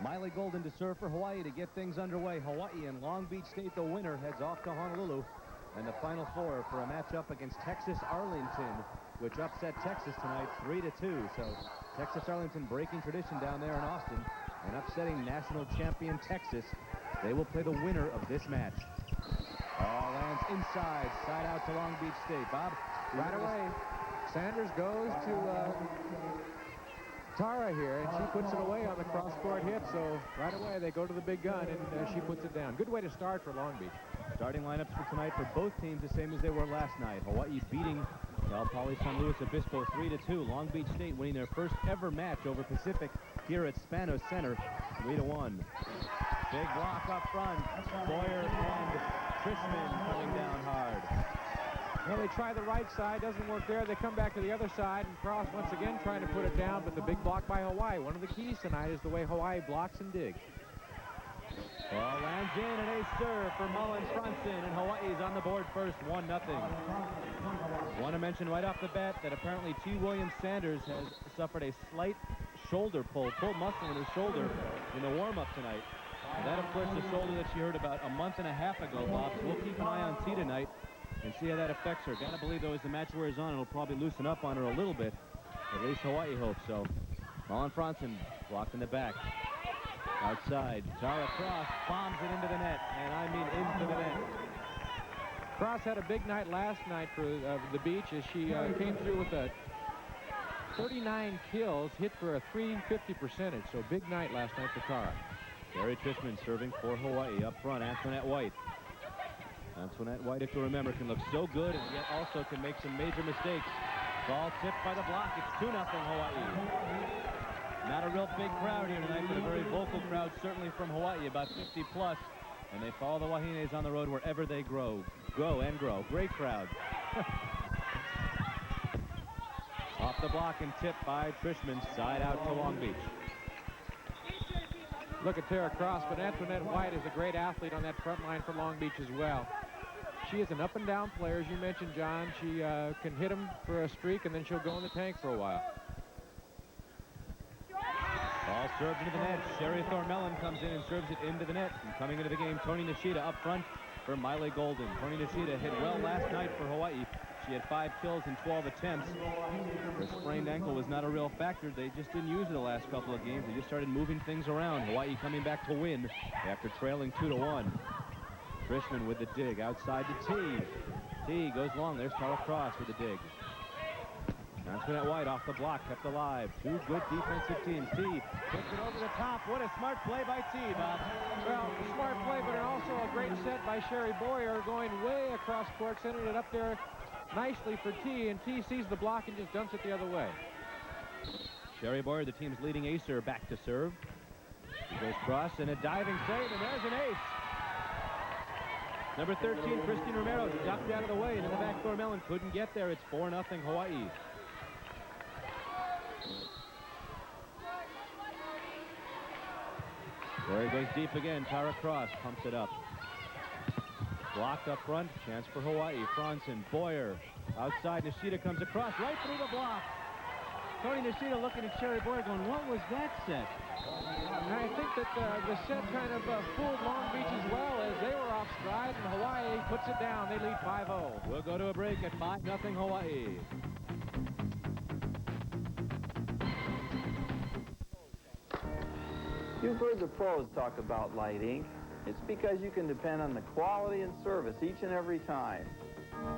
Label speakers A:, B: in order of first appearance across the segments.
A: Maile Golden to serve for Hawaii to get things underway. Hawaii and Long Beach State, the winner, heads off to Honolulu. And the Final Four for a matchup against Texas Arlington, which upset Texas tonight 3-2. So Texas Arlington breaking tradition down there in Austin and upsetting national champion Texas. They will play the winner of this match. All lands inside, side out to Long Beach State. Bob?
B: Right away, Sanders goes to Tara here, and she puts it away on the cross-court hit, so right away they go to the big gun, and she puts it down. Good way to start for Long Beach.
A: Starting lineups for tonight for both teams the same as they were last night. Hawaii beating Cal Poly San Luis Obispo 3-2. Long Beach State winning their first ever match over Pacific here at Spanos Center 3-1. Big block up front. Boyer and Trieschman coming down hard.
B: Well, they try the right side, doesn't work there. They come back to the other side, and Cross once again trying to put it down, but the big block by Hawaii. One of the keys tonight is the way Hawaii blocks and digs.
A: Ball lands in, an ace serve for Malin Fransson, and Hawaii's on the board first, 1-0. Want to mention right off the bat that apparently T. Williams Sanders has suffered a slight shoulder pulled muscle in his shoulder in the warm-up tonight. And that, of course, the shoulder that she heard about a month and a half ago, Bob. So we'll keep an eye on T tonight and see how that affects her. Gotta believe, though, as the match wears on, it'll probably loosen up on her a little bit. At least Hawaii hopes so. Malin Fransson blocked in the back. Outside, Tara Cross bombs it into the net, and I mean into the net.
B: Cross had a big night last night for the Beach as she came through with a 39 kills, hit for a .350 percentage. So big night last night for Tara.
A: Gary Trieschman serving for Hawaii. Up front, Antoinette White. Antoinette White, if you remember, can look so good and yet also can make some major mistakes. Ball tipped by the block. It's 2-0 Hawaii. Not a real big crowd here tonight, but a very vocal crowd, certainly from Hawaii, about 50 plus. And they follow the Wahines on the road wherever they grow. Great crowd. Off the block and tipped by Trieschman, side out to Long Beach.
B: Look at Tara Cross, but Antoinette White is a great athlete on that front line for Long Beach as well. She is an up-and-down player, as you mentioned, John. She can hit him for a streak, and then she'll go in the tank for a while.
A: Ball served into the net. Sheri Thormahlen comes in and serves it into the net. And coming into the game, Toni Nishida up front for Maile Golden. Toni Nishida hit well last night for Hawaii. She had 5 kills in 12 attempts. Her sprained ankle was not a real factor. They just didn't use it the last couple of games. They just started moving things around. Hawaii coming back to win after trailing 2-1. Trieschman with the dig outside to Teee. Teee goes long. There's Tara Cross with the dig. Antoinette White off the block, kept alive. Two good defensive teams. Teee puts it over the top. What a smart play by Teee, Bob.
B: Well, a smart play, but also a great set by Sheri Boyer, going way across court, sending it up there nicely for Teee, and Teee sees the block and just dumps it the other way.
A: Sheri Boyer, the team's leading acer, back to serve. He goes cross and a diving save, and there's an ace. Number 13, Christine Romero, ducked out of the way, and in the back door, Malin couldn't get there. It's 4-0 Hawaii. Boyer goes deep again. Tara Cross pumps it up. Blocked up front. Chance for Hawaii. Fransson, Boyer. Outside, Nishida comes across right through the block. Toni Nishida looking at Sheri Boyer going, what was that set?
B: And I think that the set kind of fooled Long Beach as well, as they were off stride, and Hawaii puts it down. They lead 5-0.
A: We'll go to a break at 5-0 Hawaii.
C: You've heard the pros talk about light ink. It's because you can depend on the quality and service each and every time.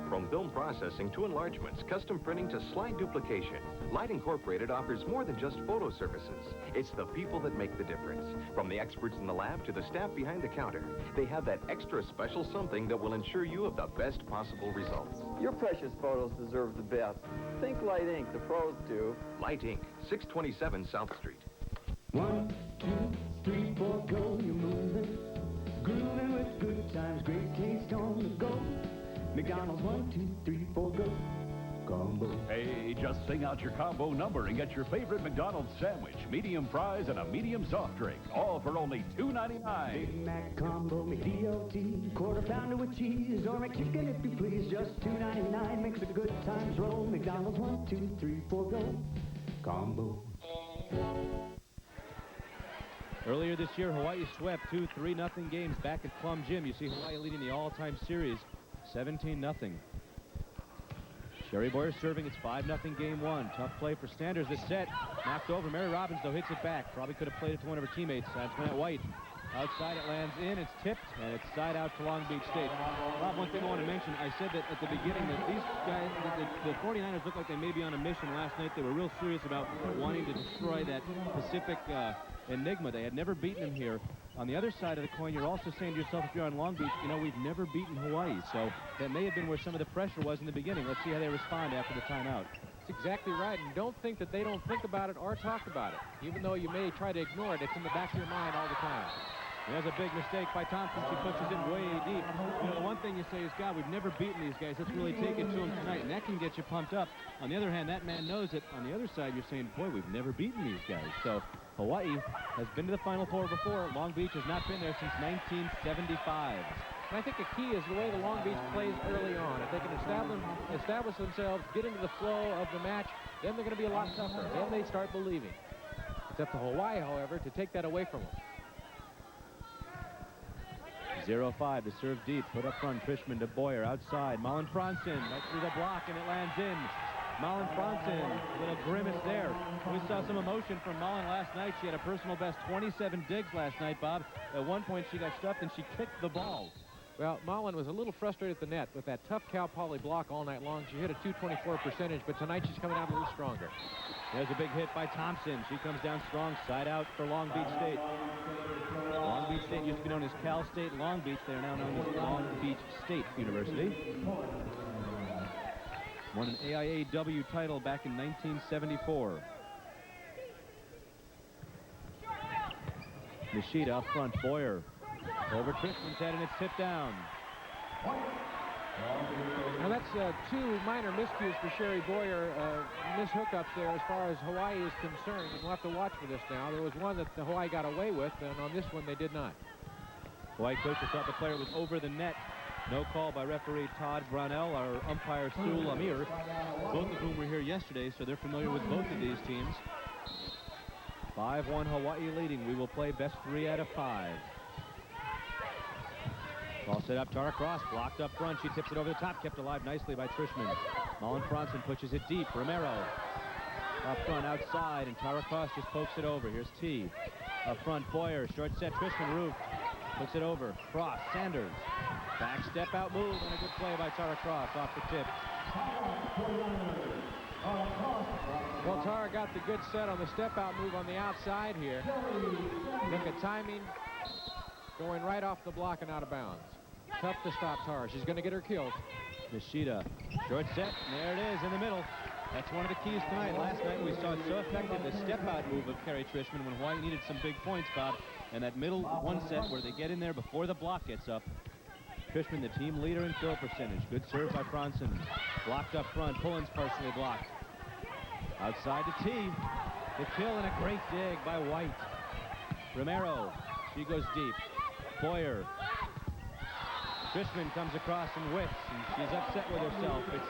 D: From film processing to enlargements, custom printing to slide duplication, Light Incorporated offers more than just photo services. It's the people that make the difference. From the experts in the lab to the staff behind the counter, they have that extra special something that will ensure you of the best possible results.
C: Your precious photos deserve the best. Think Light Ink, the pros do.
D: Light Ink, 627 South Street.
E: 1, 2, 3, 4, go, you're moving. Grooving with good times, great taste on the go. McDonald's 1, 2, 3, 4, go. Combo.
F: Hey, just sing out your combo number and get your favorite McDonald's sandwich, medium fries, and a medium soft drink, all for only $2.99.
E: Big Mac combo, McDOT, quarter pounder with cheese, or McChicken if you please, just $2.99 makes the good times roll. McDonald's 1, 2, 3, 4, go. Combo.
A: Earlier this year, Hawaii swept 2 3-0 games back at Plum Gym. You see Hawaii leading the all-time series 17-0. Sheri Boyer serving. It's 5-0 game 1. Tough play for Sanders. The set knocked over. Mary Robbins, though, hits it back. Probably could have played it to one of her teammates. Antoinette White. Outside, it lands in. It's tipped, and it's side out to Long Beach State. Bob, one thing I want to mention, I said that at the beginning that these guys, the 49ers looked like they may be on a mission last night. They were real serious about wanting to destroy that Pacific enigma. They had never beaten them here. On the other side of the coin, you're also saying to yourself, if you're on Long Beach, you know, we've never beaten Hawaii. So that may have been where some of the pressure was in the beginning. Let's see how they respond after the timeout.
B: That's exactly right, and don't think that they don't think about it or talk about it. Even though you may try to ignore it, it's in the back of your mind all the time.
A: There's a big mistake by Thompson. She pushes in way deep. You know, the one thing you say is, God, we've never beaten these guys. Let's really take it to them tonight, and that can get you pumped up. On the other hand, that man knows it. On the other side, you're saying, boy, we've never beaten these guys. So Hawaii has been to the Final Four before. Long Beach has not been there since 1975.
B: And I think the key is the way the Long Beach plays early on. If they can establish themselves, get into the flow of the match, then they're going to be a lot tougher. Then they start believing. It's up to Hawaii, however, to take that away from them.
A: 0-5 to serve deep. Put up front. Trieschman to Boyer. Outside. Malin Fransson right through the block, and it lands in. Malin Fransson, little grimace there. We saw some emotion from Malin last night. She had a personal best 27 digs last night, Bob. At one point, she got stuffed, and she kicked the ball.
B: Well, Malin was a little frustrated at the net with that tough Cal Poly block all night long. She hit a .224 percentage, but tonight she's coming out a little stronger.
A: There's a big hit by Thompson. She comes down strong, side out for Long Beach State. Long Beach State used to be known as Cal State Long Beach. They are now known as Long Beach State University. Won an AIAW title back in 1974. Nishida up front. Boyer over Trieschman's head, and it's tipped down.
B: Now that's 2 minor miscues for Sheri Boyer, mishookups there as far as Hawaii is concerned. We'll have to watch for this now. There was one that the Hawaii got away with, and on this one they did not.
A: Hawaii coaches thought the player was over the net. No call by referee Todd Brownell, our umpire Sul Amir. Both of whom were here yesterday, so they're familiar with both of these teams. 5-1 Hawaii leading. We will play best 3 out of 5. Ball set up, Tara Cross blocked up front. She tips it over the top, kept alive nicely by Trieschman. Malin Fransson pushes it deep. Romero up front, outside, and Tara Cross just pokes it over. Here's Teee. Up front, Boyer, short set, Trieschman roofed. Puts it over. Cross, Sanders. Back step out move, and a good play by Tara Cross off the tip.
B: Well, Tara got the good set on the step out move on the outside here. Look at timing. Going right off the block and out of bounds. Tough to stop Tara. She's going to get her kills.
A: Nishida, short set, and there it is in the middle. That's one of the keys tonight. Last night we saw it so effective, the step-out move of Karrie Trieschman when Hawaii needed some big points, Bob. And that middle one set where they get in there before the block gets up. Trieschman, the team leader in fill percentage. Good serve by Fransson. Blocked up front. Pullins partially blocked. Outside to Teee. The kill and a great dig by White. Romero. She goes deep. Boyer. Trieschman comes across and whips, and she's upset with herself. It's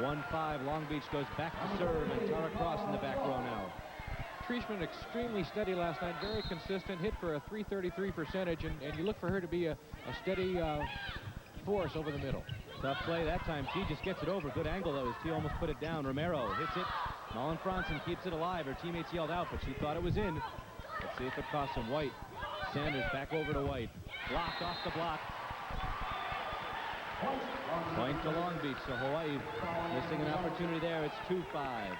A: 1-5. Long Beach goes back to serve, and Tara Cross in the back row now.
B: Trieschman extremely steady last night, very consistent, hit for a .333 percentage, and you look for her to be a steady force over the middle.
A: Tough play that time. Teee just gets it over. Good angle, though, as Teee almost put it down. Romero hits it. Malin Fransson keeps it alive. Her teammates yelled out, but she thought it was in. Let's see if it costs him. White. Sanders back over to White. Blocked off the block. Point to Long Beach, so Hawaii missing an opportunity there. It's 2-5.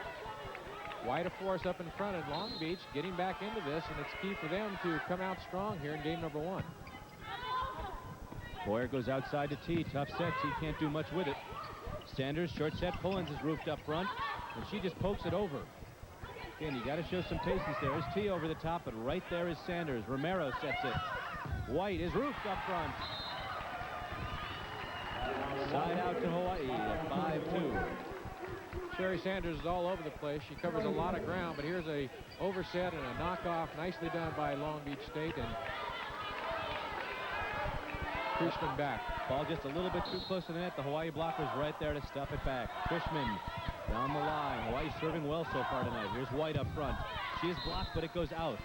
B: White a force up in front, and Long Beach getting back into this, and it's key for them to come out strong here in game number 1.
A: Boyer goes outside to Teee. Tough set. Teee can't do much with it. Sanders, short set. Pullins is roofed up front, and she just pokes it over. Again, you got to show some patience there. There's Teee over the top, but right there is Sanders. Romero sets it. White is roofed up front. Side out to Hawaii at 5-2.
B: Sheri Sanders is all over the place. She covers a lot of ground, but here's a overset and a knockoff nicely done by Long Beach State, and Trieschman back.
A: Ball just a little bit too close to the net. The Hawaii blocker's right there to stuff it back. Trieschman down the line. Hawaii serving well so far tonight. Here's White up front. She is blocked, but it goes out.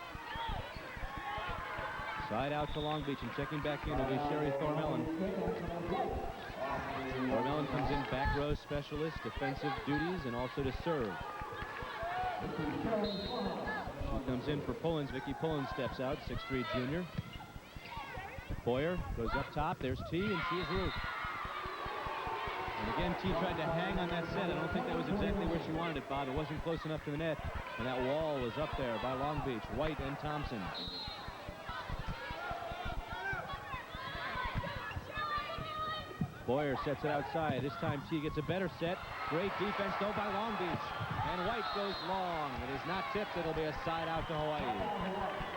A: Side out to Long Beach, and checking back in will be Sheri Thormahlen. Thormahlen comes in back row specialist, defensive duties, and also to serve. She comes in for Pullins. Vicki Pullins steps out, 6'3" junior. Boyer goes up top. There's Teee, and she is loose. And again, Teee tried to hang on that set. I don't think that was exactly where she wanted it, Bob. It wasn't close enough to the net, and that wall was up there by Long Beach. White and Thompson. Boyer sets it outside. This time Teee gets a better set. Great defense, though, by Long Beach. And White goes long. It is not tipped. It'll be a side out to Hawaii.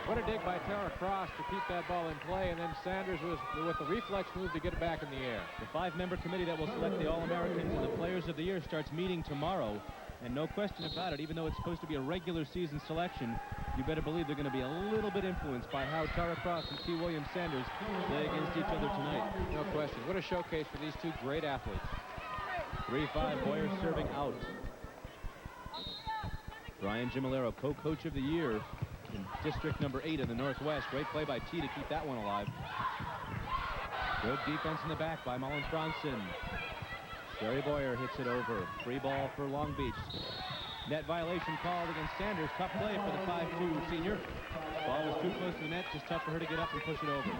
B: What a dig by Tara Cross to keep that ball in play, and then Sanders was with the reflex move to get it back in the air.
A: The 5-member committee that will select the All-Americans and the Players of the Year starts meeting tomorrow. And no question about it, even though it's supposed to be a regular season selection, you better believe they're going to be a little bit influenced by how Tara Cross and T. Williams Sanders play against each other tonight.
B: No question. What a showcase for these two great athletes.
A: 3-5, Boyer serving out. Brian Gimolero, co-coach of the year in District number 8 of the Northwest. Great play by Teee to keep that one alive. Good defense in the back by Malin Fransson. Sherri Boyer hits it over. Free ball for Long Beach. Net violation called against Sanders. Tough play for the 5'2" senior. Ball was too close to the net. Just tough for her to get up and push it over.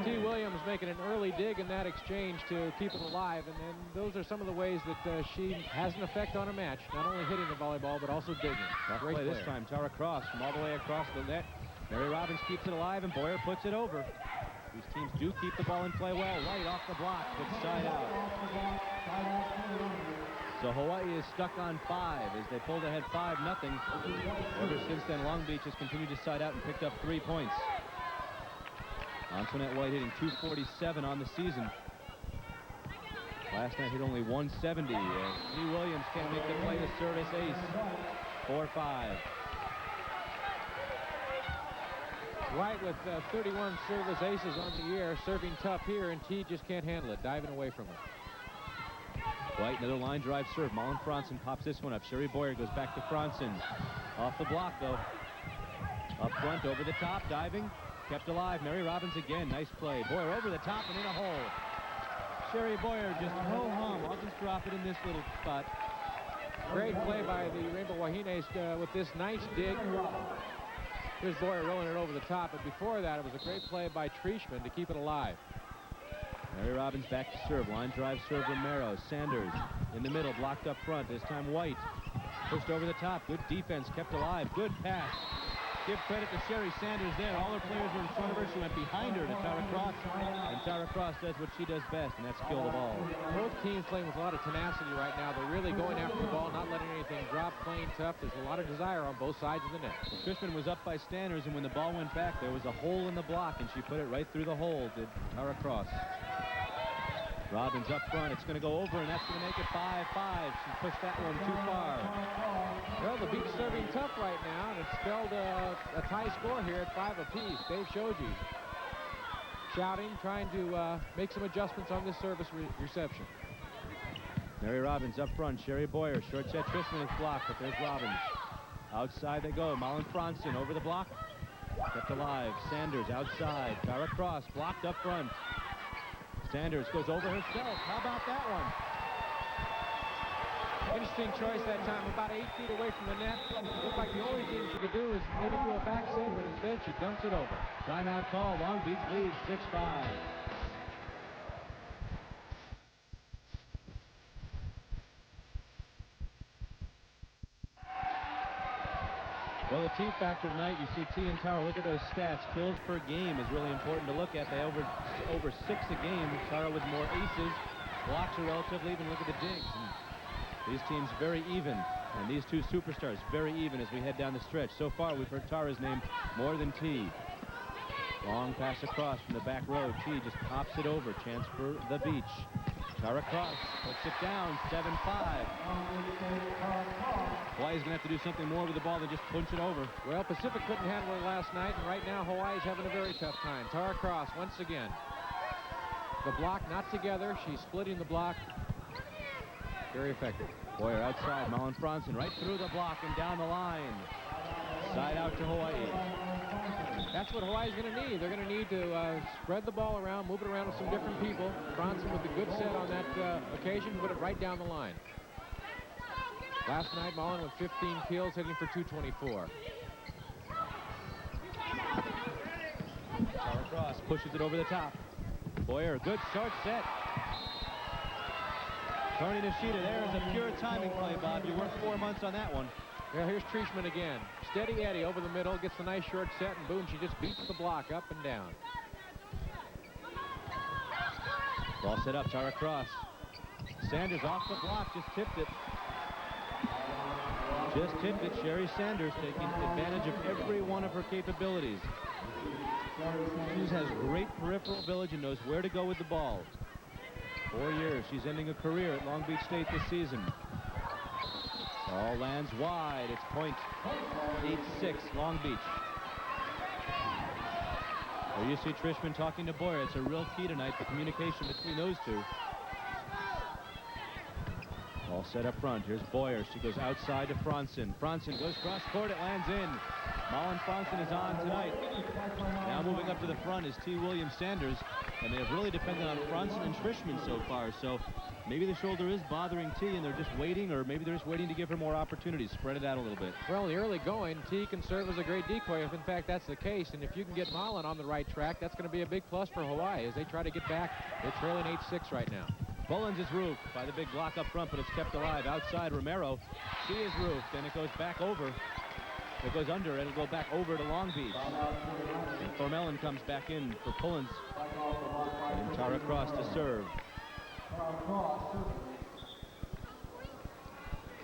B: T. Williams making an early dig in that exchange to keep it alive. And then those are some of the ways that she has an effect on a match. Not only hitting the volleyball, but also digging.
A: Tough play this time. Tara Cross from all the way across the net. Mary Robbins keeps it alive, and Boyer puts it over. These teams do keep the ball in play well. White off the block, but side out. So Hawaii is stuck on 5 as they pulled ahead 5-0. Ever since then, Long Beach has continued to side out and picked up 3 points. Antoinette White hitting .247 on the season. Last night hit only .170. T. Williams can't make the play to service ace. 4-5.
B: White with 31 service aces on the year, serving tough here, and T just can't handle it, diving away from it.
A: White, another line drive serve. Malin Fransson pops this one up. Sheri Boyer goes back to Fransson. Off the block, though. Up front, over the top, diving. Kept alive. Mary Robbins again. Nice play. Boyer over the top and in a hole. Sheri Boyer just ho-hum. I'll just drop it in this little spot.
B: Great play by the Rainbow Wahines with this nice dig. Here's Boyer rolling it over the top, but before that, it was a great play by Trieschman to keep it alive.
A: Mary Robbins back to serve. Line drive serve Romero. Sanders in the middle, blocked up front. This time White. Pushed over the top. Good defense, kept alive. Good pass. Give credit to Sheri Sanders there. All her players were in front of her. She went behind her to Tara Cross. And Tara Cross does what she does best, and that's kill the ball.
B: Both teams playing with a lot of tenacity right now. They're really going after the ball, not letting anything drop, playing tough. There's a lot of desire on both sides of the net.
A: Trieschman was up by Sanders, and when the ball went back, there was a hole in the block, and she put it right through the hole, did Tara Cross. Robbins up front. It's going to go over, and that's going to make it 5-5. She pushed that one too far.
B: Well, the Beach serving tough right now, and it's spelled a tie score here at 5 apiece. Dave Shoji shouting, trying to make some adjustments on this service reception.
A: Mary Robbins up front. Sheri Boyer. Short set. Trieschman is blocked, but there's Robbins. Outside they go. Malin Fransson over the block. Kept alive. Sanders outside. Tara Cross blocked up front. Sanders goes over herself. How about that one?
B: Interesting choice that time, about 8 feet away from the net. Looked like the only thing she could do is maybe do a back save, but instead she dumps it over.
A: Timeout call. Long Beach leads 6-5. Well, the team factor tonight, you see T and Tara, look at those stats. Kills per game is really important to look at. They over 6 a game. Tara with more aces. Blocks are relatively even. Look at the digs. And these teams very even. And these two superstars very even as we head down the stretch. So far, we've heard Tara's name more than T. Long pass across from the back row. T just pops it over. Chance for the Beach. Tara Cross puts it down, 7-5. Hawaii's going to have to do something more with the ball than just punch it over.
B: Well, Pacific couldn't handle it last night, and right now Hawaii's having a very tough time. Tara Cross, once again. The block not together. She's splitting the block. Very effective.
A: Boyer outside. Malin Fransson right through the block and down the line. Side out to Hawaii.
B: That's what Hawaii's going to need. They're going to need to spread the ball around, move it around with some different people. Fransson with a good set on that occasion, put it right down the line. Last night, Malin with 15 kills, hitting for 224.
A: Cross pushes it over the top. Boyer, good short set. Toni Nishida, there is a pure timing play, Bob. You worked 4 months on that one.
B: Well, here's Trieschman again. Steady Eddie over the middle, gets a nice short set, and boom, she just beats the block up and down.
A: Ball set up, Tara Cross. Sanders off the block, just tipped it. Just tipped it. Sheri Sanders taking advantage of every one of her capabilities. She has great peripheral ability and knows where to go with the ball. 4 years. She's ending a career at Long Beach State this season. Ball lands wide. It's point 8-6 Long Beach. There you see Trieschman talking to Boyer. It's a real key tonight, the communication between those two. Ball set up front. Here's Boyer. She goes outside to Fransson. Fransson goes cross court. It lands in. Malin Fransson is on tonight. Now moving up to the front is T. Williams Sanders, and they have really depended on Fransson and Trieschman so far. So maybe the shoulder is bothering T, and they're just waiting, or maybe they're just waiting to give her more opportunities. Spread it out a little bit.
B: Well, in the early going, T can serve as a great decoy if, in fact, that's the case. And if you can get Malin on the right track, that's going to be a big plus for Hawaii as they try to get back. They're trailing 8-6 right now.
A: Pullins is roofed by the big block up front, but it's kept alive. Outside, Romero. She is roofed, and it goes back over. It goes under, and it'll go back over to Long Beach. And Thormahlen comes back in for Pullins. And Tara Cross to serve.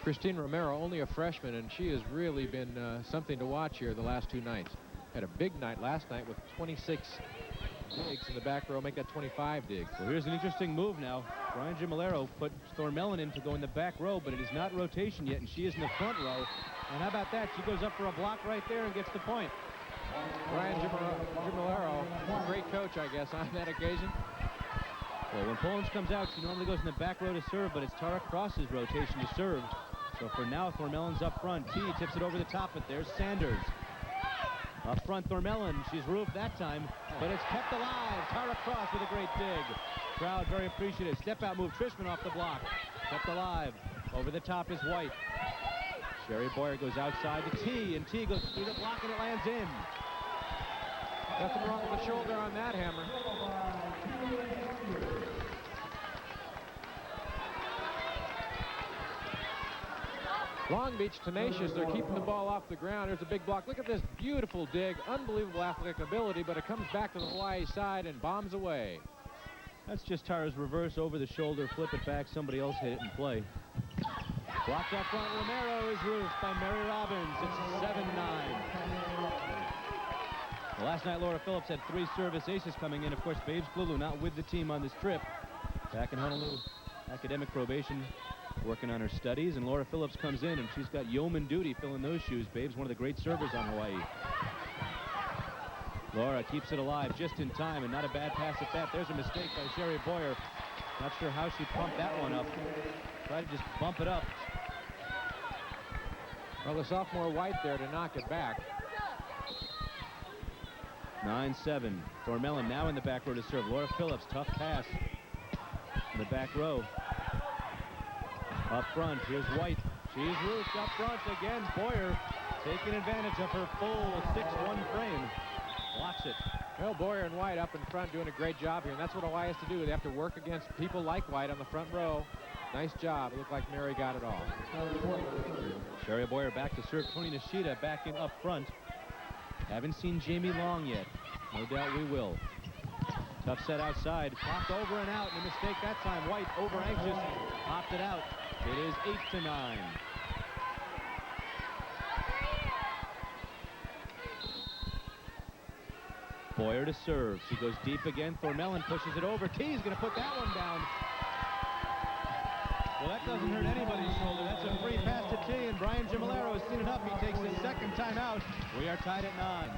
B: Christine Romero, only a freshman, and she has really been something to watch here the last 2 nights. Had a big night last night with 26 digs in the back row, make that 25 digs.
A: Well, here's an interesting move now. Brian Gimelero put Thormahlen in to go in the back row, but it is not rotation yet, and she is in the front row. And how about that? She goes up for a block right there and gets the point.
B: Brian Gimelero, a great coach, I guess, on that occasion.
A: Well, when Pullins comes out, she normally goes in the back row to serve, but it's Tara Cross's rotation to serve. So for now, Thormahlen's up front. Teee tips it over the top, but there's Sanders. Up front, Thormahlen. She's roofed that time, but it's kept alive. Tara Cross with a great dig. Crowd very appreciative. Step out move. Trieschman off the block. Kept alive. Over the top is White. Sheri Boyer goes outside to Teee, and Teee goes through the block, and it lands in.
B: Nothing wrong with the shoulder on that hammer. Long Beach tenacious. They're keeping the ball off the ground. There's a big block. Look at this beautiful dig. Unbelievable athletic ability, but it comes back to the Hawaii side and bombs away.
A: That's just Tara's reverse over the shoulder, flip it back. Somebody else hit it and play. Blocked up front. Romero is roofed by Mary Robbins. It's 7-9. Well, last night, Laura Phillips had 3 service aces coming in. Of course, Babes Blulu not with the team on this trip. Back in Honolulu, academic probation, working on her studies. And Laura Phillips comes in, and she's got yeoman duty filling those shoes. Babes, one of the great servers on Hawaii. Laura keeps it alive just in time, and not a bad pass at that. There's a mistake by Sheri Boyer. Not sure how she pumped that one up. Tried to just bump it up.
B: Well, the sophomore White there to knock it back.
A: 9-7. Thormahlen now in the back row to serve. Laura Phillips, tough pass in the back row. Up front, here's White. She's roofed up front again. Boyer taking advantage of her full 6-1 frame. Blocks it.
B: Well, Boyer and White up in front doing a great job here, and that's what Hawaii has to do. They have to work against people like White on the front row. Nice job. It looked like Mary got it all.
A: Sheri Boyer back to serve. Toni Nishida back in up front. Haven't seen Jamie Long yet. No doubt we will. Tough set outside. Popped over and out. And a mistake that time. White over anxious. Popped it out. It is 8-9. Boyer to serve. She goes deep again. Thormahlen pushes it over. Tee's going to put that one down. Well, that doesn't hurt anybody's shoulder. That's a free pass to Teee, and Brian Gimelero has seen it up. He takes his second time out. We are tied at 9.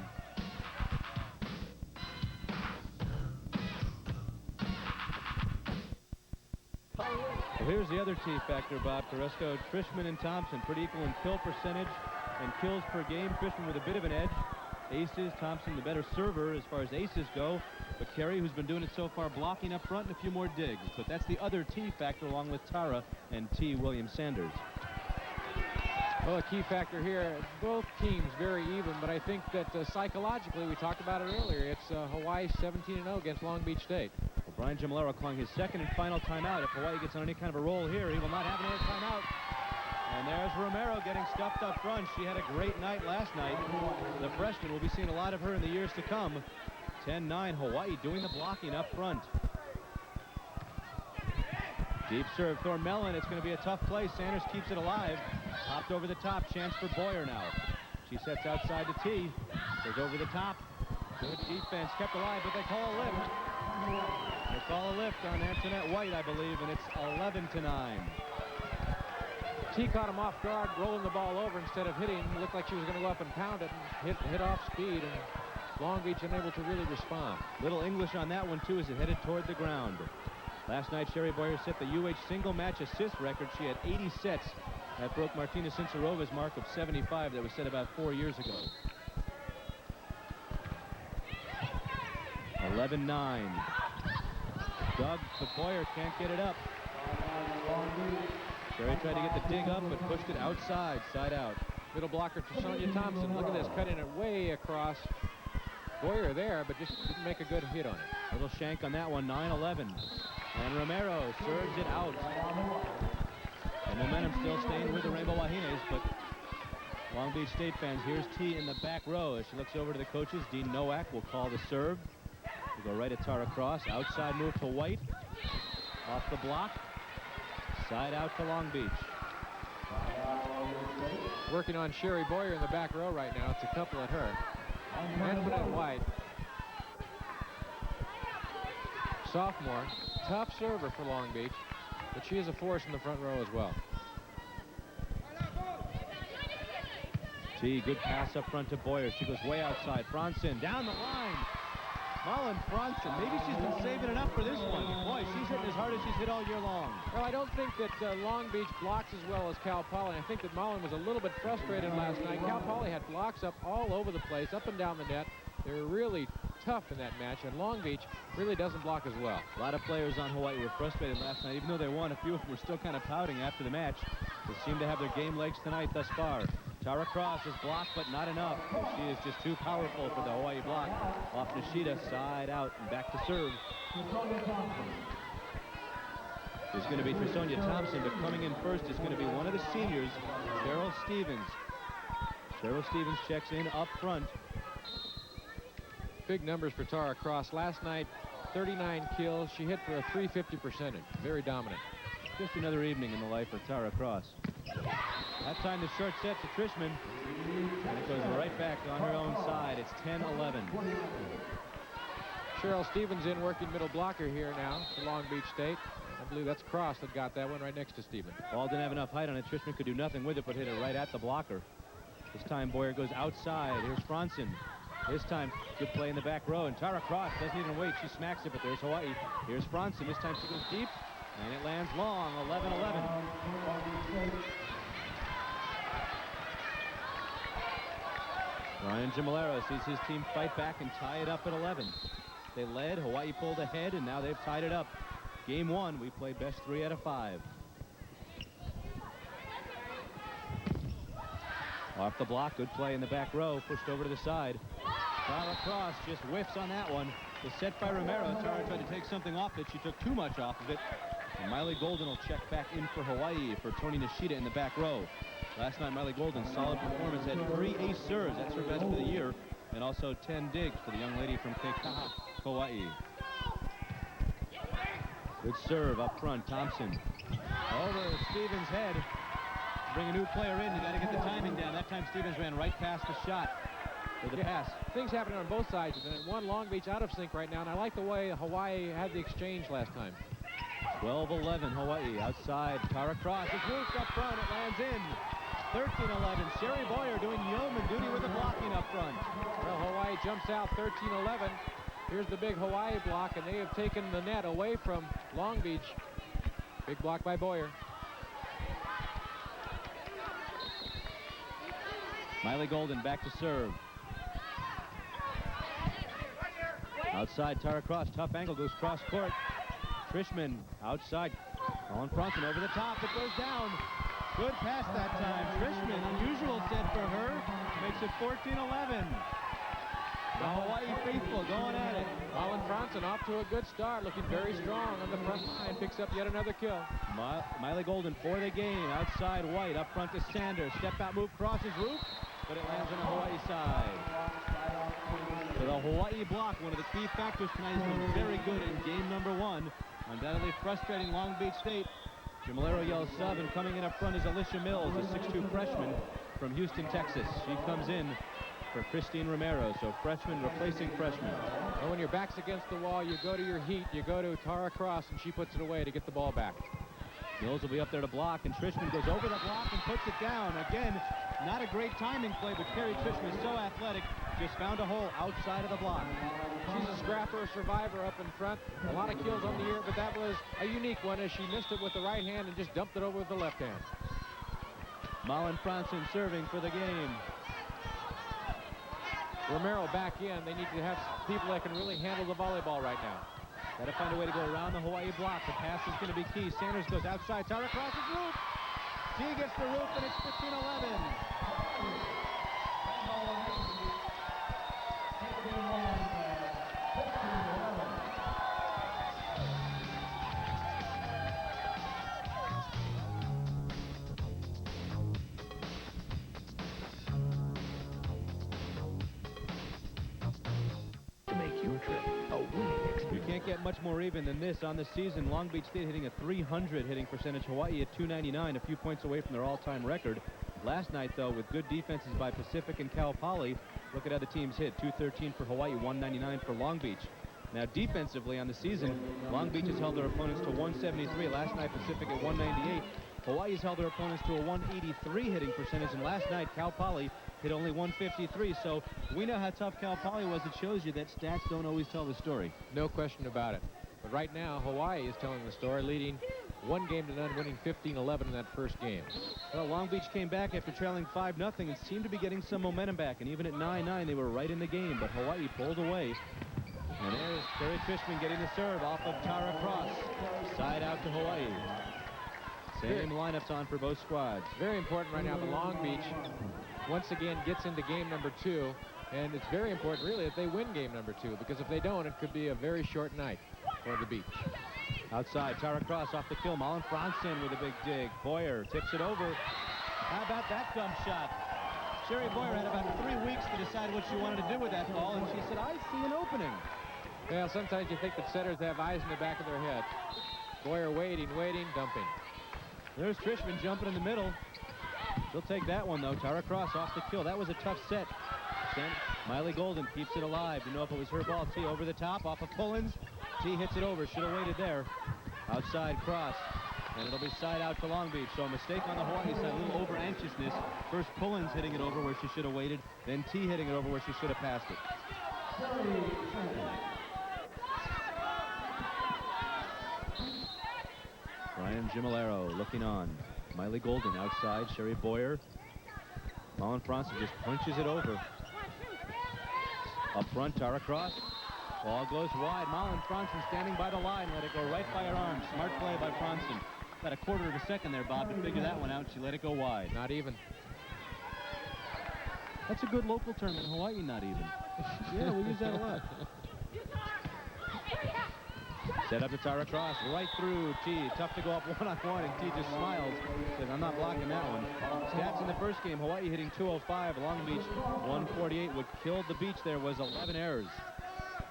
A: Well, here's the other T factor, Bob Carrasco. Trieschman and Thompson pretty equal in kill percentage and kills per game. Trieschman with a bit of an edge. aces. Thompson the better server as far as aces go. But Karrie, who's been doing it so far, blocking up front and a few more digs. But that's the other Teee factor along with Tara and Teee Williams-Sanders.
B: Well, a key factor here, both teams very even, but I think that psychologically, we talked about it earlier, it's Hawaii 17-0 against Long Beach State.
A: Well, Brian Jamilero calling his second and final timeout. If Hawaii gets on any kind of a roll here, he will not have another timeout. And there's Romero getting stuffed up front. She had a great night last night. The freshman will be seeing a lot of her in the years to come. 10-9, Hawaii doing the blocking up front. Deep serve, Thormahlen. It's going to be a tough play. Sanders keeps it alive. Popped over the top. Chance for Boyer now. She sets outside to Teee. Goes over the top. Good defense. Kept alive, but they call a lift. They call a lift on Antoinette White, I believe, and it's 11-9.
B: Teee caught him off guard, rolling the ball over instead of hitting. It looked like she was going to go up and pound it and hit off speed, and Long Beach unable to really respond.
A: Little English on that one, too, as it headed toward the ground. Last night, Sheri Boyer set the UH single match assist record. She had 80 sets. That broke Martina Sincerova's mark of 75 that was set about 4 years ago. 11-9. Doug to Boyer, can't get it up. Sheri tried to get the dig up, but pushed it outside, side out.
B: Middle blocker Trisonya Thompson. Look at this, cutting it way across. Boyer there, but just didn't make a good hit on it.
A: Little shank on that one, 9-11. And Romero serves it out. The momentum still staying with the Rainbow Wahines, but Long Beach State fans, here's Teee in the back row as she looks over to the coaches. Dean Nowak will call the serve. We'll go right at Tara Cross. Outside move to White. Off the block. Side out to Long Beach.
B: Working on Sheri Boyer in the back row right now. It's a couple at her. Antoinette White. Sophomore. Tough server for Long Beach, but she is a force in the front row as well.
A: Teee, good pass up front to Boyer. She goes way outside. Fransson down the line. Malin Fransson. Maybe she's been saving it up for this one. Boy, she's hitting as hard as she's hit all year long.
B: Well, I don't think that Long Beach blocks as well as Cal Poly. I think that Malin was a little bit frustrated last night. Cal Poly had blocks up all over the place, up and down the net. They were really tough in that match, and Long Beach really doesn't block as well.
A: A lot of players on Hawaii were frustrated last night. Even though they won, a few of them were still kind of pouting after the match. They seem to have their game legs tonight thus far. Tara Cross is blocked, but not enough. She is just too powerful for the Hawaii block. Off Nishida, side out, and back to serve. It's going to be Trisonya Thompson, but coming in first is going to be one of the seniors, Cheryl Stevens. Cheryl Stevens checks in up front.
B: Big numbers for Tara Cross. Last night, 39 kills. She hit for a .350 percentage. Very dominant.
A: Just another evening in the life of Tara Cross. That time the short set to Trieschman. And it goes right back on her own side. It's 10-11.
B: Cheryl Stevens in working middle blocker here now for Long Beach State. I believe that's Cross that got that one right next to Stevens.
A: Ball didn't have enough height on it. Trieschman could do nothing with it but hit it right at the blocker. This time Boyer goes outside. Here's Fransson. This time, good play in the back row, and Tara Cross doesn't even wait. She smacks it, but there's Hawaii. Here's Fransson. This time she goes deep, and it lands long, 11-11. Brian Jamilero sees his team fight back and tie it up at 11. They led, Hawaii pulled ahead, and now they've tied it up. Game one, we play best 3 out of 5. Off the block, good play in the back row, pushed over to the side. Tara Cross just whiffs on that one. The set by Romero. Tara tried to take something off it. She took too much off of it. And Maile Golden will check back in for Hawaii for Toni Nishida in the back row. Last night, Maile Golden, solid performance, had 3 ace serves. That's her best for the year. And also 10 digs for the young lady from Keikaha, Hawaii. Good serve up front, Thompson. Over Stevens' head. Bring a new player in, you got to get the timing down. That time Stevens ran right past the shot for the pass.
B: Things happening on both sides, and one Long Beach out of sync right now, and I like the way Hawaii had the exchange last time.
A: 12-11 Hawaii outside. Tara Cross is moved up front. It lands in. 13-11. Sheri Boyer doing yeoman duty with the blocking up front.
B: Well, Hawaii jumps out 13-11. Here's the big Hawaii block, and they have taken the net away from Long Beach. Big block by Boyer.
A: Maile Golden back to serve. Outside, Tara Cross, tough angle, goes cross court. Trieschman outside. Malin Fransson over the top. It goes down. Good pass that time. Trieschman, unusual set for her. Makes it 14-11. The Hawaii faithful going at it.
B: Malin Fransson off to a good start, looking very strong on the front line. Picks up yet another kill.
A: Maile Golden for the game. Outside White, up front to Sanders. Step out move, crosses roof, but it lands on the Hawaii side. So the Hawaii block, one of the key factors tonight, has been very good in game number 1. Undoubtedly frustrating Long Beach State. Romero yells sub, and coming in up front is Alicia Mills, a 6'2 freshman from Houston, Texas. She comes in for Christine Romero, so freshman replacing freshman.
B: Well, when your back's against the wall, you go to your heat, you go to Tara Cross, and she puts it away to get the ball back.
A: Mills will be up there to block, and Trieschman goes over the block and puts it down. Again, not a great timing play, but Karrie Trieschman is so athletic, just found a hole outside of the block.
B: She's a scrapper, a survivor up in front. A lot of kills on the year, but that was a unique one as she missed it with the right hand and just dumped it over with the left hand.
A: Malin Fransson serving for the game.
B: Romero back in. They need to have people that can really handle the volleyball right now.
A: Got to find a way to go around the Hawaii block. The pass is going to be key. Sanders goes outside. Tara crosses roof. Teee gets the roof, and it's 15-11. Get much more even than this on the season. Long Beach State hitting a 300 hitting percentage. Hawaii at 299, a few points away from their all-time record. Last night, though, with good defenses by Pacific and Cal Poly, look at how the teams hit. 213 for Hawaii, 199 for Long Beach. Now, defensively on the season, Long Beach has held their opponents to 173. Last night, Pacific at 198. Hawaii has held their opponents to a 183 hitting percentage, and last night, Cal Poly hit only 153. So we know how tough Cal Poly was. It shows you that stats don't always tell the story.
B: No question about it. But right now, Hawaii is telling the story, leading 1-0, winning 15-11 in that first game.
A: Well, Long Beach came back after trailing 5-0 and seemed to be getting some momentum back. And even at 9-9, they were right in the game. But Hawaii pulled away. And there's Karrie Trieschman getting the serve off of Tara Cross. Side out to Hawaii. Same lineups on for both squads.
B: Very important right now. The Long Beach once again gets into game number 2, and it's very important really that they win game number 2, because if they don't, it could be a very short night for the beach.
A: Outside, Tara Cross off the kill. Malin Fransson with a big dig. Boyer tips it over. How about that dump shot? Sheri Boyer had about 3 weeks to decide what she wanted to do with that ball, and she said, I see an opening.
B: Well, sometimes you think that setters have eyes in the back of their head. Boyer waiting, dumping.
A: There's Trieschman jumping in the middle. She'll take that one, though. Tara Cross off the kill. That was a tough set. Maile Golden keeps it alive. You know if it was her ball. Teee over the top, off of Pullins. Teee hits it over. Should have waited there. Outside Cross. And it'll be side out to Long Beach. So a mistake on the Hawaii side. A little over-anxiousness. First Pullins hitting it over where she should have waited. Then Teee hitting it over where she should have passed it. Ryan Gimolero looking on. Maile Golden outside. Sheri Boyer. Malin Fransson just punches it over. Up front, Tara Cross. Ball goes wide. Malin Fransson standing by the line. Let it go right by her arm. Smart play by Fransson. About a quarter of a second there, Bob, to figure that one out. She let it go wide.
B: Not even.
A: That's a good local term in Hawaii, not even. Yeah, we use that a lot. Set up to Tara Cross, right through Teee. Tough to go up one-on-one, and Teee just smiles. Says, I'm not blocking that one. Stats in the first game, Hawaii hitting 205, Long Beach 148. What killed the Beach there was 11 errors.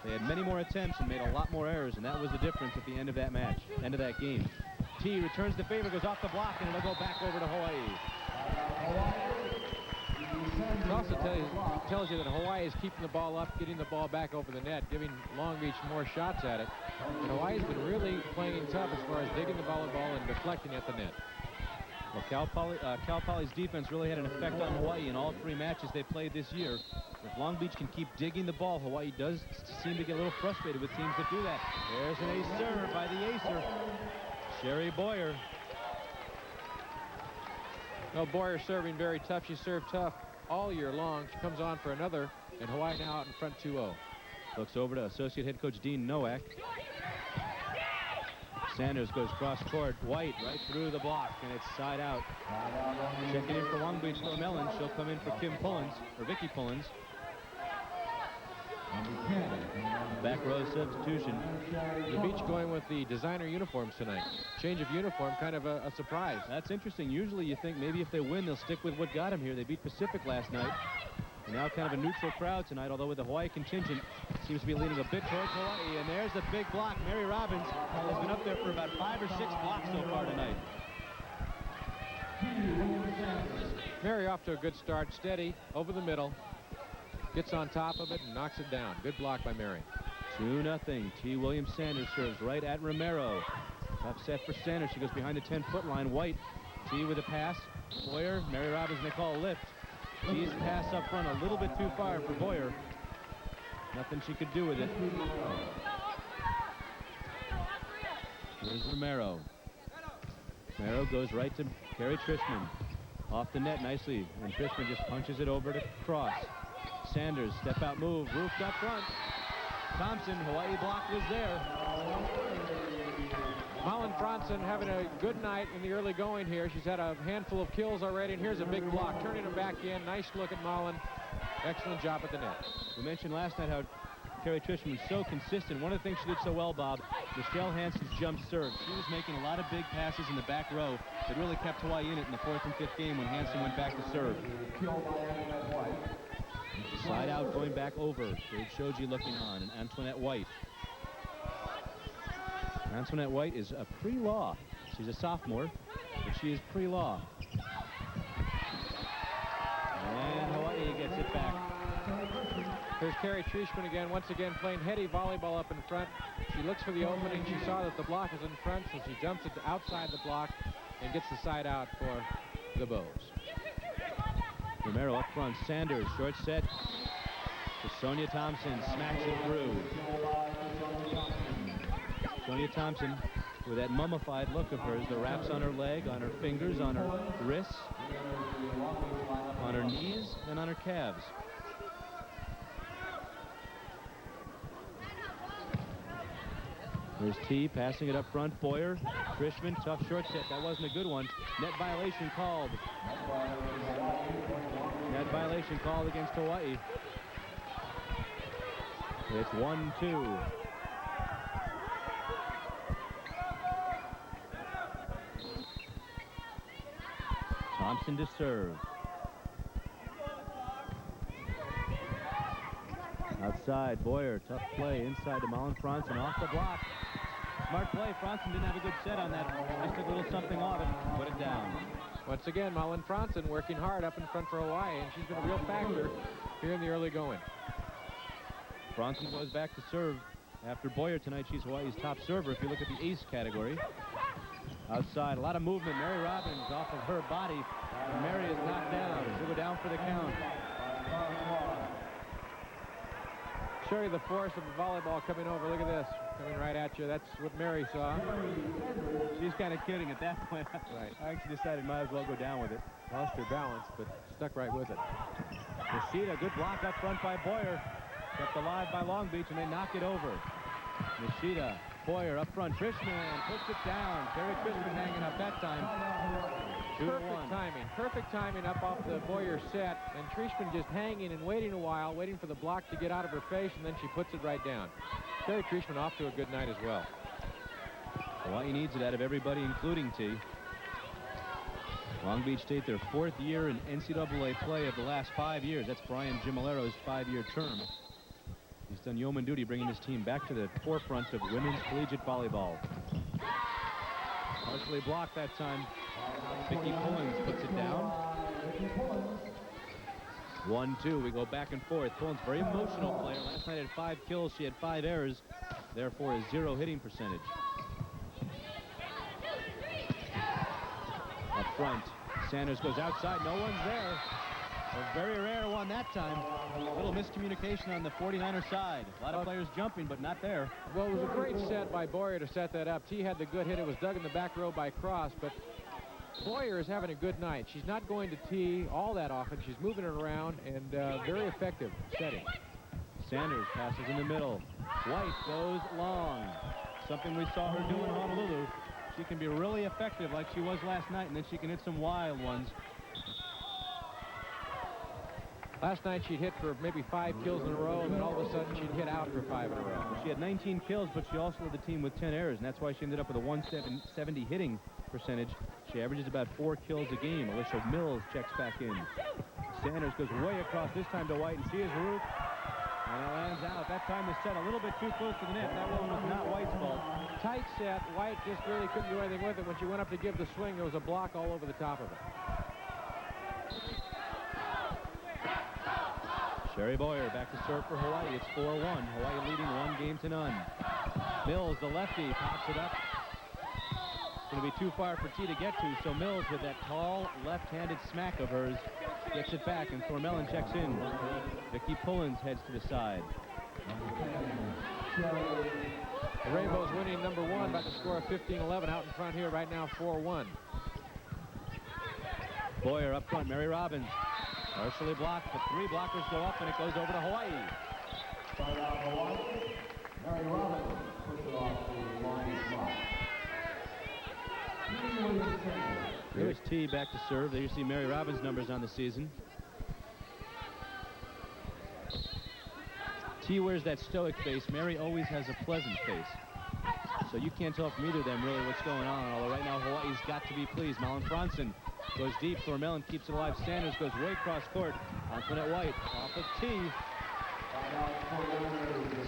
A: They had many more attempts and made a lot more errors, and that was the difference at the end of that match, end of that game. Teee returns the favor, goes off the block, and it'll go back over to Hawaii.
B: It also tells you that Hawaii is keeping the ball up, getting the ball back over the net, giving Long Beach more shots at it. And Hawaii's been really playing tough as far as digging the volleyball and deflecting at the net.
A: Well, Cal Poly's defense really had an effect on Hawaii in all 3 matches they played this year. If Long Beach can keep digging the ball, Hawaii does seem to get a little frustrated with teams that do that. There's an ace serve by the acer, Sheri Boyer.
B: Well, Boyer serving very tough. She served tough all year long. She comes on for another, and Hawaii now out in front 2-0.
A: Looks over to associate head coach Dean Nowak. Sanders goes cross court. White right through the block, and it's side out. Checking in for Long Beach Thormahlen. She'll come in for Vicki Pullins. Back row substitution.
B: The Beach going with the designer uniforms tonight. Change of uniform, kind of a surprise.
A: That's interesting. Usually you think maybe if they win, they'll stick with what got them here. They beat Pacific last night. And now kind of a neutral crowd tonight, although with the Hawaii contingent seems to be leaning a bit towards Hawaii. And there's the big block. Mary Robbins has been up there for about 5 or 6 blocks so far tonight.
B: Mary off to a good start. Steady, over the middle. Gets on top of it and knocks it down. Good block by Mary.
A: 2-0. T. Williams Sanders serves right at Romero. Tough set for Sanders. She goes behind the 10-foot line. White. T with a pass. Boyer. Mary Robbins, they call a lift. T's pass up front a little bit too far for Boyer. Nothing she could do with it. Here's Romero. Romero goes right to Karrie Trieschman. Off the net nicely. And Trieschman just punches it over to Cross. Sanders, step out move, roofed up front. Thompson, Hawaii block was there.
B: Malin Fransson having a good night in the early going here. She's had a handful of kills already, and here's a big block. Turning them back in. Nice look at Malin. Excellent job at the net.
A: We mentioned last night how Karrie Trieschman was so consistent. One of the things she did so well, Bob, Michelle Hansen's jump serve. She was making a lot of big passes in the back row that really kept Hawaii in it in the 4th and 5th game when Hansen went back to serve. Side out, going back over. Dave Shoji looking on, and Antoinette White. Antoinette White is a pre-law. She's a sophomore, but she is pre-law. And Hawaii gets it back.
B: Here's Karrie Trieschman again, once again playing heady volleyball up in front. She looks for the opening. She saw that the block is in front, so she jumps it outside the block and gets the side out for the Bows.
A: Romero up front. Sanders, short set. Trisonya Thompson smacks it through. Trisonya Thompson with that mummified look of hers, the wraps on her leg, on her fingers, on her wrists, on her knees, and on her calves. There's Teee passing it up front. Boyer, Trieschman, tough short set. That wasn't a good one. Net violation called. Net violation called against Hawaii. It's 1-2. Thompson to serve. Outside, Boyer, tough play inside to Malin Fransson, off the block. Smart play. Fransson didn't have a good set on that. Just took a little something off it, put it down.
B: Once again, Malin Fransson working hard up in front for Hawaii, and she's been a real factor here in the early going.
A: Fransson goes back to serve after Boyer tonight. She's Hawaii's top server if you look at the ace category. Outside, a lot of movement. Mary Robbins off of her body. And Mary is knocked down. She'll go down for the count.
B: Sheri, the force of the volleyball coming over. Look at this. Coming right at you. That's what Mary saw.
A: She's kind of kidding at that point.
B: Right.
A: I actually decided might as well go down with it.
B: Lost her balance, but stuck right with it.
A: Nishida, good block up front by Boyer. Kept alive by Long Beach, and they knock it over. Nishida, Boyer up front. Trieschman puts it down. Karrie Trieschman hanging up that time. 2-1.
B: Perfect timing up off the Boyer set, and Trieschman just hanging and waiting a while, waiting for the block to get out of her face, and then she puts it right down. Karrie Trieschman off to a good night as well.
A: Hawaii needs it out of everybody, including Teee. Long Beach State, their 4th year in NCAA play of the last 5 years. That's Brian Gimalero's 5-year term. He's done yeoman duty bringing this team back to the forefront of women's collegiate volleyball. Partially blocked that time. Vicki Pullins puts it down. 1-2. We go back and forth. Pullins, very emotional player. Last night had 5 kills. She had 5 errors. Therefore, a 0 hitting percentage. Up front. Sanders goes outside. No one's there. A very rare one that time. A little miscommunication on the 49er side. A lot of players jumping, but not there.
B: Well, it was a great set by Boyer to set that up. Teee had the good hit. It was dug in the back row by Cross, but Boyer is having a good night. She's not going to Teee all that often. She's moving it around and very effective setting.
A: Sanders passes in the middle. White goes long. Something we saw her do in Honolulu. She can be really effective like she was last night, and then she can hit some wild ones.
B: Last night she'd hit for maybe 5 kills in a row, and then all of a sudden she'd hit out for 5 in a row.
A: She had 19 kills, but she also led the team with 10 errors, and that's why she ended up with a 170 hitting percentage. She averages about 4 kills a game. Alicia Mills checks back in. Sanders goes way across, this time to White, and she is roofed. And it lands out. That time the set a little bit too close to the net. That one was not White's fault.
B: Tight set. White just really couldn't do anything with it. When she went up to give the swing, there was a block all over the top of it.
A: Sheri Boyer back to serve for Hawaii. It's 4-1. Hawaii leading 1-0. Mills, the lefty, pops it up. It's going to be too far for Teee to get to, so Mills, with that tall left-handed smack of hers, gets it back, and Thormahlen checks in. Vicki Pullins heads to the side.
B: The Rainbows winning number 1 by the score of 15-11 out in front here right now, 4-1.
A: Boyer up front, Mary Robbins. Partially blocked, but 3 blockers go up, and it goes over to Hawaii.
E: Start out Hawaii. Mary Robbins pushes off the line spot.
A: Here's Teee back to serve. There you see Mary Robbins' numbers on the season. Teee wears that stoic face. Mary always has a pleasant face. So you can't tell from either of them really what's going on, although right now Hawaii's got to be pleased. Malin Fransson goes deep. Thormahlen keeps it alive. Sanders goes way across court. Antoinette White off of Teee.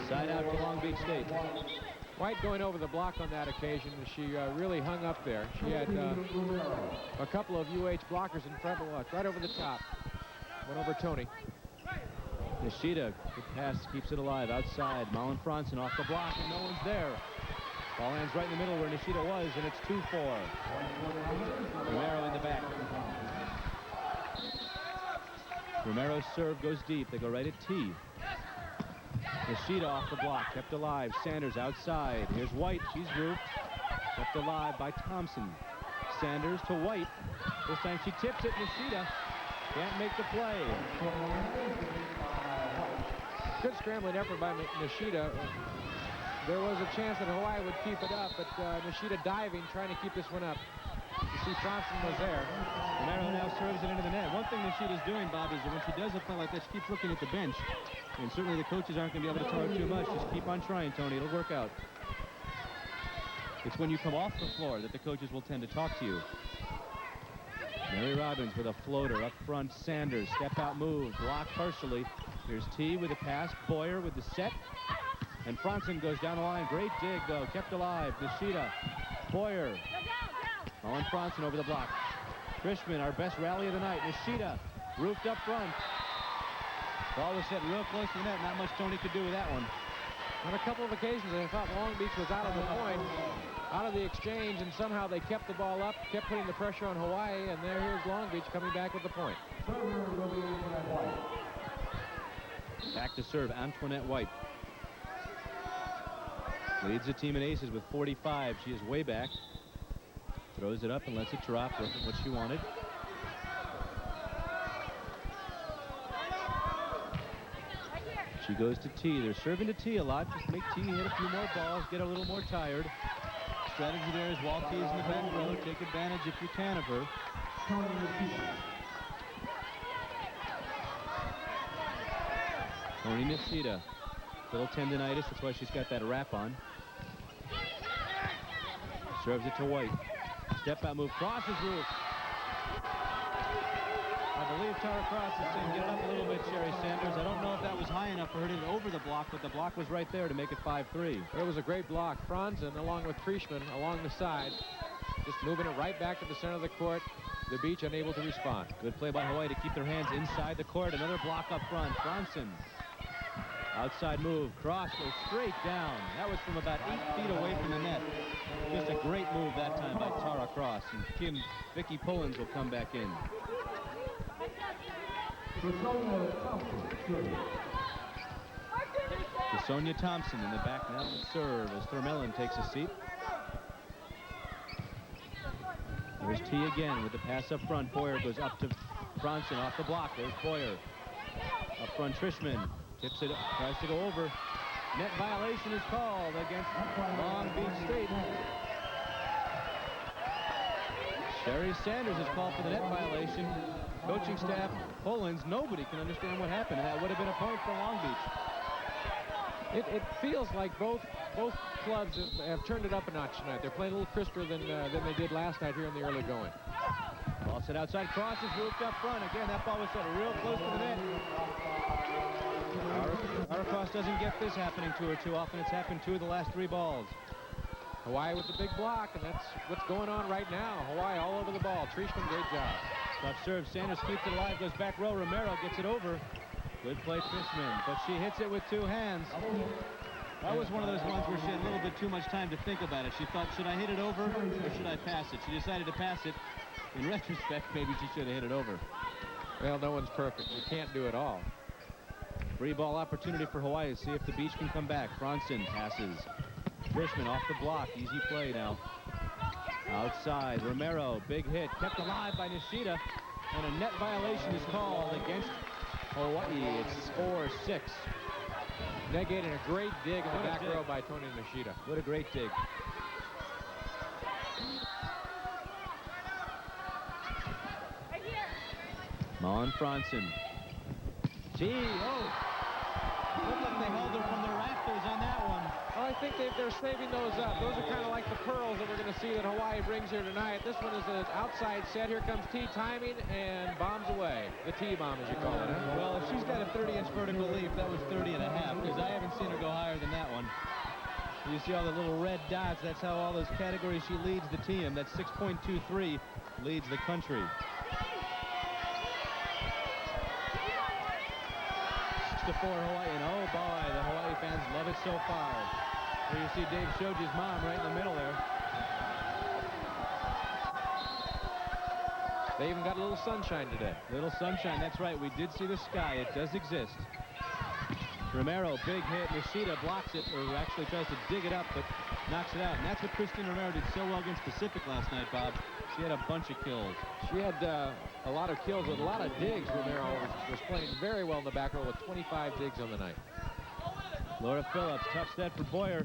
A: Side out to Long Beach State.
B: White going over the block on that occasion. She really hung up there. She had a couple of UH blockers in front, but watch, right over the top. Went over Toni.
A: Nishida, good pass, keeps it alive. Outside, Malin Fransson off the block, and no one's there. Ball lands right in the middle where Nishida was, and it's 2-4. Romero in the back. Romero's serve goes deep. They go right at Teee. Nishida off the block, kept alive. Sanders outside. Here's White. She's roofed. Kept alive by Thompson. Sanders to White. This time she tips it. Nishida can't make the play.
B: Good scrambling effort by Nishida. There was a chance that Hawaii would keep it up, but Nishida diving, trying to keep this one up. You see Fransson was there.
A: Romero now serves it into the net. One thing Nishida's doing, Bob, is that when she does a play like this, she keeps looking at the bench. And certainly the coaches aren't going to be able to tell her too much. Just keep on trying, Toni. It'll work out. It's when you come off the floor that the coaches will tend to talk to you. Mary Robbins with a floater up front. Sanders, step out move, blocked partially. Here's Teee with a pass. Boyer with the set. And Fransson goes down the line. Great dig, though. Kept alive. Nishida. Boyer. Malin Fransson over the block. Trieschman, our best rally of the night. Nishida roofed up front. Ball was set real close to the net. Not much Toni could do with that one.
B: On a couple of occasions, I thought Long Beach was out of the point, out of the exchange, and somehow they kept the ball up, kept putting the pressure on Hawaii, and here's Long Beach coming back with the point.
A: Back to serve, Antoinette White. Leads the team in aces with 45. She is way back. Throws it up and lets it drop. Wasn't what she wanted. She goes to Teee. They're serving to Teee a lot. Just make Teee hit a few more balls, get a little more tired. Strategy there is while Tee's in the back row, take advantage if you can of her. Toni Nishida. Little tendonitis, that's why she's got that wrap on. Serves it to White. Step out move, crosses roof. I believe Tara Cross is saying get it up a little bit, Sheri Sanders. I don't know if that was high enough for her to hit over the block, but the block was right there to make it 5-3.
B: It was a great block. Fransson, along with Trieschman, along the side, just moving it right back to the center of the court. The Beach unable to respond.
A: Good play by Hawaii to keep their hands inside the court. Another block up front. Fransson. Outside move. Cross goes straight down. That was from about 8 feet away from the net. Just a great move that time by Tara Cross. And Vicki Pullins will come back in. Trisonya Thompson in the back now to serve as Thormahlen takes a seat. There's Teee again with the pass up front. Boyer goes up to Fransson off the block. There's Boyer. Up front, Trieschman. Tips it, tries to go over. Net violation is called against Long Beach State. Sherri Sanders is called for the net violation. Coaching staff, Pullins, nobody can understand what happened, and that would have been a point for Long Beach.
B: It feels like both clubs have turned it up a notch tonight. They're playing a little crisper than they did last night here in the early going.
A: Ball set outside, crosses, moved up front. Again, that ball was set real close to the net. Cross doesn't get this happening to her too often. It's happened 2 of the last 3 balls.
B: Hawaii with the big block, and that's what's going on right now. Hawaii all over the ball. Trieschman, great job.
A: Tough serve. Sanders keeps it alive, goes back row. Romero gets it over. Good play, Trieschman, but she hits it with 2 hands. That was one of those ones where she had a little bit too much time to think about it. She thought, should I hit it over or should I pass it? She decided to pass it. In retrospect, maybe she should have hit it over.
B: Well, no one's perfect. You can't do it all.
A: Free ball opportunity for Hawaii. See if the Beach can come back. Fransson passes. Trieschman off the block. Easy play now. Outside, Romero, big hit. Kept alive by Nishida. And a net violation is called against Hawaii. It's 4-6.
B: Negating a great dig in the back row by Toni Nishida.
A: What a great dig. Malin Fransson. Teee, oh! Looked like they held her from the rafters on that one.
B: Oh, I think they're saving those up. Those are kind of like the pearls that we're going to see that Hawaii brings here tonight. This one is an outside set. Here comes Teee timing and bombs away. The Teee bomb, as you call it, huh?
A: Well, if she's got a 30-inch vertical leap, that was 30 and a half, because I haven't seen her go higher than that one. You see all the little red dots. That's how all those categories she leads the team. That's 6.23 leads the country. 6-4 Hawaii, and oh boy, the Hawaii fans love it so far. Here you see Dave Shoji's mom right in the middle there.
B: They even got a little sunshine today.
A: Little sunshine, that's right. We did see the sky. It does exist. Romero, big hit. Nishida blocks it, or actually tries to dig it up, but knocks it out. And that's what Christine Romero did so well against Pacific last night, Bob. She had a bunch of kills.
B: She had a lot of kills with a lot of digs. Romero was playing very well in the back row with 25 digs on the night.
A: Laura Phillips, tough set for Boyer.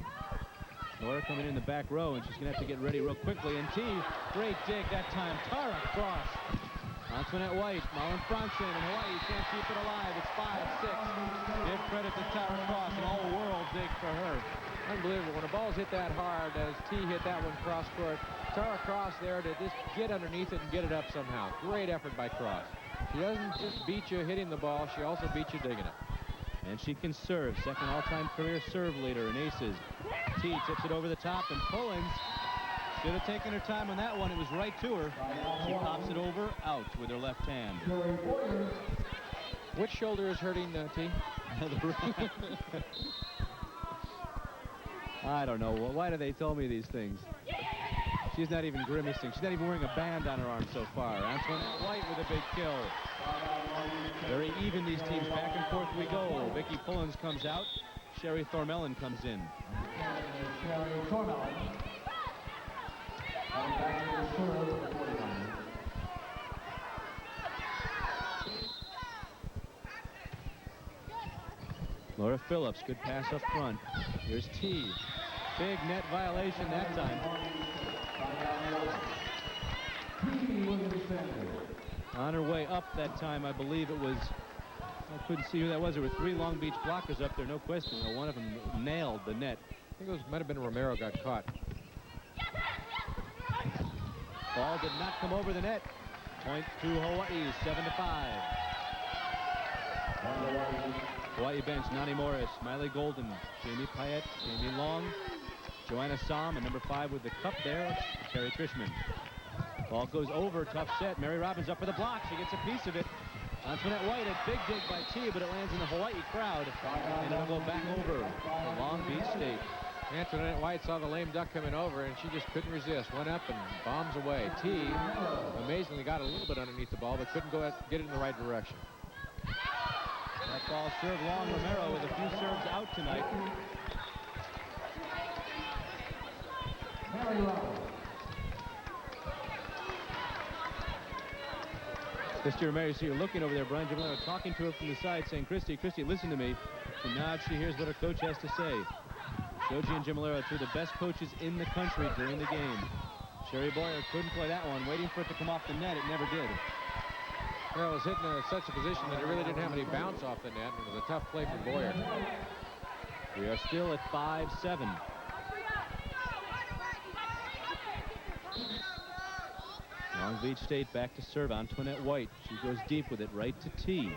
A: Laura coming in the back row, and she's going to have to get ready real quickly. And Teee, great dig that time. Tara cross. Antoinette White, Malin Fransson, and Hawaii can't keep it alive. It's 5-6. Give credit to Tara Cross, an all-world dig for her.
B: Unbelievable. When a ball's hit that hard, as Teee hit that one cross court, Tara Cross there to just get underneath it and get it up somehow. Great effort by Cross. She doesn't just beat you hitting the ball, she also beats you digging it.
A: And she can serve. Second all-time career serve leader in aces. Teee tips it over the top, and Pullins should have taken her time on that one. It was right to her. She pops it over, out with her left hand.
B: Which shoulder is hurting Teee?
A: I don't know. Why do they tell me these things? She's not even grimacing. She's not even wearing a band on her arm so far. Antoinette White with a big kill. Very even, these teams. Back and forth we go. Vicki Pullins comes out. Sheri Thormahlen comes in. Laura Phillips, good pass up front. Here's Teee. Big net violation that time. On her way up that time, I believe it was, I couldn't see who that was. There were 3 Long Beach blockers up there, no question. One of them nailed the net.
B: I think it might have been Romero got caught.
A: Ball did not come over the net. Point to Hawaii, 7-5. Hawaii bench, Nani Morris, Maile Golden, Jamie Paet, Jamie Long, Joanna Som, and number 5 with the cup there, Carrie Trieschman. Ball goes over, tough set. Mary Robbins up for the block. She gets a piece of it. Antoinette White, a big dig by Teee, but it lands in the Hawaii crowd, and it'll go back over to Long Beach State.
B: Antoinette White saw the lame duck coming over, and she just couldn't resist. Went up and bombs away. Teee amazingly got a little bit underneath the ball, but couldn't get it in the right direction.
A: That ball served long. Romero with a few serves out tonight. Mr. Romero, you see her looking over there. Brian Jamilero talking to her from the side, saying, Christy, listen to me. She nods. She hears what her coach has to say. Shoji and Jamilero are two of the best coaches in the country during the game. Sheri Boyer couldn't play that one, waiting for it to come off the net. It never did.
B: Well, it was hitting in such a position that it really didn't have any bounce off the net. It was a tough play from Boyer.
A: We are still at 5-7. Long Beach State back to serve. Antoinette White. She goes deep with it right to Teee.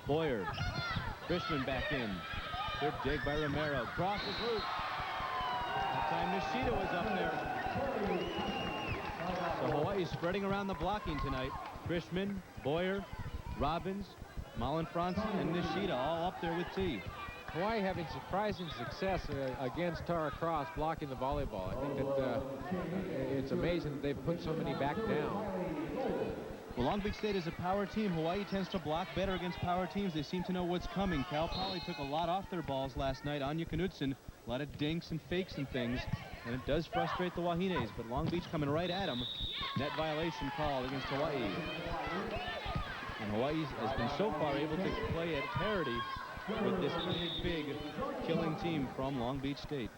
A: Boyer. Trieschman back in. Good dig by Romero. Crosses loose. That time Nishida was up there. So Hawaii's spreading around the blocking tonight. Trieschman, Boyer, Robbins, Malin, Fransson, and Nishida all up there with Teee.
B: Hawaii having surprising success against Tara Cross blocking the volleyball. I think that it's amazing that they've put so many back down.
A: Well, Long Beach State is a power team. Hawaii tends to block better against power teams. They seem to know what's coming. Cal Poly took a lot off their balls last night. Anya Knudsen, a lot of dinks and fakes and things, and it does frustrate the Wahines. But Long Beach coming right at them. Net violation call against Hawaii. And Hawaii has been so far able to play at parity with this big killing team from Long Beach State.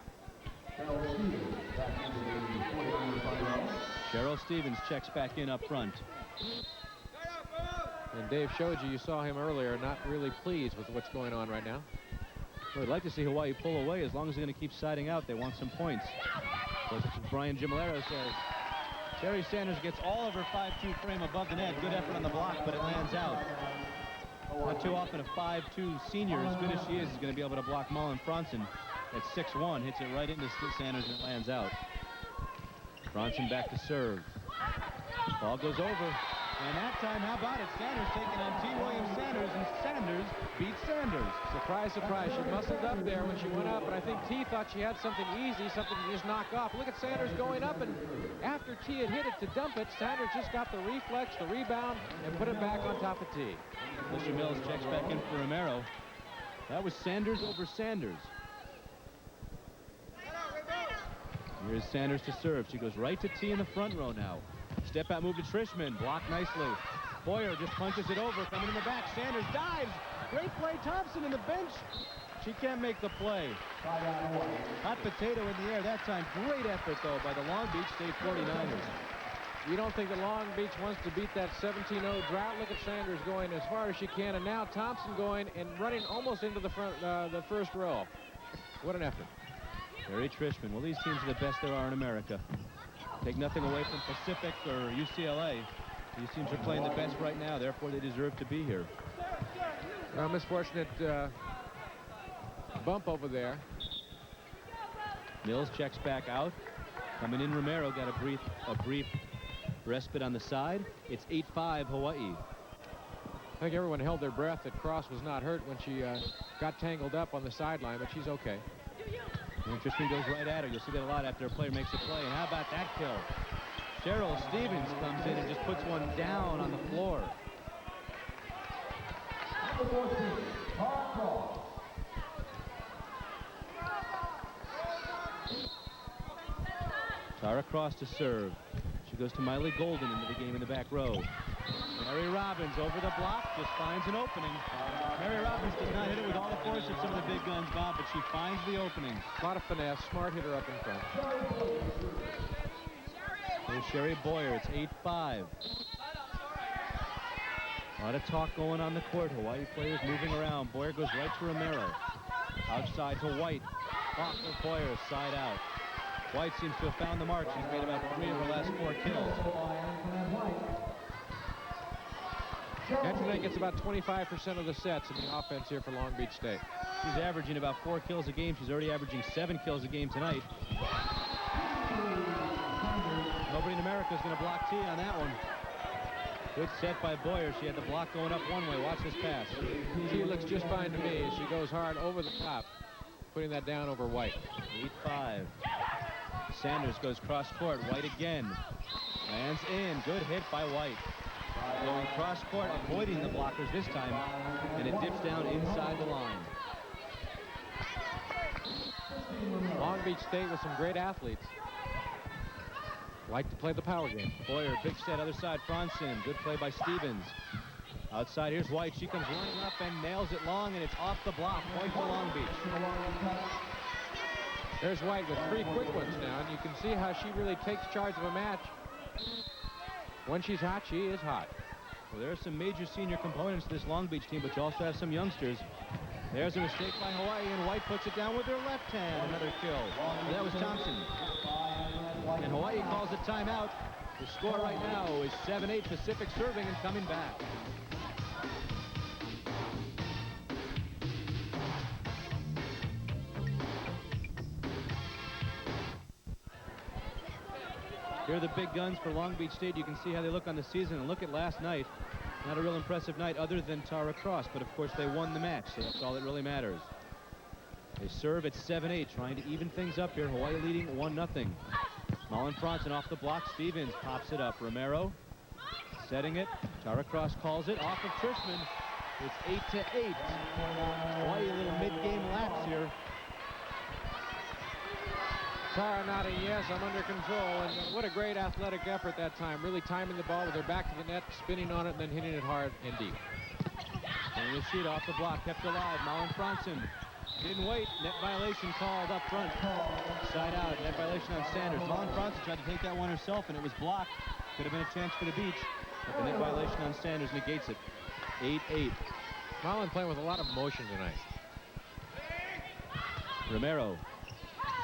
A: Cheryl Stevens checks back in up front.
B: And Dave showed you saw him earlier, not really pleased with what's going on right now.
A: Well, I'd like to see Hawaii pull away. As long as they're going to keep siding out, they want some points. But as Brian Jamilero says, Sherri Sanders gets all of her 5'2" frame above the net. Good effort on the block, but it lands out. Not too often a 5'2" senior, as good as she is going to be able to block Malin Fransson at 6'1". Hits it right into Sanders and it lands out. Fransson back to serve. Ball goes over. And that time, how about it? Sanders taking on T. Williams Sanders, and Sanders beats Sanders.
B: Surprise, surprise. She muscled up there when she went up, but I think T thought she had something easy, something to just knock off. Look at Sanders going up, and after T had hit it to dump it, Sanders just got the reflex, the rebound, and put it back on top of T.
A: Mr. Mills checks back in for Romero. That was Sanders over Sanders. Here's Sanders to serve. She goes right to T in the front row now. Step out move to Trieschman. Blocked nicely. Boyer just punches it over. Coming in the back. Sanders dives. Great play. Thompson in the bench. She can't make the play. Hot potato in the air that time. Great effort, though, by the Long Beach State 49ers.
B: You don't think that Long Beach wants to beat that 17-0 drought? Look at Sanders going as far as she can, and now Thompson going and running almost into the front, the first row. What an effort.
A: Very Trieschman. Well, these teams are the best there are in America. Take nothing away from Pacific or UCLA. These teams are playing the best right now, therefore they deserve to be here.
B: Misfortunate bump over there.
A: Mills checks back out. Coming in, Romero got a brief respite on the side. It's 8-5 Hawaii.
B: I think everyone held their breath that Cross was not hurt when she got tangled up on the sideline, but she's okay.
A: And Trieschman goes right at her. You'll see that a lot after a player makes a play. And how about that kill? Cheryl Stevens comes in and just puts one down on the floor. Tara Cross to serve. She goes to Maile Golden into the game in the back row. Mary Robbins over the block, just finds an opening. Mary Robbins does not hit it with all the force of some of the big guns, Bob, but she finds the opening.
B: A lot of finesse, smart hitter up in front.
A: Here's Sheri Boyer, it's 8-5. A lot of talk going on the court. Hawaii players moving around. Boyer goes right to Romero. Outside to White. Off of Boyer, side out. White seems to have found the mark. She's made about 3 of her last 4 kills.
B: Antoinette gets about 25% of the sets in the offense here for Long Beach State.
A: She's averaging about 4 kills a game. She's already averaging 7 kills a game tonight. Nobody in America is going to block T on that one. Good set by Boyer. She had the block going up one way. Watch this pass.
B: She looks just fine to me as she goes hard over the top, putting that down over White.
A: 8-5. Sanders goes cross court. White again. Lands in. Good hit by White. Going cross court, avoiding the blockers this time, and it dips down inside the line.
B: Long Beach State with some great athletes. like to play the power game.
A: Boyer, big set, other side, Fransson. Good play by Stevens. Outside, here's White. She comes running up and nails it long, and it's off the block. Point for Long Beach.
B: There's White with 3 quick ones now, and you can see how she really takes charge of a match. When she's hot, she is hot.
A: Well, there are some major senior components to this Long Beach team, but you also have some youngsters. There's a mistake by Hawaii, and White puts it down with her left hand. Another kill. And that was Thompson. And Hawaii calls a timeout. The score right now is 7-8 Pacific serving and coming back. Here are the big guns for Long Beach State. You can see how they look on the season, and look at last night. Not a real impressive night other than Tara Cross, but of course they won the match, so that's all that really matters. They serve at 7-8, trying to even things up here. Hawaii leading 1-0. Malin Fransson off the block. Stevens pops it up. Romero setting it. Tara Cross calls it off of Trieschman. It's 8-8. Hawaii a little mid-game lapse here.
B: Tara nodding yes, I'm under control, and what a great athletic effort that time. Really timing the ball with her back to the net, spinning on it, and then hitting it hard and deep.
A: And Nishida off the block, kept alive. Malin Fransson didn't wait. Net violation called up front. Side out, net violation on Sanders. Malin Fransson tried to take that one herself, and it was blocked. Could have been a chance for the Beach, but the net violation on Sanders negates it. 8-8.
B: Malin playing with a lot of motion tonight.
A: Romero.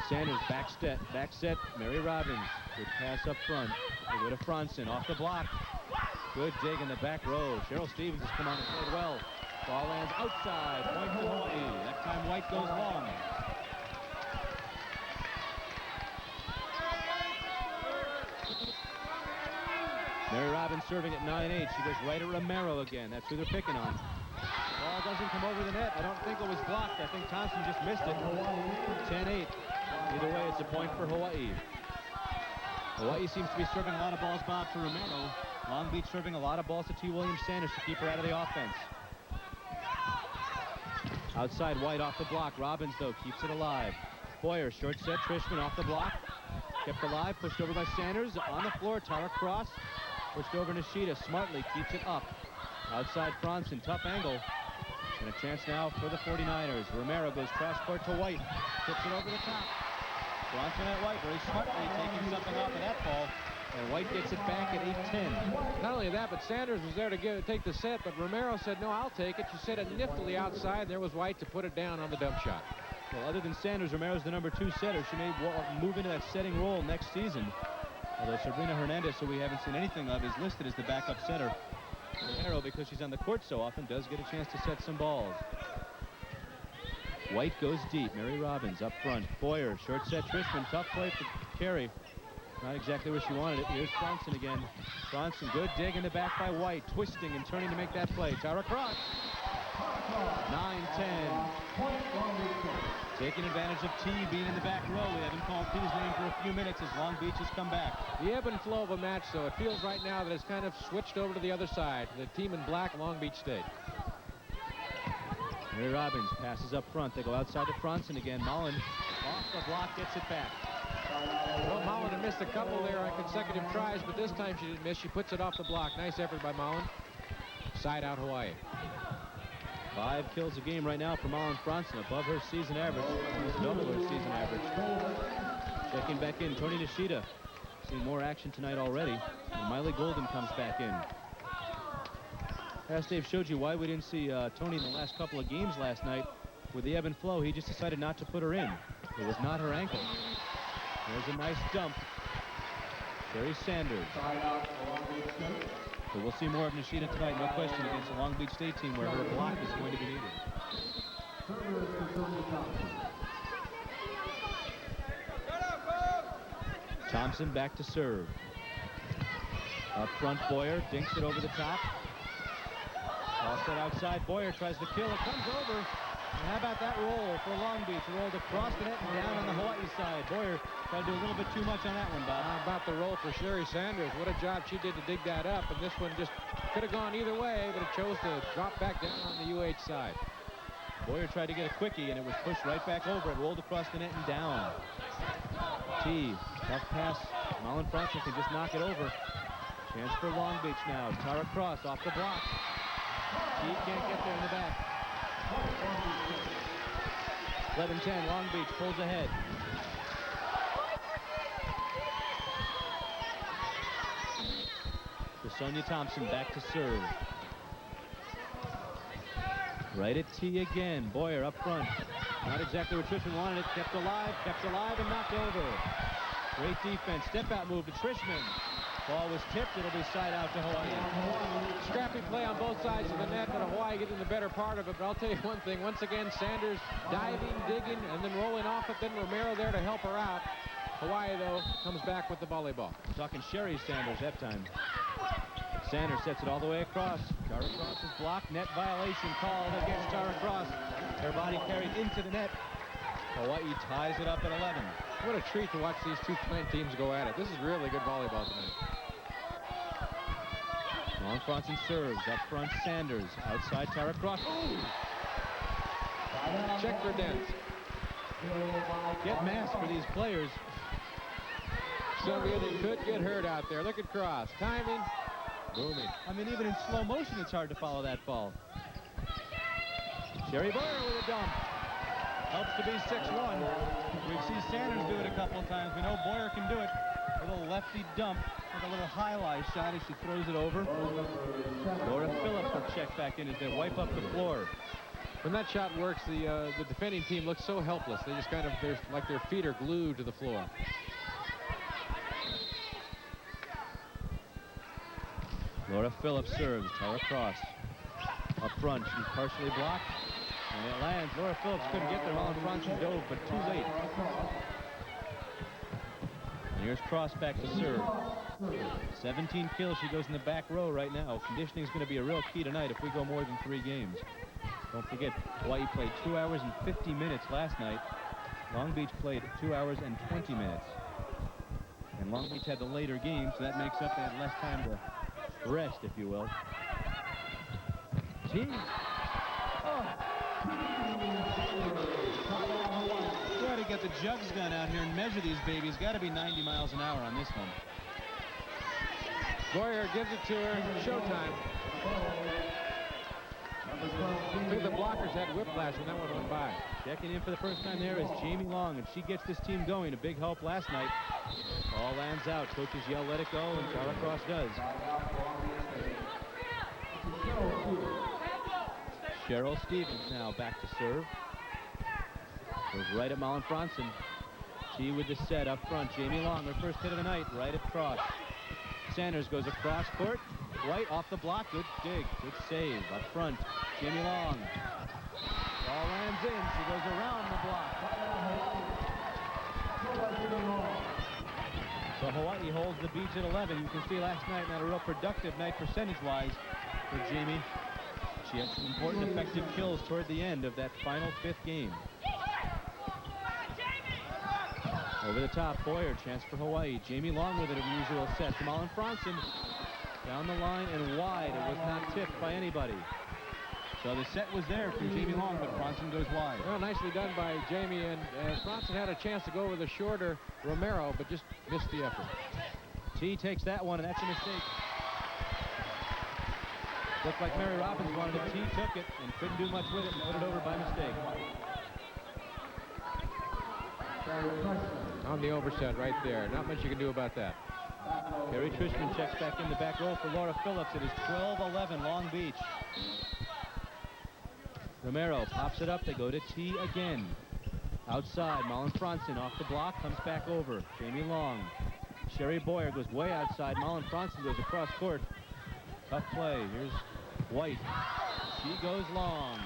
A: Sanders back set, Mary Robbins. Good pass up front. They go to Fransson off the block. Good dig in the back row. Cheryl Stevens has come on and played well. Ball lands outside. Point to Hawaii. That time White goes long. Mary Robbins serving at 9-8. She goes right at Romero again. That's who they're picking on. Ball doesn't come over the net. I don't think it was blocked. I think Thompson just missed it. 10-8. Either way, it's a point for Hawaii. Hawaii seems to be serving a lot of balls, Bob, to Romero. Long Beach serving a lot of balls to T. Williams Sanders to keep her out of the offense. Outside, White off the block. Robbins, though, keeps it alive. Boyer, short set. Trieschman off the block. Kept alive, pushed over by Sanders. On the floor, Tara Cross. Pushed over Nishida. Smartly keeps it up. Outside, Fransson. Tough angle. And a chance now for the 49ers. Romero goes cross court to White. Tips it over the top. Antoinette White very smartly taking something off of that ball. And White gets it back at 8-10.
B: Not only that, but Sanders was there to take the set, but Romero said, no, I'll take it. She set it niftily outside, and there was White to put it down on the dump shot.
A: Well, other than Sanders, Romero's the number 2 setter. She may move into that setting role next season. Although Sabrina Hernandez, who we haven't seen anything of, is listed as the backup setter. Romero, because she's on the court so often, does get a chance to set some balls. White goes deep. Mary Robbins up front. Boyer, short set. Trieschman, tough play for Karrie. Not exactly where she wanted it. Here's Fransson again. Fransson, good dig in the back by White. Twisting and turning to make that play. Tara Cross. 9-10. Taking advantage of Teee being in the back row. We haven't called Tee's name for a few minutes as Long Beach has come back.
B: The ebb and flow of a match, so it feels right now that it's kind of switched over to the other side. The team in black, Long Beach State.
A: Mary Robbins passes up front. They go outside to Fransson again. Malin off the block, gets it back.
B: Well, Malin had missed a couple there on consecutive tries, but this time she didn't miss. She puts it off the block. Nice effort by Malin. Side out Hawaii.
A: 5 kills a game right now for Malin Fransson, above her season average. Almost double her season average. Checking back in, Toni Nishida. Seeing more action tonight already. And Maile Golden comes back in. As Dave showed you why we didn't see Toni in the last couple of games last night. With the ebb and flow, he just decided not to put her in. It was not her ankle. There's a nice dump. Sherri Sanders. So we'll see more of Nishida tonight, no question, against the Long Beach State team where her block is going to be needed. Thompson back to serve. Up front, Boyer dinks it over the top. All set outside. Boyer tries to kill. It comes over. And how about that roll for Long Beach? Rolled across the net and down on the Hawaii side. Boyer tried to do a little bit too much on that one, Bob.
B: How about the roll for Sherri Sanders? What a job she did to dig that up. And this one just could have gone either way, but it chose to drop back down on the UH side.
A: Boyer tried to get a quickie, and it was pushed right back over. It rolled across the net and down. Teee, tough pass. Malin Fransson can just knock it over. Chance for Long Beach now. Tara Cross off the block. Teee can't get there in the back. 11-10, Long Beach pulls ahead. Trisonya Thompson back to serve. Right at Teee again. Boyer up front. Not exactly what Trieschman wanted it. Kept alive, and knocked over. Great defense. Step out move to Trieschman. Ball was tipped. It'll be side out to Hawaii.
B: Scrappy play on both sides of the net, but Hawaii getting the better part of it. But I'll tell you one thing. Once again, Sanders diving, digging, and then rolling off it. Then Romero there to help her out. Hawaii, though, comes back with the volleyball.
A: I'm talking Sheri Sanders that time. Sanders sets it all the way across. Tara Cross is blocked. Net violation called against Tara Cross. Her body carried into the net. Hawaii ties it up at 11.
B: What a treat to watch these two teams go at it. This is really good volleyball tonight.
A: Malin Fransson serves. Up front, Sanders. Outside, Tara Cross. Ooh!
B: Check for dents.
A: Get masked for these players.
B: Somebody that could get hurt out there. Look at Cross. Timing. Booming.
A: I mean, even in slow motion, it's hard to follow that ball. Sheri Boyer with a dump. Helps to be 6-1. We've seen Sanders do it a couple of times. We know Boyer can do it. A little lefty dump with a little highlight shot as she throws it over. Phillips will check back in as they wipe up the floor.
B: When that shot works, the defending team looks so helpless. They just kind of, like their feet are glued to the floor.
A: Phillips serves. Tara Cross. Up front, she's partially blocked. And it lands. Phillips couldn't get there. Malin Fransson dove, but too late. And here's Cross back to serve. 17 kills. She goes in the back row right now. Conditioning is going to be a real key tonight if we go more than 3 games. Don't forget, Hawaii played 2 hours and 50 minutes last night. Long Beach played 2 hours and 20 minutes. And Long Beach had the later game, so that makes up they had less time to rest, if you will. Teee. Oh. Got to get the jugs gun out here and measure these babies. Got to be 90 miles an hour on this one.
B: Boyer gives it to her. Showtime. I think the blockers had whiplash when that one went by.
A: Checking in for the first time there is Jaime Long, and she gets this team going. A big help last night. Ball lands out. Coaches yell, let it go, and Tara Cross does. Cheryl Stevens now back to serve. Goes right at Malin Fransson. Teee with the set up front. Jaime Long, her first hit of the night, right at Cross. Sanders goes across court. Right off the block. Good dig. Good save. Up front. Jaime Long. Ball lands in. She goes around the block. So Hawaii holds the beach at 11. You can see last night not a real productive night percentage-wise for Jaime. She had some important effective kills toward the end of that final 5th game. Over the top, Boyer, chance for Hawaii. Jaime Long with an unusual set to Malin Fransson. Down the line and wide. It was not tipped by anybody. So the set was there for Jaime Long, but Fransson goes wide.
B: Well, nicely done by Jaime, and Fransson had a chance to go over the shorter Romero, but just missed the effort.
A: Teee takes that one, and that's a mistake. Looked like Mary Robbins wanted it. Teee took it and couldn't do much with it and put it over by mistake.
B: On the overset right there. Not much you can do about that.
A: Karrie Trieschman checks back in the back row for Phillips. It is 12-11 Long Beach. Romero pops it up. They go to Teee again. Outside, Malin Fransson off the block, comes back over. Jaime Long. Sheri Boyer goes way outside. Malin Fransson goes across court. Tough play. Here's White. She goes long.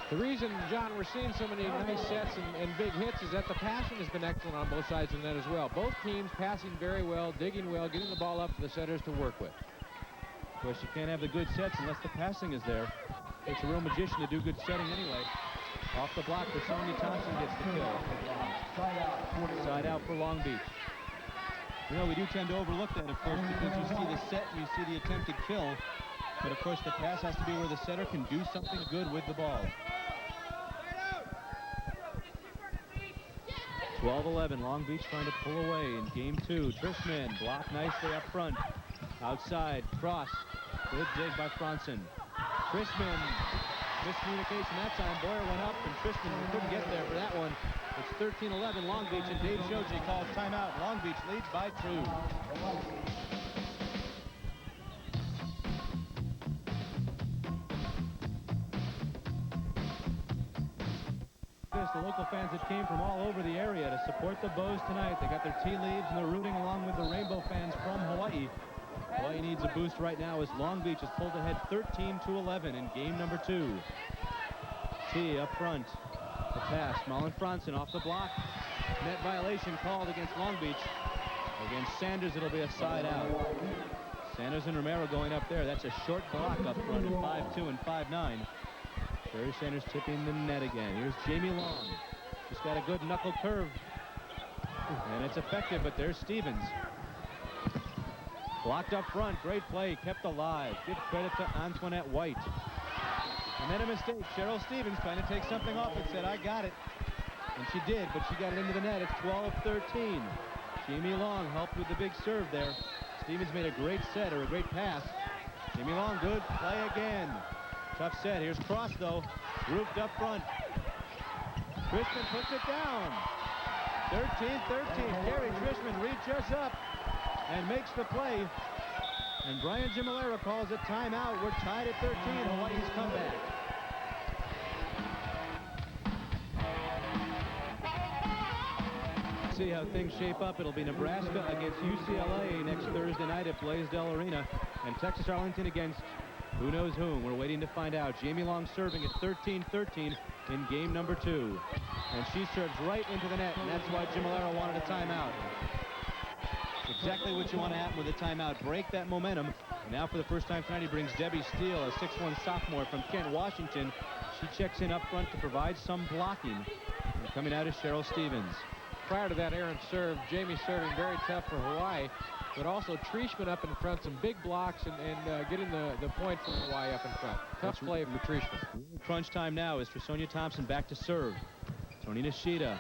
B: The reason, John, we're seeing so many nice sets and big hits is that the passing has been excellent on both sides of the net as well. Both teams passing very well, digging well, getting the ball up for the setters to work with.
A: Of course, you can't have the good sets unless the passing is there. It's a real magician to do good setting anyway. Off the block, Trisonya Thompson gets the kill. Side out for Long Beach. You know, we do tend to overlook that, of course, because you see the set and you see the attempted kill. But of course, the pass has to be where the setter can do something good with the ball. 12-11, Long Beach trying to pull away in game 2. Trieschman blocked nicely up front. Outside, cross. Good dig by Fransson. Trieschman, miscommunication that time. Boyer went up, and Trieschman couldn't get there for that one. It's 13-11, Long Beach, and Dave Shoji calls timeout. Long Beach leads by 2. The local fans that came from all over the area to support the Bows tonight. They got their tea leaves and they're rooting along with the Rainbow fans from Hawaii. Hawaii needs a boost right now as Long Beach is pulled ahead 13-11 in game number 2. Teee up front. The pass. Malin Fransson off the block. Net violation called against Long Beach. Against Sanders, it'll be a side out. Sanders and Romero going up there. That's a short block up front at 5'2" and 5'9". Barry Sanders tipping the net again. Here's Jamie Long. Just got a good knuckle curve. And it's effective, but there's Stevens. Blocked up front. Great play. Kept alive. Give credit to Antoinette White. And then a mistake. Cheryl Stevens trying to take something off and said, I got it. And she did, but she got it into the net. It's 12-13. Jamie Long helped with the big serve there. Stevens made a great set, or a great pass. Jamie Long, good play again. Tough set. Here's Cross, though. Roofed up front. Trieschman puts it down. 13-13. Karrie Trieschman reaches up and makes the play. And Brian Gimelera calls a timeout. We're tied at 13. Hawaii's comeback. See how things shape up. It'll be Nebraska against UCLA next Thursday night at Blaisdell Arena. And Texas Arlington against who knows whom. We're waiting to find out. Jamie Long serving at 13-13 in game number 2. And she serves right into the net, and that's why Gimelera wanted a timeout. Exactly what you want to happen with a timeout. Break that momentum. And now for the first time tonight, he brings Debbie Steele, a 6'1" sophomore from Kent, Washington. She checks in up front to provide some blocking. And coming out is Cheryl Stevens.
B: Prior to that errant serve, Jamie serving very tough for Hawaii, but also Trieschman up in front, some big blocks, and getting the point for Hawaii up in front. Tough play for Trieschman.
A: Crunch time now as Trisonya Thompson back to serve. Toni Nishida.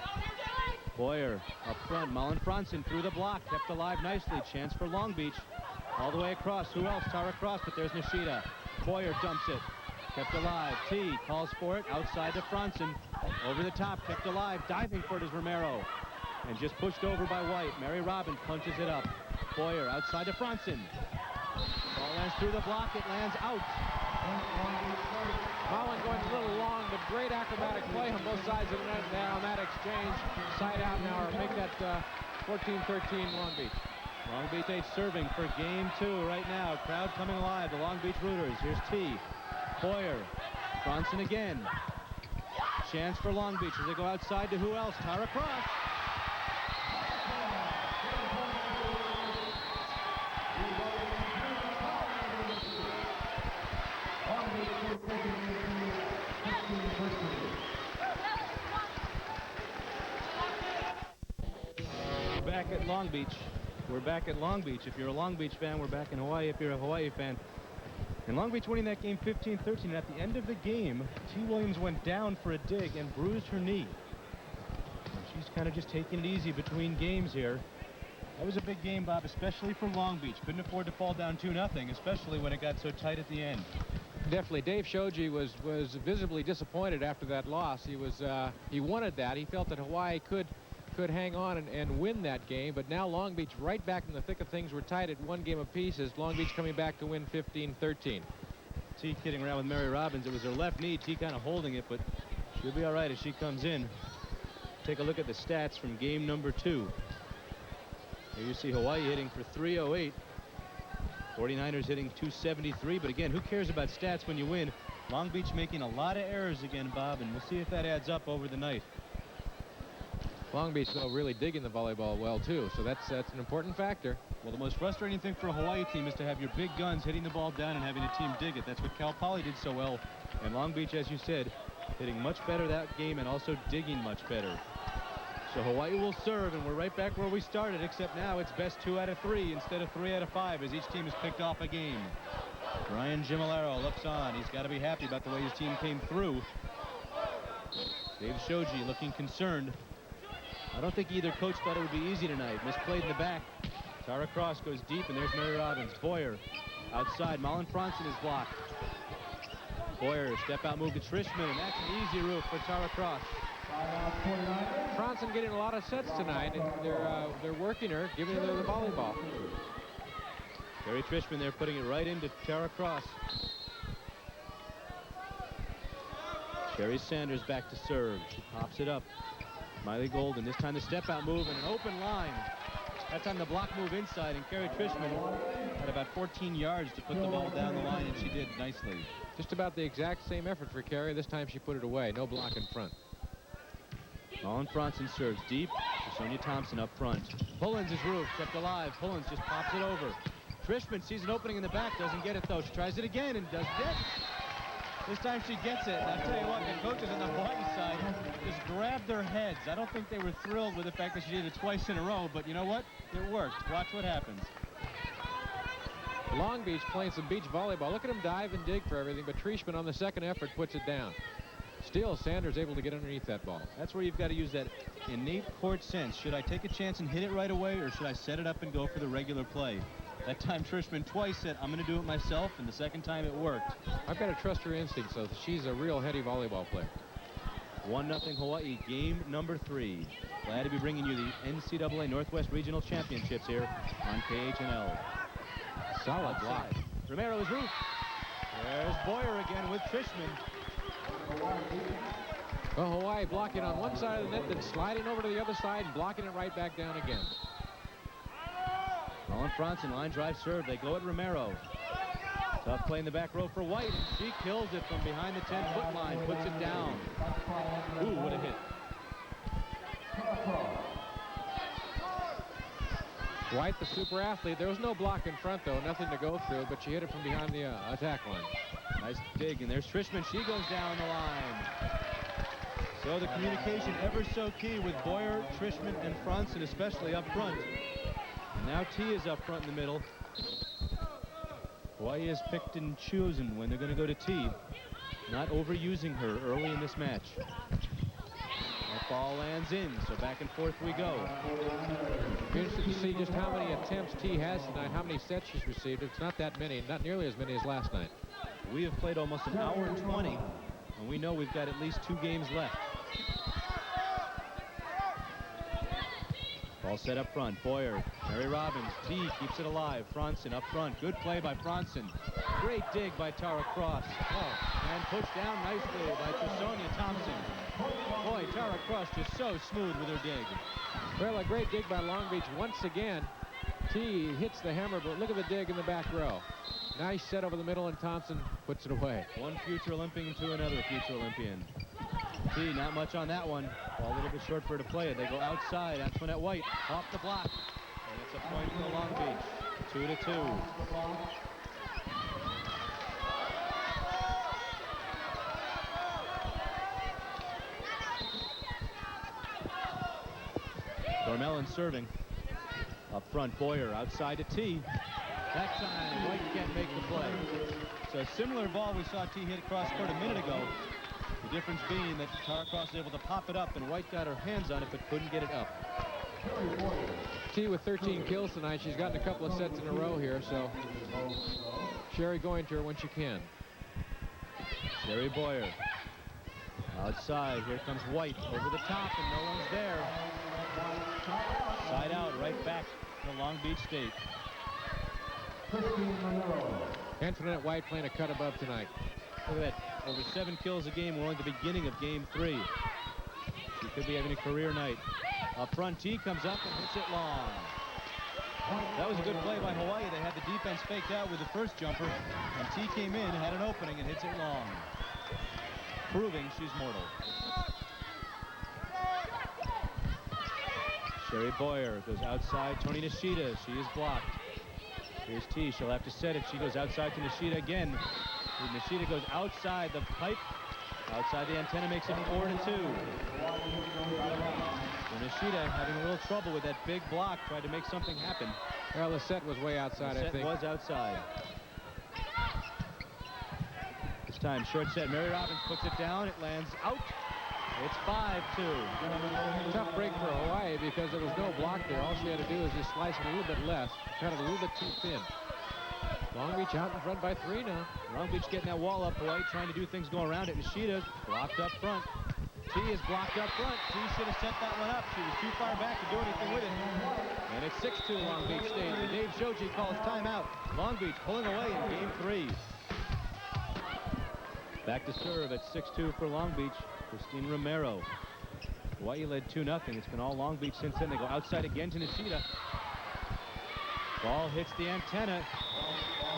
A: Boyer up front. Malin Fransson through the block. Kept alive nicely. Chance for Long Beach. All the way across. Who else? Tara Cross, but there's Nishida. Boyer dumps it. Kept alive. Teee calls for it. Outside to Fransson. Over the top. Kept alive. Diving for it is Romero. And just pushed over by White. Mary Robbins punches it up. Boyer outside to Fransson. Ball lands through the block. It lands out.
B: Malin going a little long, but great acrobatic play on both sides of the net there on that exchange. Side out now, or make that 14-13 Long Beach.
A: Long Beach State serving for game 2 right now. Crowd coming alive. The Long Beach Rooters. Here's Teee. Boyer. Fransson again. Chance for Long Beach as they go outside to who else? Tara Cross. Back at Long Beach. We're back at Long Beach. If you're a Long Beach fan, we're back in Hawaii if you're a Hawaii fan. And Long Beach winning that game 15-13. And at the end of the game, T. Williams went down for a dig and bruised her knee. And she's kind of just taking it easy between games here. That was a big game, Bob, especially for Long Beach. Couldn't afford to fall down 2-0, especially when it got so tight at the end.
B: Definitely. Dave Shoji was visibly disappointed after that loss. He wanted that. He felt that Hawaii could hang on and win that game, but now Long Beach right back in the thick of things. We're tied at 1 game apiece as Long Beach coming back to win 15-13.
A: Teee kidding around with Mary Robbins. It was her left knee. Teee kind of holding it, but she'll be all right as she comes in. Take a look at the stats from game number 2. Here you see Hawaii hitting for 308. 49ers hitting 273, but again, who cares about stats when you win? Long Beach making a lot of errors again, Bob, and we'll see if that adds up over the night.
B: Long Beach, though, really digging the volleyball well, too, so that's an important factor.
A: Well, the most frustrating thing for a Hawaii team is to have your big guns hitting the ball down and having a team dig it. That's what Cal Poly did so well. And Long Beach, as you said, hitting much better that game and also digging much better. So Hawaii will serve, and we're right back where we started, except now it's best 2 out of 3 instead of 3 out of 5 as each team has picked off a game. Ryan Gimolero looks on. He's got to be happy about the way his team came through. Dave Shoji looking concerned. I don't think either coach thought it would be easy tonight. Misplayed in the back. Tara Cross goes deep, and there's Mary Robbins. Boyer outside. Malin Fransson is blocked. Boyer, step out move to Trieschman, and that's an easy roof for Tara Cross.
B: Fransson getting a lot of sets tonight, and they're working her, giving her the volleyball.
A: Carrie Trieschman there putting it right into Tara Cross. Sherri Sanders back to serve. She pops it up. Maile Golden, this time the step out move and an open line. That's on the block move inside, and Carrie Trieschman had about 14 yards to put the ball down the line, and she did nicely.
B: Just about the exact same effort for Karrie. This time she put it away. No block in front.
A: Malin Fransson serves deep. Trisonya Thompson up front. Pullins is roof, kept alive. Pullins just pops it over. Trieschman sees an opening in the back, doesn't get it though. She tries it again and does get it. This time she gets it. And I'll tell you what, the coaches on the Hawaii side just grabbed their heads. I don't think they were thrilled with the fact that she did it twice in a row, but you know what? It worked. Watch what happens.
B: Long Beach playing some beach volleyball. Look at him dive and dig for everything, but Trieschman on the second effort puts it down. Still, Sanders able to get underneath that ball.
A: That's where you've got to use that innate court sense. Should I take a chance and hit it right away, or should I set it up and go for the regular play? That time Trieschman twice said, I'm going to do it myself, and the second time it worked.
B: I've got to trust her instinct, so she's a real heady volleyball player.
A: 1-0 Hawaii, game number 3. Glad to be bringing you the NCAA Northwest Regional Championships here on KHNL.
B: Solid block.
A: Romero is roof. There's Boyer again with Trieschman.
B: Well, Hawaii blocking on one side of the net, then sliding over to the other side and blocking it right back down again.
A: Malin Fransson, line drive serve. They go at Romero. Tough play in the back row for White. She kills it from behind the 10-foot line, puts it down. Ooh, what a hit.
B: White, the super athlete. There was no block in front, though. Nothing to go through, but she hit it from behind the attack line.
A: Nice dig, and there's Trieschman. She goes down the line. So the communication ever so key with Boyer, Trieschman, and Fransson, especially up front. And now Teee is up front in the middle. Hawaii has picked and chosen when they're going to go to Teee, not overusing her early in this match. That ball lands in, so back and forth we go.
B: Interested to see just how many attempts Teee has tonight, how many sets she's received. It's not that many, not nearly as many as last night.
A: We have played almost an hour and 20, and we know we've got at least 2 games left. Ball set up front. Boyer, Mary Robbins, Teee keeps it alive. Fransson up front. Good play by Fransson. Great dig by Tara Cross. Oh, and pushed down nicely by Trisonya Thompson. Boy, Tara Cross just so smooth with her dig.
B: Well, a great dig by Long Beach once again. Teee hits the hammer, but look at the dig in the back row. Nice set over the middle, and Thompson puts it away.
A: One future Olympian to another future Olympian. Teee, not much on that one. Ball a little bit short for her to play it. They go outside. Antoinette White off the block. And it's a point for the Long Beach. 2-2. Thormahlen serving. Up front, Boyer outside to Teee. That time, White can't make the play. So a similar ball we saw Teee hit across court a minute ago. The difference being that Tara Cross was able to pop it up, and White got her hands on it but couldn't get it up.
B: Teee with 13 kills tonight. She's gotten a couple of sets in a row here, so Cheri going to her when she can.
A: Sherri Boyer. Outside, here comes White over the top, and no one's there. Side out, right back to Long Beach State.
B: Antoinette White playing a cut above tonight.
A: Look at that. Over 7 kills a game. We're only at the beginning of game 3. She could be having a career night. Up front, Teee comes up and hits it long. That was a good play by Hawaii. They had the defense faked out with the first jumper, and Teee came in, had an opening, and hits it long. Proving she's mortal. Sherri Boyer goes outside. Toni Nishida, she is blocked. Here's Teee. She'll have to set it. She goes outside to Nishida again. Nishida goes outside the pipe. Outside the antenna makes it 4-2. So Nishida having a little trouble with that big block. Tried to make something happen.
B: Well, the set was way outside,
A: The set
B: I think.
A: was outside. This time, short set. Mary Robbins puts it down. It lands out. It's 5-2.
B: Tough break for Hawaii because there was no block there. All she had to do is just slice it a little bit less, cut it a little bit too thin. Long Beach out in front by 3 now.
A: Long Beach getting that wall up. Hawaii trying to do things going around it. Nishida blocked up front. Teee is blocked up front. Teee should have set that one up. She was too far back to do anything with it. And it's 6-2 Long Beach State. And Dave Shoji calls timeout. Long Beach pulling away in game 3. Back to serve at 6-2 for Long Beach. Christine Romero. Hawaii led 2-0. It's been all Long Beach since then. They go outside again to Nishida. Ball hits the antenna.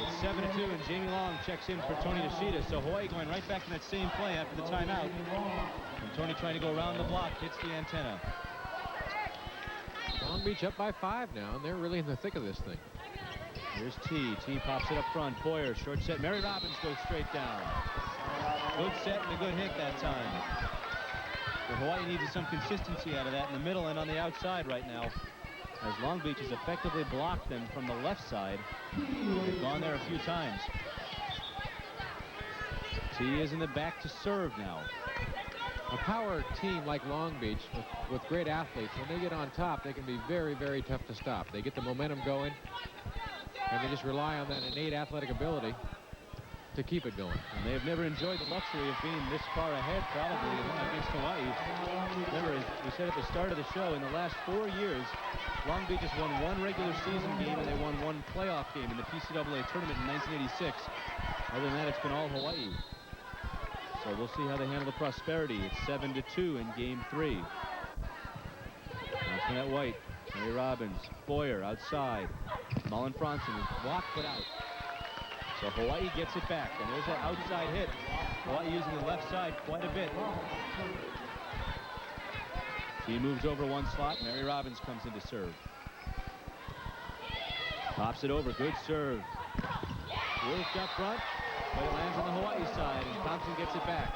A: It's 7-2, and Jamie Long checks in for Toni Nishida. So Hawaii going right back to that same play after the timeout. And Toni trying to go around the block, hits the antenna.
B: Long Beach up by 5 now, and they're really in the thick of this thing.
A: Here's Teee. Teee pops it up front. Boyer, short set. Mary Robbins goes straight down. Good set and a good hit that time. But Hawaii needed some consistency out of that in the middle and on the outside right now, as Long Beach has effectively blocked them from the left side. They've gone there a few times. Teee is in the back to serve now.
B: A power team like Long Beach with great athletes, when they get on top, they can be very, very tough to stop. They get the momentum going, and they just rely on that innate athletic ability to keep it going.
A: And they have never enjoyed the luxury of being this far ahead, probably, against Hawaii. Remember, as we said at the start of the show, in the last 4 years, Long Beach has won 1 regular season game, and they won 1 playoff game in the PCAA tournament in 1986. Other than that, it's been all Hawaii. So we'll see how they handle the prosperity. It's 7-2 in game 3. Antoinette White, Mary Robbins, Boyer outside. Malin Fransson is blocked but out. So Hawaii gets it back, and there's that outside hit. Hawaii using the left side quite a bit. He moves over 1 slot. Mary Robbins comes in to serve. Pops it over. Good serve. Worked up front, but it lands on the Hawaii side, and Thompson gets it back.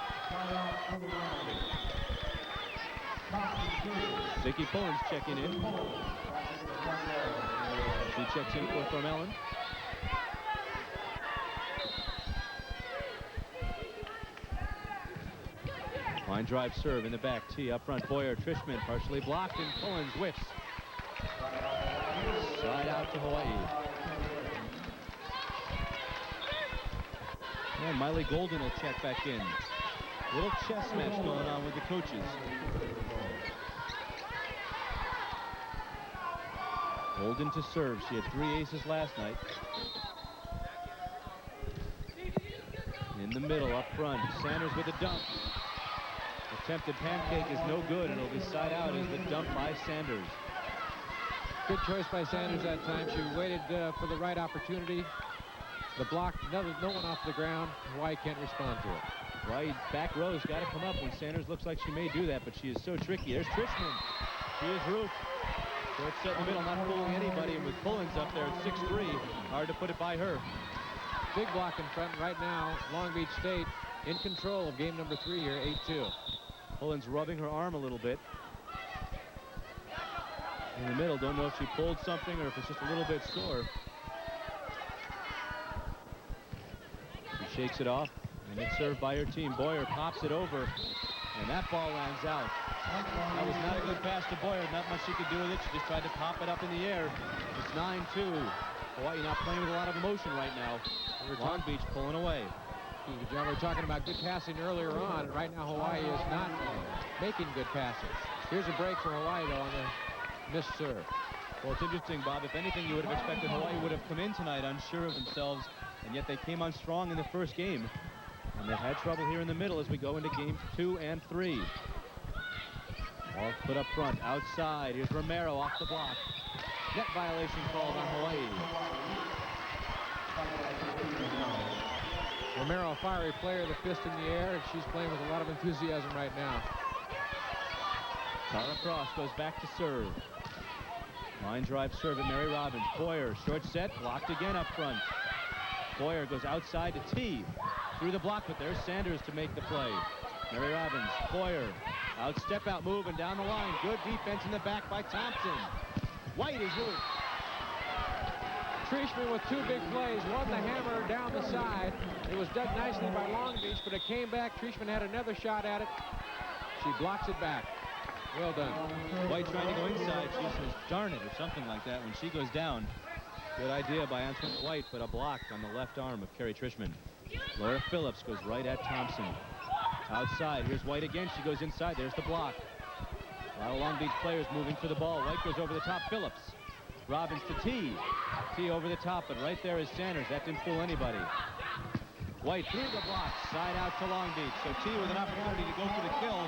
A: Vicki Pullins checking in. She checks in for Thormahlen. Line drive serve in the back. Teee up front. Boyer, Trieschman partially blocked, and Pullins whiffs. Side out to Hawaii. And Maile Golden will check back in. Little chess match going on with the coaches. Golden to serve. She had 3 aces last night. In the middle, up front. Sanders with a dump. Attempted pancake is no good, and it'll be side out as the dump by Sanders.
B: Good choice by Sanders that time. She waited for the right opportunity. The block, no one off the ground. Hawaii can't respond to it.
A: Hawaii back row's got to come up when Sanders looks like she may do that, but she is so tricky. There's Trieschman. She is roof. Short set in the middle, not fooling anybody, and with Pullins up there at 6'3", hard to put it by her.
B: Big block in front right now. Long Beach State in control of game number 3 here, 8-2.
A: Pullins rubbing her arm a little bit. In the middle, don't know if she pulled something or if it's just a little bit sore. She shakes it off, and it's served by her team. Boyer pops it over, and that ball lands out. That was not a good pass to Boyer. Not much she could do with it. She just tried to pop it up in the air. It's 9-2. Hawaii not playing with a lot of emotion right now. Long Beach pulling away.
B: John, we were talking about good passing earlier on, and right now Hawaii is not making good passes. Here's a break for Hawaii, though, on the missed serve.
A: Well, it's interesting, Bob. If anything, you would have expected Hawaii would have come in tonight unsure of themselves, and yet they came on strong in the first game. And they've had trouble here in the middle as we go into games 2 and 3. Ball put up front, outside. Here's Romero off the block. Net violation called on Hawaii.
B: Romero, a fiery player, the fist in the air, and she's playing with a lot of enthusiasm right now.
A: Tara Cross goes back to serve. Line drive serve at Mary Robbins. Boyer, short set, blocked again up front. Boyer goes outside to Teee. Through the block, but there's Sanders to make the play. Mary Robbins, Boyer, out step out move and down the line. Good defense in the back by Thompson. White is moved.
B: Trieschman with two big plays. One, the hammer down the side. It was dug nicely by Long Beach, but it came back. Trieschman had another shot at it. She blocks it back. Well done.
A: White trying to go inside. She says, darn it, or something like that when she goes down. Good idea by Antoinette White, but a block on the left arm of Karrie Trieschman. Laura Phillips goes right at Thompson. Outside, here's White again. She goes inside. There's the block. A lot of Long Beach players moving for the ball. White goes over the top. Phillips. Robbins to Teee. Teee over the top, but right there is Sanders. That didn't fool anybody. White through the block, side out to Long Beach. So Teee with an opportunity to go for the kill,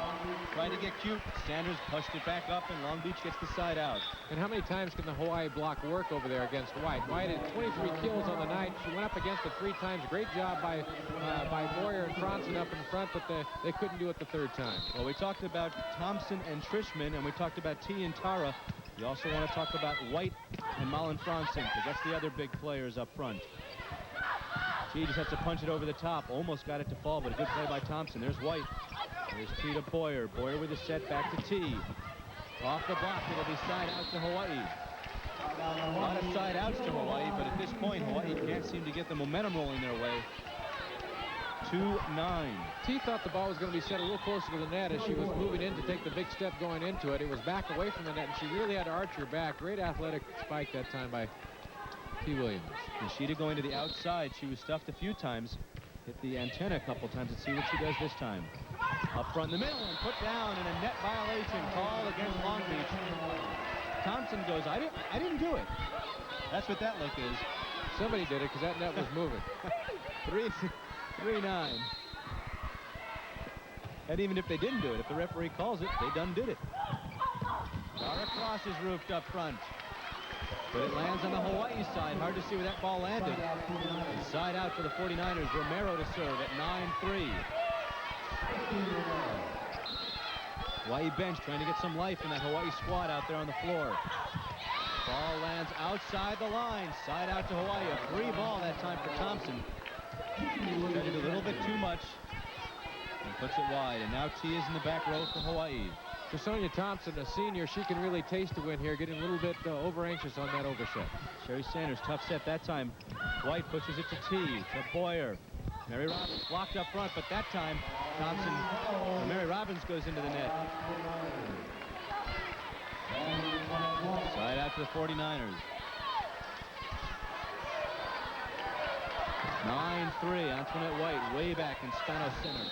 A: trying to get cute. Sanders pushed it back up, and Long Beach gets the side out.
B: And how many times can the Hawaii block work over there against White? White had 23 kills on the night. She went up against it 3 times. Great job by Boyer and Fransson up in front, but they couldn't do it the third time.
A: Well, we talked about Thompson and Trieschman, and we talked about Teee and Tara. You also want to talk about White and Malin Fransson, because that's the other big players up front. Teee just has to punch it over the top. Almost got it to fall, but a good play by Thompson. There's White. There's Teee to Boyer. Boyer with a set back to Teee. Off the block, it'll be side out to Hawaii. A lot of side outs to Hawaii, but at this point, Hawaii can't seem to get the momentum rolling their way. 2-9.
B: Teee thought the ball was going to be set a little closer to the net as she was moving in to take the big step going into it. It was back away from the net, and she really had to arch her back. Great athletic spike that time by T. Williams.
A: Nishida going to the outside. She was stuffed a few times. Hit the antenna a couple times. Let's see what she does this time. Up front in the middle and put down, and a net violation call against Long Beach. Thompson goes, I didn't do it. That's what that look is.
B: Somebody did it because that net was moving.
A: 3-9. And even if they didn't do it, if the referee calls it, they done did it. Tara Cross is roofed up front. But it lands on the Hawaii side. Hard to see where that ball landed. And side out for the 49ers. Romero to serve at 9-3. Hawaii bench trying to get some life in that Hawaii squad out there on the floor. Ball lands outside the line. Side out to Hawaii. A free ball that time for Thompson. Tried to do a little bit too much. And puts it wide. And now Teee is in the back row for Hawaii.
B: Trisonya Thompson, a senior, she can really taste the win here, getting a little bit over-anxious on that overset.
A: Sheri Sanders, tough set that time. White pushes it to Teee, to Boyer. Mary Robbins blocked up front, but that time Thompson, Mary Robbins goes into the net. Side out to the 49ers. 9-3, Antoinette White way back in Spano Center.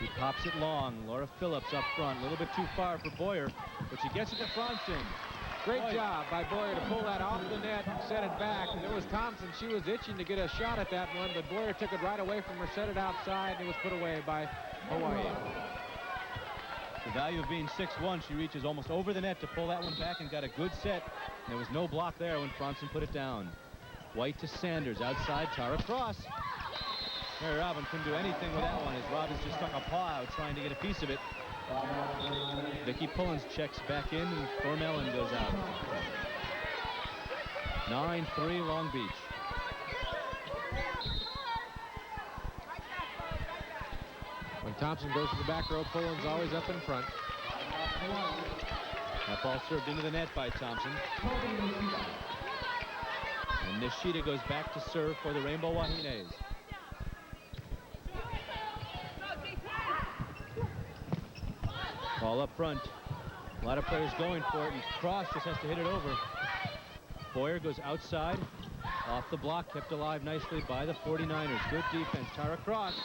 A: She pops it long. Laura Phillips up front. A little bit too far for Boyer, but she gets it to Fransson.
B: Great job by Boyer to pull that off the net, set it back. And there was Thompson. She was itching to get a shot at that one, but Boyer took it right away from her, set it outside, and it was put away by Hawaii.
A: The value of being 6'1", she reaches almost over the net to pull that one back and got a good set. And there was no block there when Fransson put it down. White to Sanders. Outside, Tara Cross. Mary Robbins couldn't do anything with that one as Robbins just stuck a paw out trying to get a piece of it. Vicki Pullins checks back in and Thormahlen goes out. 9-3 Long Beach.
B: When Thompson goes to the back row, Pullins always up in front.
A: That ball served into the net by Thompson. And Nishida goes back to serve for the Rainbow Wahines. Ball up front. A lot of players going for it, and Cross just has to hit it over. Boyer goes outside. Off the block, kept alive nicely by the 49ers. Good defense. Tara Cross.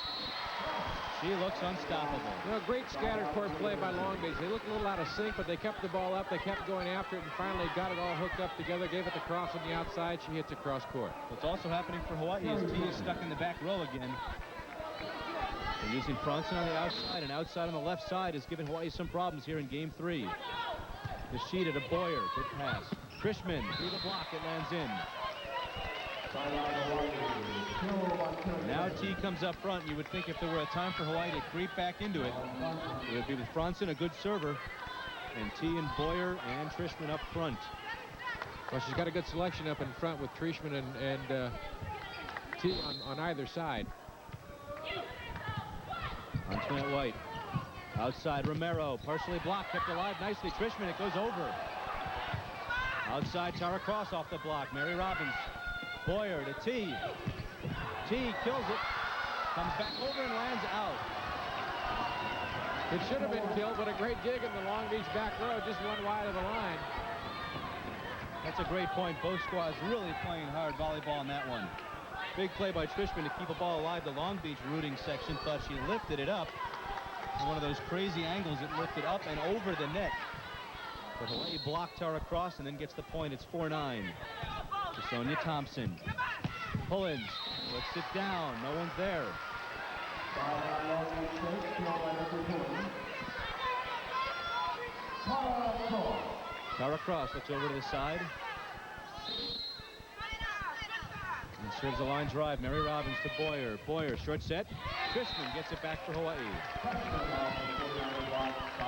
A: She looks unstoppable.
B: You know, great scattered court play by Long Beach. They looked a little out of sync, but they kept the ball up. They kept going after it and finally got it all hooked up together, gave it to Cross on the outside. She hits across court.
A: What's also happening for Hawaii is Teee is stuck in the back row again. They're using Fransson on the outside, and outside on the left side is giving Hawaii some problems here in game 3. Nishida to Boyer. Good pass. Trieschman through the block. It lands in. Now Teee comes up front. You would think if there were a time for Hawaii to creep back into it, it would be with Fransson, a good server, and Teee and Boyer and Trieschman up front.
B: Well, she's got a good selection up in front with Trieschman and Teee on either side.
A: Antoinette White. Outside Romero. Partially blocked. Kept alive nicely. Trieschman. It goes over. Outside, Tara Cross off the block. Mary Robbins. Boyer to Teee. Teee kills it. Comes back over and lands out.
B: It should have been killed, but a great dig in the Long Beach back row, just one wide of the line.
A: That's a great point. Both squads really playing hard volleyball on that one. Big play by Trieschman to keep a ball alive. The Long Beach rooting section thought she lifted it up. And one of those crazy angles, it lifted up and over the net. But Hawaii blocked Tara Cross and then gets the point. It's 4-9. Trisonya Thompson. Pullins puts it down. No one's there. Tara Cross looks over to the side. And serves a line drive. Mary Robbins to Boyer. Boyer, short set. Trieschman gets it back for Hawaii.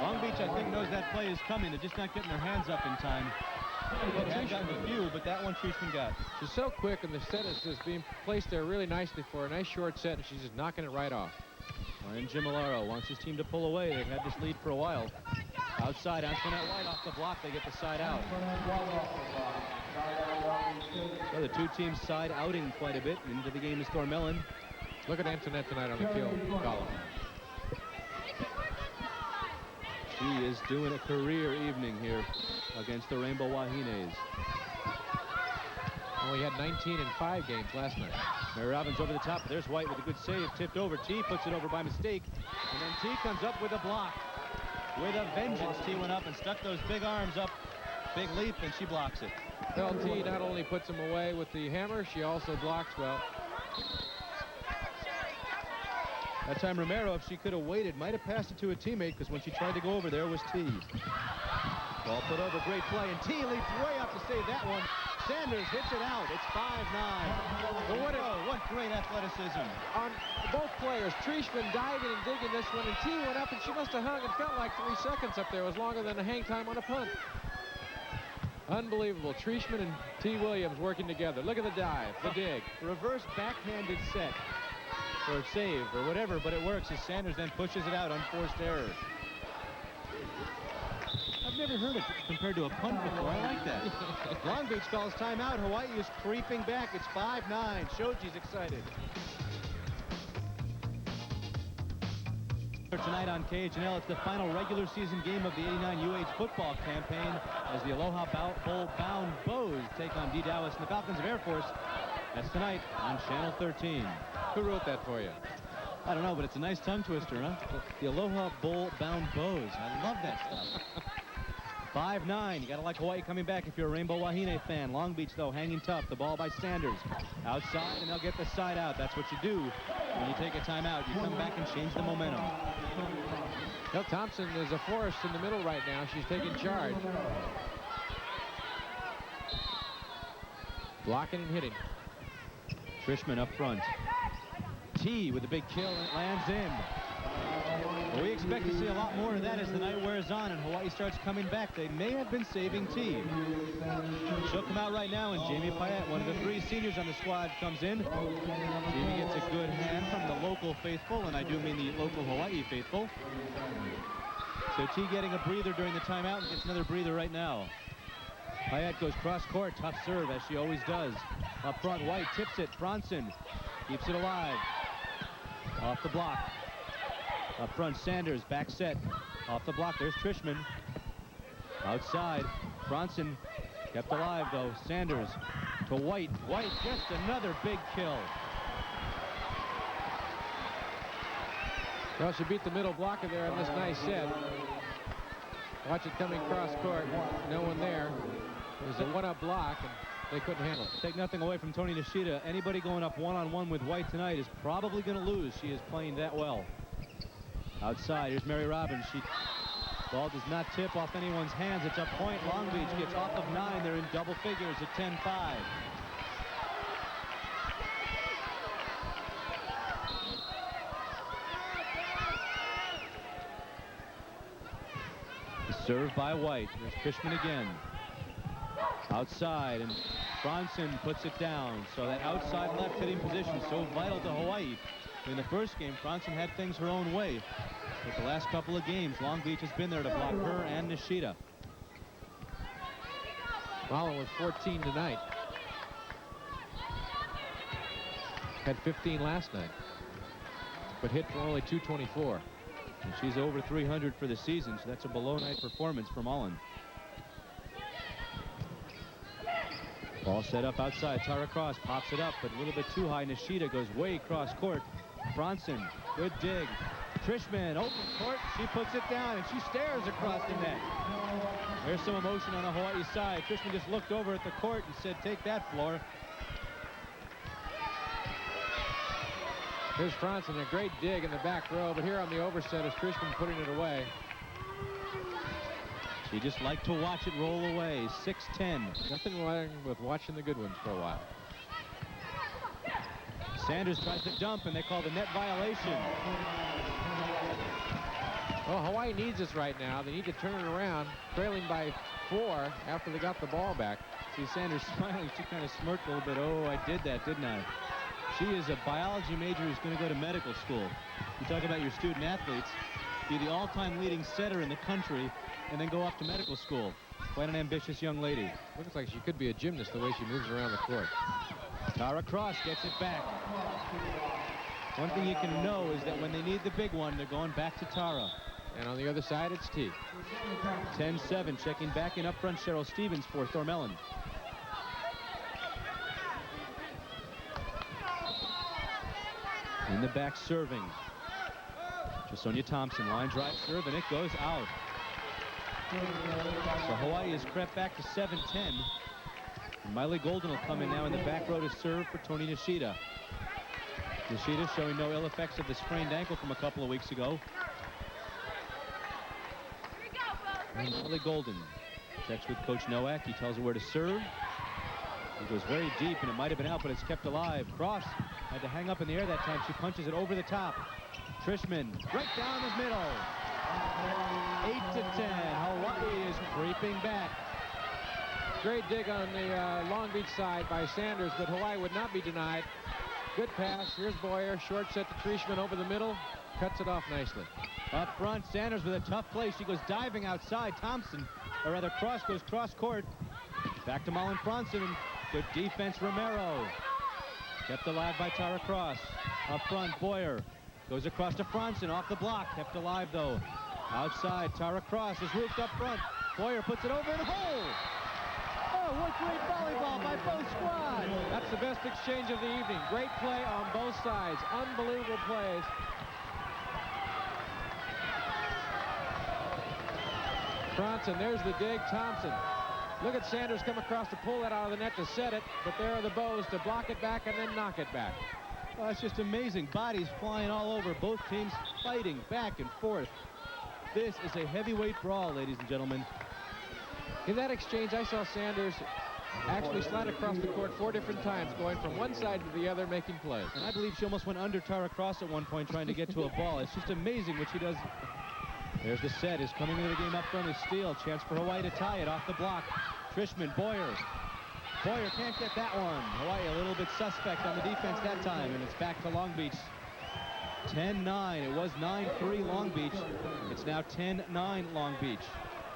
A: Long Beach, I think, knows that play is coming. They're just not getting their hands up in time. They have gotten a few, but that one Trieschman got.
B: She's so quick, and the set is just being placed there really nicely for a nice short set, and she's just knocking it right off.
A: Ryan Gimolaro wants his team to pull away. They've had this lead for a while. Outside, Antoinette White off the block. They get the side out. So the two teams side outing quite a bit. Into the game is Thormahlen.
B: Look at Antoinette tonight on the kill column.
A: She is doing a career evening here against the Rainbow Wahines.
B: Only had 19 in 5 games last night.
A: Mary Robbins over the top. There's White with a good save. Tipped over. Teee puts it over by mistake. And then Teee comes up with a block. With a vengeance, Teee went up and stuck those big arms up. Big leap, and she blocks it.
B: Well, Teee not only puts him away with the hammer, she also blocks well.
A: That time Romero, if she could have waited, might have passed it to a teammate, because when she tried to go over there was Teee. Ball put over, great play, and Teee leaps way up to save that one. Sanders hits it out. It's 5-9. But what great athleticism.
B: On both players, Trieschman diving and digging this one, and Teee went up, and she must have hung and felt like 3 seconds up there. It was longer than the hang time on a punt. Unbelievable. Trieschman and T. Williams working together. Look at the dive, the dig.
A: Reverse backhanded set. Or save, or whatever, but it works as Sanders then pushes it out, unforced error. I've never heard it compared to a punt before. I like that. Long Beach calls timeout. Hawaii is creeping back. It's 5-9. Shoji's excited. Tonight on KHNL, it's the final regular season game of the 89 UH football campaign as the Aloha Bowl bound Bows take on D. Dallas and the Falcons of Air Force. That's tonight on Channel 13.
B: Who wrote that for you?
A: I don't know, but it's a nice tongue twister, huh? The Aloha Bowl bound Bows. I love that stuff. 5-9. You got to like Hawaii coming back if you're a Rainbow Wahine fan. Long Beach, though, hanging tough. The ball by Sanders. Outside, and they'll get the side out. That's what you do when you take a timeout. You come back and change the momentum.
B: Well, Thompson is a force in the middle right now. She's taking charge. Blocking and hitting.
A: Trieschman up front. Teee with a big kill, and it lands in. Well, we expect to see a lot more of that as the night wears on and Hawaii starts coming back. They may have been saving Teee. She'll come out right now, and Jaime Paet, one of the 3 seniors on the squad, comes in. Jaime gets a good hand from the local faithful, and I do mean the local Hawaii faithful. So Teee getting a breather during the timeout and gets another breather right now. Paet goes cross-court, tough serve, as she always does. Up front, White tips it. Fransson keeps it alive. Off the block. Up front, Sanders, back set. Off the block, there's Trieschman. Outside, Fransson kept alive, though. Sanders to White. White gets another big kill.
B: Well, she beat the middle blocker there on this nice set. Watch it coming cross-court. No one there. It was a one-up block, and they couldn't handle it.
A: Take nothing away from Toni Nishida. Anybody going up one-on-one with White tonight is probably going to lose. She is playing that well. Outside, here's Mary Robbins. Ball does not tip off anyone's hands. It's a point. Long Beach gets off of 9. They're in double figures at 10-5. Served by White. There's Trieschman again. Outside, and Fransson puts it down. So that outside left hitting position so vital to Hawaii. In the first game, Fransson had things her own way. But the last couple of games, Long Beach has been there to block her and Nishida.
B: Malin with 14 tonight. Had 15 last night, but hit for only 224.
A: And she's over 300 for the season, so that's a below-night performance for Malin. Ball set up outside. Tara Cross pops it up, but a little bit too high. Nishida goes way cross court. Fransson, good dig. Trieschman, open court. She puts it down, and she stares across the net. There's some emotion on the Hawaii side. Trieschman just looked over at the court and said, take that, floor.
B: Here's Fransson, a great dig in the back row, but here on the overset is Trieschman putting it away.
A: She just liked to watch it roll away. 6-10.
B: Nothing wrong with watching the good ones for a while.
A: Sanders tries to dump, and they call the net violation.
B: Well, Hawaii needs this right now. They need to turn it around, trailing by 4 after they got the ball back.
A: See Sanders smiling. She kind of smirked a little bit. Oh, I did that, didn't I? She is a biology major who's going to go to medical school. You talk about your student athletes. Be the all-time leading setter in the country and then go off to medical school. Quite an ambitious young lady.
B: Looks like she could be a gymnast the way she moves around the court.
A: Tara Cross gets it back. One thing you can know is that when they need the big one, they're going back to Tara.
B: And on the other side, it's Teee.
A: 10-7, checking back in up front, Cheryl Stevens for Thormahlen. In the back serving. Trisonya Thompson, line drive serve, and it goes out. So Hawaii has crept back to 7-10. Maile Golden will come in now in the back row to serve for Toni Nishida. Nishida showing no ill effects of the sprained ankle from a couple of weeks ago. And Maile Golden checks with Coach Nowak. He tells her where to serve. He goes very deep, and it might have been out, but it's kept alive. Cross had to hang up in the air that time. She punches it over the top. Trieschman right down the middle. 8-10. Hawaii is creeping back.
B: Great dig on the Long Beach side by Sanders, but Hawaii would not be denied. Good pass. Here's Boyer. Short set to Trieschman over the middle. Cuts it off nicely.
A: Up front, Sanders with a tough play. She goes diving outside. Thompson, or rather Cross, goes cross court. Back to Malin Fransson. Good defense, Romero. Kept alive by Tara Cross. Up front, Boyer goes across to Fransson. Off the block. Kept alive, though. Outside, Tara Cross is roofed up front. Boyer puts it over in the hole. Oh, what great volleyball by both squads.
B: That's the best exchange of the evening. Great play on both sides. Unbelievable plays. Fransson, there's the dig. Thompson. Look at Sanders come across to pull that out of the net to set it, but there are the bows to block it back and then knock it back.
A: Oh, it's just amazing. Bodies flying all over. Both teams fighting back and forth. This is a heavyweight brawl, ladies and gentlemen.
B: In that exchange, I saw Sanders actually slide across the court 4 different times, going from one side to the other, making plays.
A: And I believe she almost went under Tara Cross at one point trying to get to a ball. It's just amazing what she does. There's the set. Is coming into the game up front is Steele. Chance for Hawaii to tie it off the block. Trieschman, Boyer. Boyer can't get that one. Hawaii a little bit suspect on the defense that time, and it's back to Long Beach. 10-9. It was 9-3 Long Beach. It's now 10-9 Long Beach.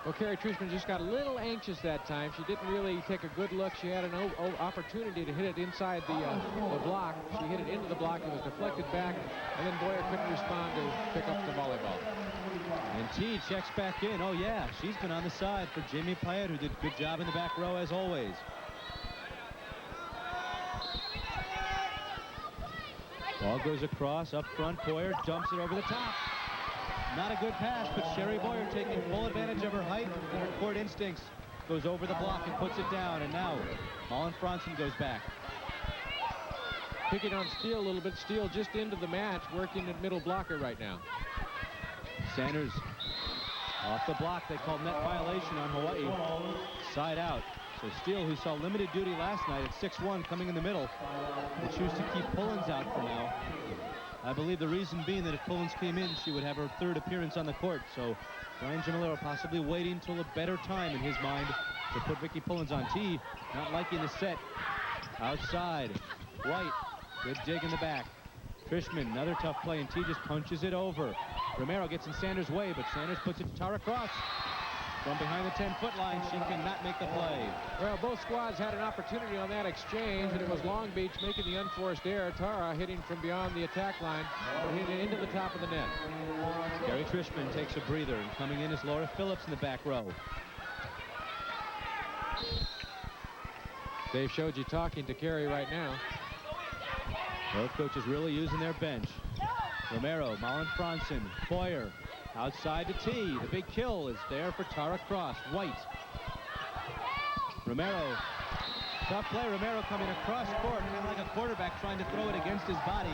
B: Well, Karrie Trieschman just got a little anxious that time. She didn't really take a good look. She had an opportunity to hit it inside the block. She hit it into the block. It was deflected back, and then Boyer couldn't respond to pick up the volleyball.
A: And Teee checks back in. Oh, yeah, she's been on the side for Jaime Paet, who did a good job in the back row as always. Ball goes across, up front, Boyer dumps it over the top. Not a good pass, but Sheri Boyer taking full advantage of her height and her court instincts. Goes over the block and puts it down, and now Malin Fransson goes back.
B: Picking on Steele a little bit. Steele just into the match, working at middle blocker right now.
A: Sanders off the block. They called net violation on Hawaii. Side out. So Steele, who saw limited duty last night at 6-1, coming in the middle, will choose to keep Pullins out for now. I believe the reason being that if Pullins came in, she would have her 3rd appearance on the court. So Brian Jamilero possibly waiting until a better time in his mind to put Vicki Pullins on Teee. Not liking the set. Outside. White. Good dig in the back. Trieschman, another tough play, and Teee just punches it over. Romero gets in Sanders' way, but Sanders puts it to Tara Cross. From behind the 10-foot line, she cannot make the play.
B: Well, both squads had an opportunity on that exchange, and it was Long Beach making the unforced error. Tara hitting from beyond the attack line, hitting it into the top of the net.
A: Gary Trieschman takes a breather, and coming in is Laura Phillips in the back row.
B: Dave showed you talking to Karrie right now.
A: Both coaches really using their bench. Romero, Malin, Fransson, Boyer. Outside to Teee. The big kill is there for Tara Cross. White. Romero. Tough play. Romero coming across court, kind of like a quarterback trying to throw it against his body.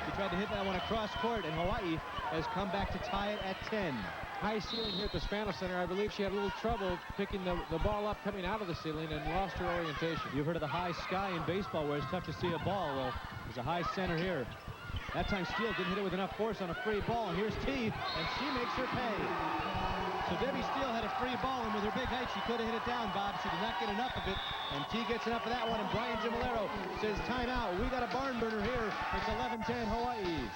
A: He tried to hit that one across court, and Hawaii has come back to tie it at 10.
B: High ceiling here at the Spanish Center. I believe she had a little trouble picking the ball up coming out of the ceiling and lost her orientation.
A: You've heard of the high sky in baseball where it's tough to see a ball. Well, there's a high center here. That time Steele didn't hit it with enough force on a free ball, and here's Teee, and she makes her pay. So Debbie Steele had a free ball, and with her big height, she could have hit it down, Bob. She did not get enough of it, and Teee gets enough of that one, and Brian Gimolero says, timeout. We got a barn burner here. It's 11-10 Hawaii.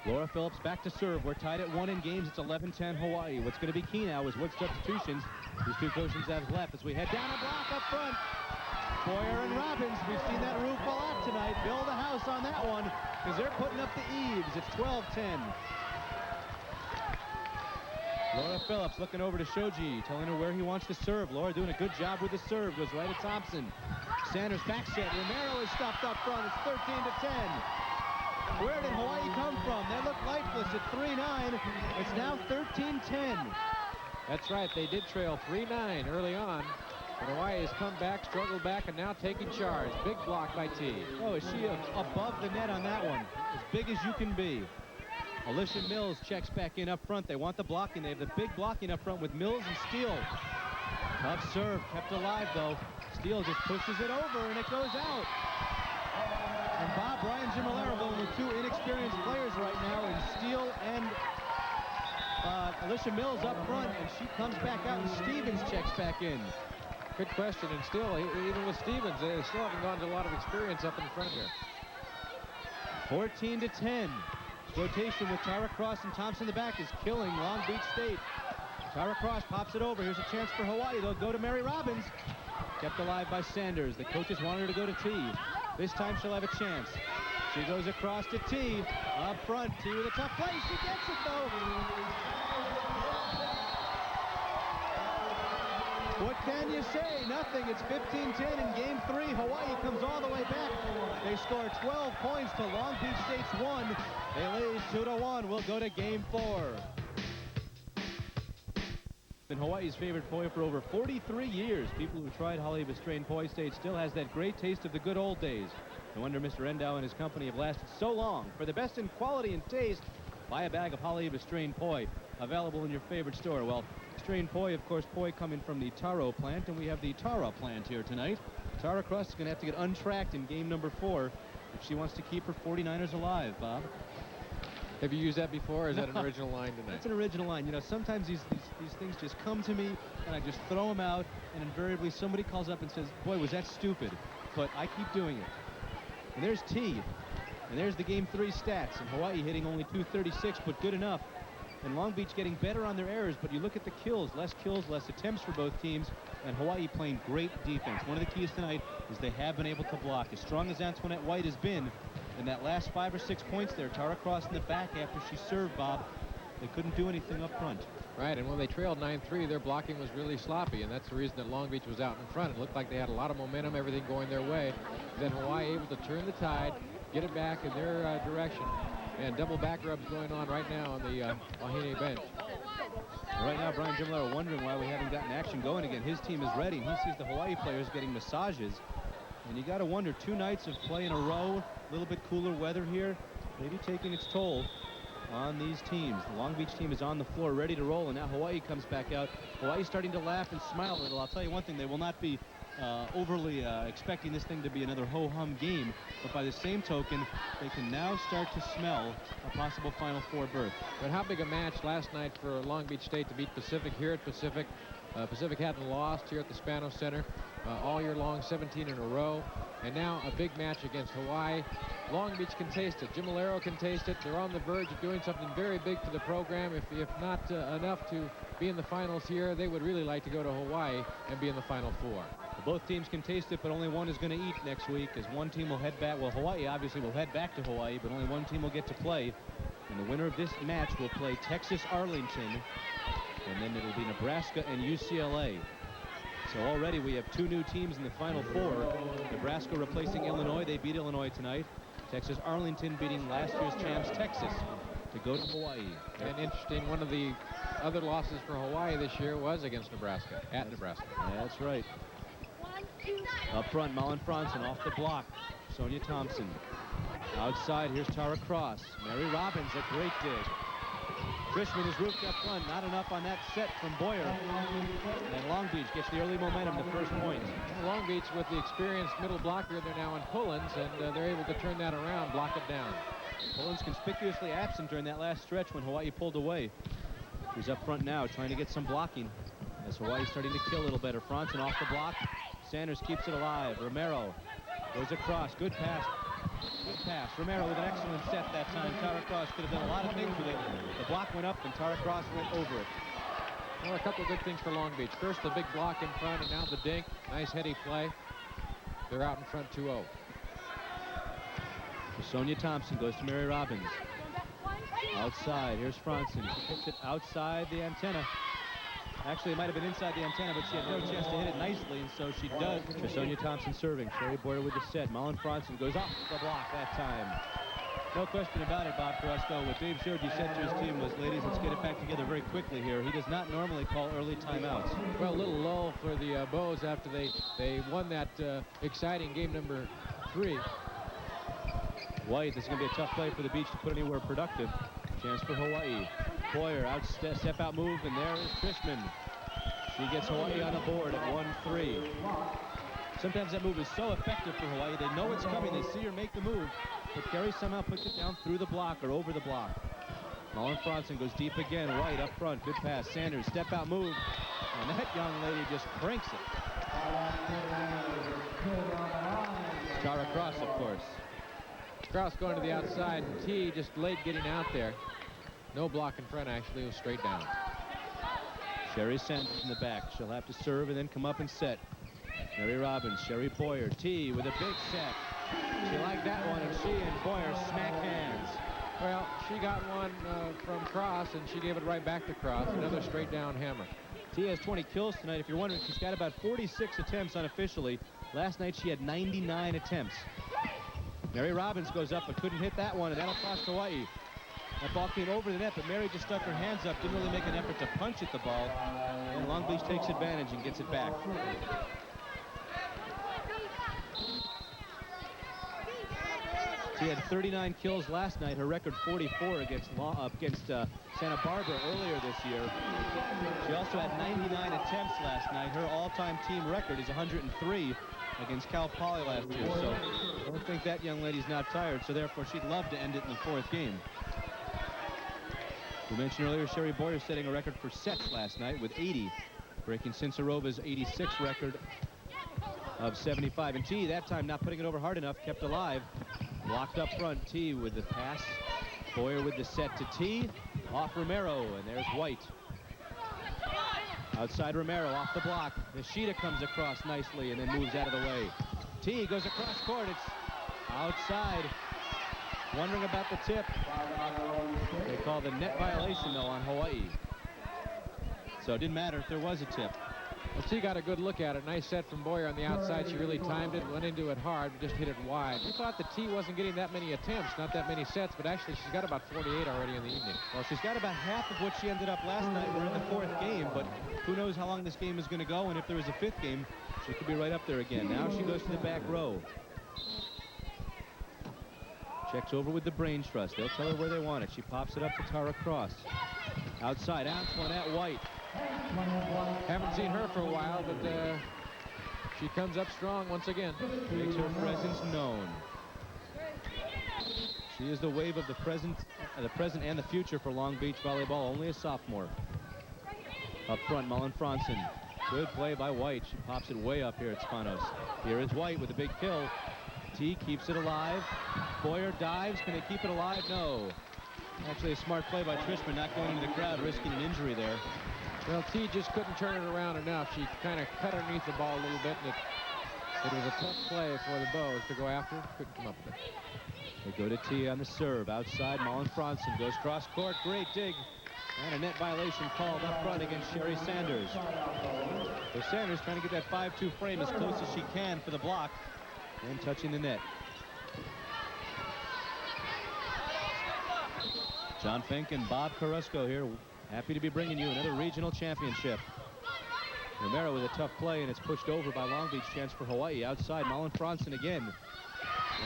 A: Laura Phillips back to serve. We're tied at 1 in games. It's 11-10 Hawaii. What's going to be key now is what substitutions these two coaches have left as we head down a block up front. Boyer and Robbins. We've seen that roof fall out tonight. Build a house on that one because they're putting up the eaves. It's 12-10. Laura Phillips looking over to Shoji, telling her where he wants to serve. Laura doing a good job with the serve. Goes right at Thompson. Sanders back set. Romero is stopped up front. It's 13-10. Where did Hawaii come from? They look lifeless at 3-9. It's now 13-10.
B: That's right. They did trail 3-9 early on. But Hawaii has come back, struggled back, and now taking charge. Big block by Teee.
A: Oh, is she above the net on that one? As big as you can be. Alicia Mills checks back in up front. They want the blocking. They have the big blocking up front with Mills and Steele. Tough serve. Kept alive, though. Steele just pushes it over, and it goes out. And Bob, Brian Gimolero going with two inexperienced players right now, and Steele and Alicia Mills up front, and she comes back out, and Stevens checks back in.
B: Good question, and still, even with Stevens, they still haven't gone to a lot of experience up in front here.
A: 14-10. Rotation with Tara Cross and Thompson in the back is killing Long Beach State. Tara Cross pops it over. Here's a chance for Hawaii. They'll go to Mary Robbins. Kept alive by Sanders. The coaches wanted her to go to Teee. This time she'll have a chance. She goes across to Teee. Up front, Teee with a tough play. She gets it, though. What can you say? Nothing. It's 15-10 in Game 3. Hawaii comes all the way back. They score 12 points to Long Beach State's 1. They lead 2-1. We'll go to Game 4. Been Hawaii's favorite poi for over 43 years. People who tried Holly-Bestrain Poi State still has that great taste of the good old days. No wonder Mr. Endow and his company have lasted so long. For the best in quality and taste, buy a bag of Holly-Bestrain Poi, available in your favorite store. Well, Strain Poi, of course, poi coming from the Taro plant, and we have the Tara plant here tonight. Tara Cross is going to have to get untracked in game number 4 if she wants to keep her 49ers alive, Bob.
B: Have you used that before, or is that an original line tonight?
A: That's an original line. You know, sometimes these things just come to me, and I just throw them out, and invariably somebody calls up and says, boy, was that stupid. But I keep doing it. And there's Teee. And there's the Game 3 stats. And Hawaii hitting only .236, but good enough. And Long Beach getting better on their errors, but you look at the kills, less attempts for both teams, and Hawaii playing great defense. One of the keys tonight is they have been able to block. As strong as Antoinette White has been, in that last 5 or 6 points there, Tara Cross in the back after she served, Bob, they couldn't do anything up front.
B: Right, and when they trailed 9-3, their blocking was really sloppy, and that's the reason that Long Beach was out in front. It looked like they had a lot of momentum, everything going their way. Then Hawaii able to turn the tide, get it back in their direction. And double back rubs going on right now on the Wahine bench.
A: Right now, Brian Gimolero wondering why we haven't gotten action going again. His team is ready, and he sees the Hawaii players getting massages. And you got to wonder, 2 nights of play in a row, a little bit cooler weather here, maybe taking its toll on these teams. The Long Beach team is on the floor, ready to roll, and now Hawaii comes back out. Hawaii's starting to laugh and smile a little. I'll tell you one thing, they will not be overly expecting this thing to be another ho-hum game, but by the same token, they can now start to smell a possible Final Four berth.
B: But how big a match last night for Long Beach State to beat Pacific here at Pacific. Pacific hadn't lost here at the Spanos Center all year long, 17 in a row. And now a big match against Hawaii. Long Beach can taste it. Jim Malero can taste it. They're on the verge of doing something very big for the program. If not enough to be in the finals here, they would really like to go to Hawaii and be in the Final Four.
A: Well, both teams can taste it, but only one is going to eat next week, as one team will head back. Well, Hawaii obviously will head back to Hawaii, but only one team will get to play. And the winner of this match will play Texas Arlington, and then it'll be Nebraska and UCLA. So already we have 2 new teams in the Final Four. Nebraska replacing Illinois. They beat Illinois tonight. Texas Arlington beating last year's champs Texas to go to Hawaii.
B: And interesting, one of the other losses for Hawaii this year was against Nebraska, at Nebraska.
A: That's right. Up front, Malin Fransson off the block. Sonia Thompson. Outside, here's Tara Cross. Mary Robbins, a great dig. Trieschman is roofed up front. Not enough on that set from Boyer. And Long Beach gets the early momentum, the first point.
B: Long Beach with the experienced middle blocker, they're now in Pullins, and they're able to turn that around, block it down.
A: Pullins conspicuously absent during that last stretch when Hawaii pulled away. He's up front now trying to get some blocking as Hawaii's starting to kill a little better. Fransson off the block. Sanders keeps it alive. Romero goes across. Good pass. Good pass. Romero with an excellent set that time. Tara Cross could have done a lot of things with it. The block went up and Tara Cross went over it.
B: Well, a couple of good things for Long Beach. First, the big block in front, and now the dink. Nice heady play. They're out in front 2-0.
A: Sonia Thompson goes to Mary Robbins. Outside, here's Fransson. She hits it outside the antenna. Actually, it might have been inside the antenna, but she had no chance to hit it nicely, and so she does. Trisonya Thompson serving. Sheri Boyer with the set. Malin Fransson goes off the block that time. No question about it, Bob Carrasco. What Dave showed you said to his team was, ladies, let's get it back together very quickly here. He does not normally call early timeouts.
B: Well, a little lull for the Bows after they won that exciting game number 3.
A: White, this is going to be a tough play for the Beach to put anywhere productive. Chance for Hawaii. Boyer, step out move, and there is Trieschman. She gets Hawaii on the board at 1-3. Sometimes that move is so effective for Hawaii. They know it's coming. They see her make the move, but Karrie somehow puts it down through the block or over the block. Malin Fransson goes deep again. White up front. Good pass. Sanders, step out move. And that young lady just cranks it. Tara Cross, of course.
B: Cross going to the outside, and Teee just late getting out there. No block in front, actually. It was straight down.
A: Sheri Sanders in the back. She'll have to serve and then come up and set. Mary Robbins, Sheri Boyer. Teee with a big set. She liked that one, and she and Boyer smack hands.
B: Well, she got one from Cross, and she gave it right back to Cross. Another straight down hammer.
A: Teee has 20 kills tonight. If you're wondering, she's got about 46 attempts unofficially. Last night she had 99 attempts. Mary Robbins goes up but couldn't hit that one, and that'll cost Hawaii. That ball came over the net, but Mary just stuck her hands up, didn't really make an effort to punch at the ball. And Long Beach takes advantage and gets it back. She had 39 kills last night. Her record 44 against Santa Barbara earlier this year. She also had 99 attempts last night. Her all-time team record is 103 against Cal Poly last year. So I don't think that young lady's not tired. So therefore, she'd love to end it in the 4th game. We mentioned earlier Sheri Boyer setting a record for sets last night with 80, breaking Sincerova's 86 record of 75. And Teee, that time not putting it over hard enough, kept alive. Blocked up front. Teee with the pass. Boyer with the set to Teee. Off Romero, and there's White. Outside Romero, off the block. Nishida comes across nicely and then moves out of the way. Teee goes across court. It's outside. Wondering about the tip. They call the net violation, though, on Hawaii. So it didn't matter if there was a tip.
B: Well, Teee got a good look at it. Nice set from Boyer on the outside. She really timed it, went into it hard, but just hit it wide. We thought that Teee wasn't getting that many attempts, not that many sets, but actually she's got about 48 already in the evening.
A: Well, she's got about half of what she ended up last night. We're in the 4th game, but who knows how long this game is going to go, and if there is a 5th game, she could be right up there again. Now she goes to the back row. Checks over with the Brains Trust. They'll tell her where they want it. She pops it up to Tara Cross. Outside, Antoinette White.
B: Haven't seen her for a while, but she comes up strong once again.
A: Makes her presence known. She is the wave of the present and the future for Long Beach volleyball. Only a sophomore. Up front, Malin Fransson. Good play by White. She pops it way up here at Spanos. Here is White with a big kill. Teee keeps it alive. Boyer dives. Can they keep it alive? No. Actually, a smart play by Trieschman, not going into the crowd, risking an injury there.
B: Well, Teee just couldn't turn it around enough. She kind of cut underneath the ball a little bit, and it was a tough play for the Bows to go after. Couldn't come up with it.
A: They go to Teee on the serve. Outside, Malin Fransson goes cross court. Great dig. And a net violation called up front against Sheri Sanders. So Sanders trying to get that 5-2 frame as close as she can for the block and touching the net. John Fink and Bob Carrasco here. Happy to be bringing you another regional championship. Romero with a tough play, and it's pushed over by Long Beach. Chance for Hawaii. Outside, Malin Fransson again.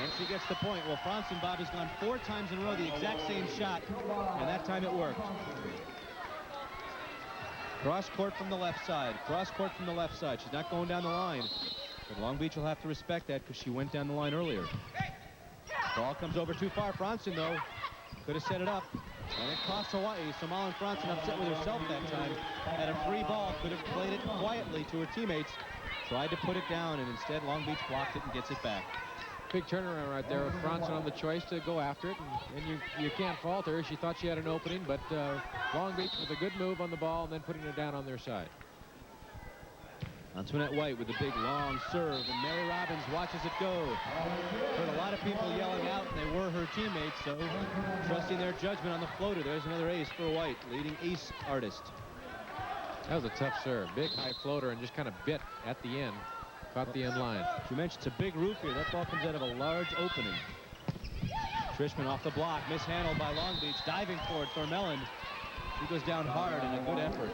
A: And she gets the point. Well, Fransson, Bob, has gone 4 times in a row, the exact same shot, and that time it worked. Cross court from the left side. Cross court from the left side. She's not going down the line. But Long Beach will have to respect that because she went down the line earlier. Ball comes over too far. Fransson, though, could have set it up. And it cost Hawaii, so Malin Fransson, upset with herself that time, had a free ball, could have played it quietly to her teammates, tried to put it down, and instead Long Beach blocked it and gets it back.
B: Big turnaround right there with Fransson on the choice to go after it, and you can't fault her. She thought she had an opening, but Long Beach with a good move on the ball and then putting it down on their side.
A: Antoinette White with the big long serve, and Mary Robbins watches it go. Heard a lot of people yelling out, and they were her teammates, so trusting their judgment on the floater. There's another ace for White, leading ace artist.
B: That was a tough serve. Big high floater and just kind of bit at the end. Caught the end line.
A: You mentioned it's a big roof here. That ball comes out of a large opening. Trieschman off the block, mishandled by Long Beach, diving for it. Thormahlen, he goes down hard in a good effort.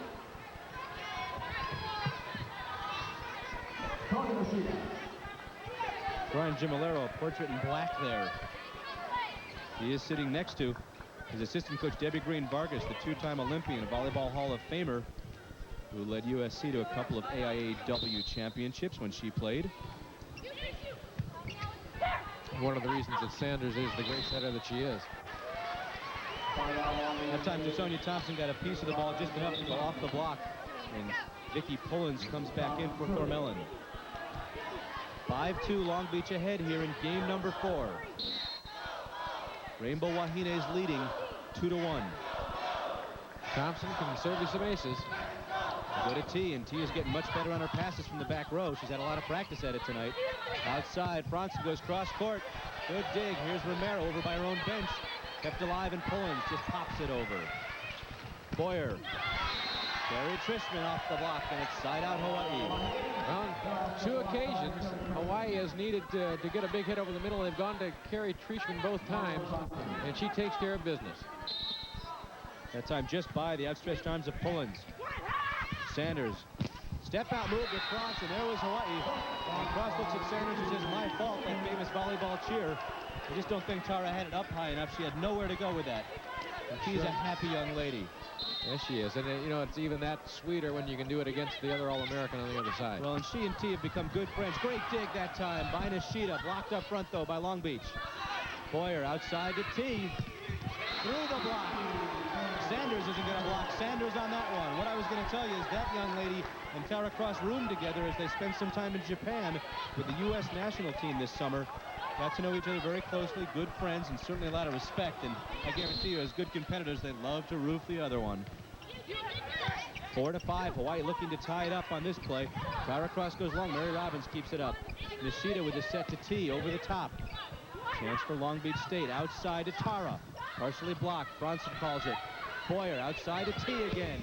A: Brian Gimolero, a portrait in black there. He is sitting next to his assistant coach, Debbie Green Vargas, the 2-time Olympian, a volleyball Hall of Famer, who led USC to a couple of AIAW championships when she played.
B: One of the reasons that Sanders is the great setter that she is.
A: That time, Trisonya Thompson got a piece of the ball just enough to go off the block, and Vicki Pullins comes back in for Thormahlen. 5-2 Long Beach ahead here in game number 4. Rainbow Wahines leading 2-1.
B: Thompson can serve you some aces.
A: Go to Teee, and Teee is getting much better on her passes from the back row. She's had a lot of practice at it tonight. Outside, Fransson goes cross court. Good dig. Here's Romero over by her own bench. Kept alive, and Pullins just pops it over. Boyer. Carrie Trieschman off the block, and it's side out Hawaii.
B: On 2 occasions, Hawaii has needed to get a big hit over the middle. They've gone to Carrie Trieschman both times, and she takes care of business.
A: That time just by the outstretched arms of Pullins. Sanders. Step out move to Cross, and there was Hawaii. And Cross looks at Sanders and says, my fault, that famous volleyball cheer. I just don't think Tara had it up high enough. She had nowhere to go with that. And she's a happy young lady.
B: Yes, she is. And, you know, it's even that sweeter when you can do it against the other All-American on the other side.
A: Well, and she and Teee have become good friends. Great dig that time by Nishida. Blocked up front, though, by Long Beach. Boyer outside to Teee. Through the block. Sanders isn't going to block. Sanders on that one. What I was going to tell you is that young lady and Tara Cross roomed together as they spent some time in Japan with the U.S. national team this summer. Got to know each other very closely, good friends, and certainly a lot of respect. And I guarantee you, as good competitors, they love to roof the other one. 4-5, Hawaii looking to tie it up on this play. Tara Cross goes long. Mary Robbins keeps it up. Nishida with a set to Teee over the top. Chance for Long Beach State. Outside to Tara. Partially blocked. Fransson calls it. Boyer outside to Teee again.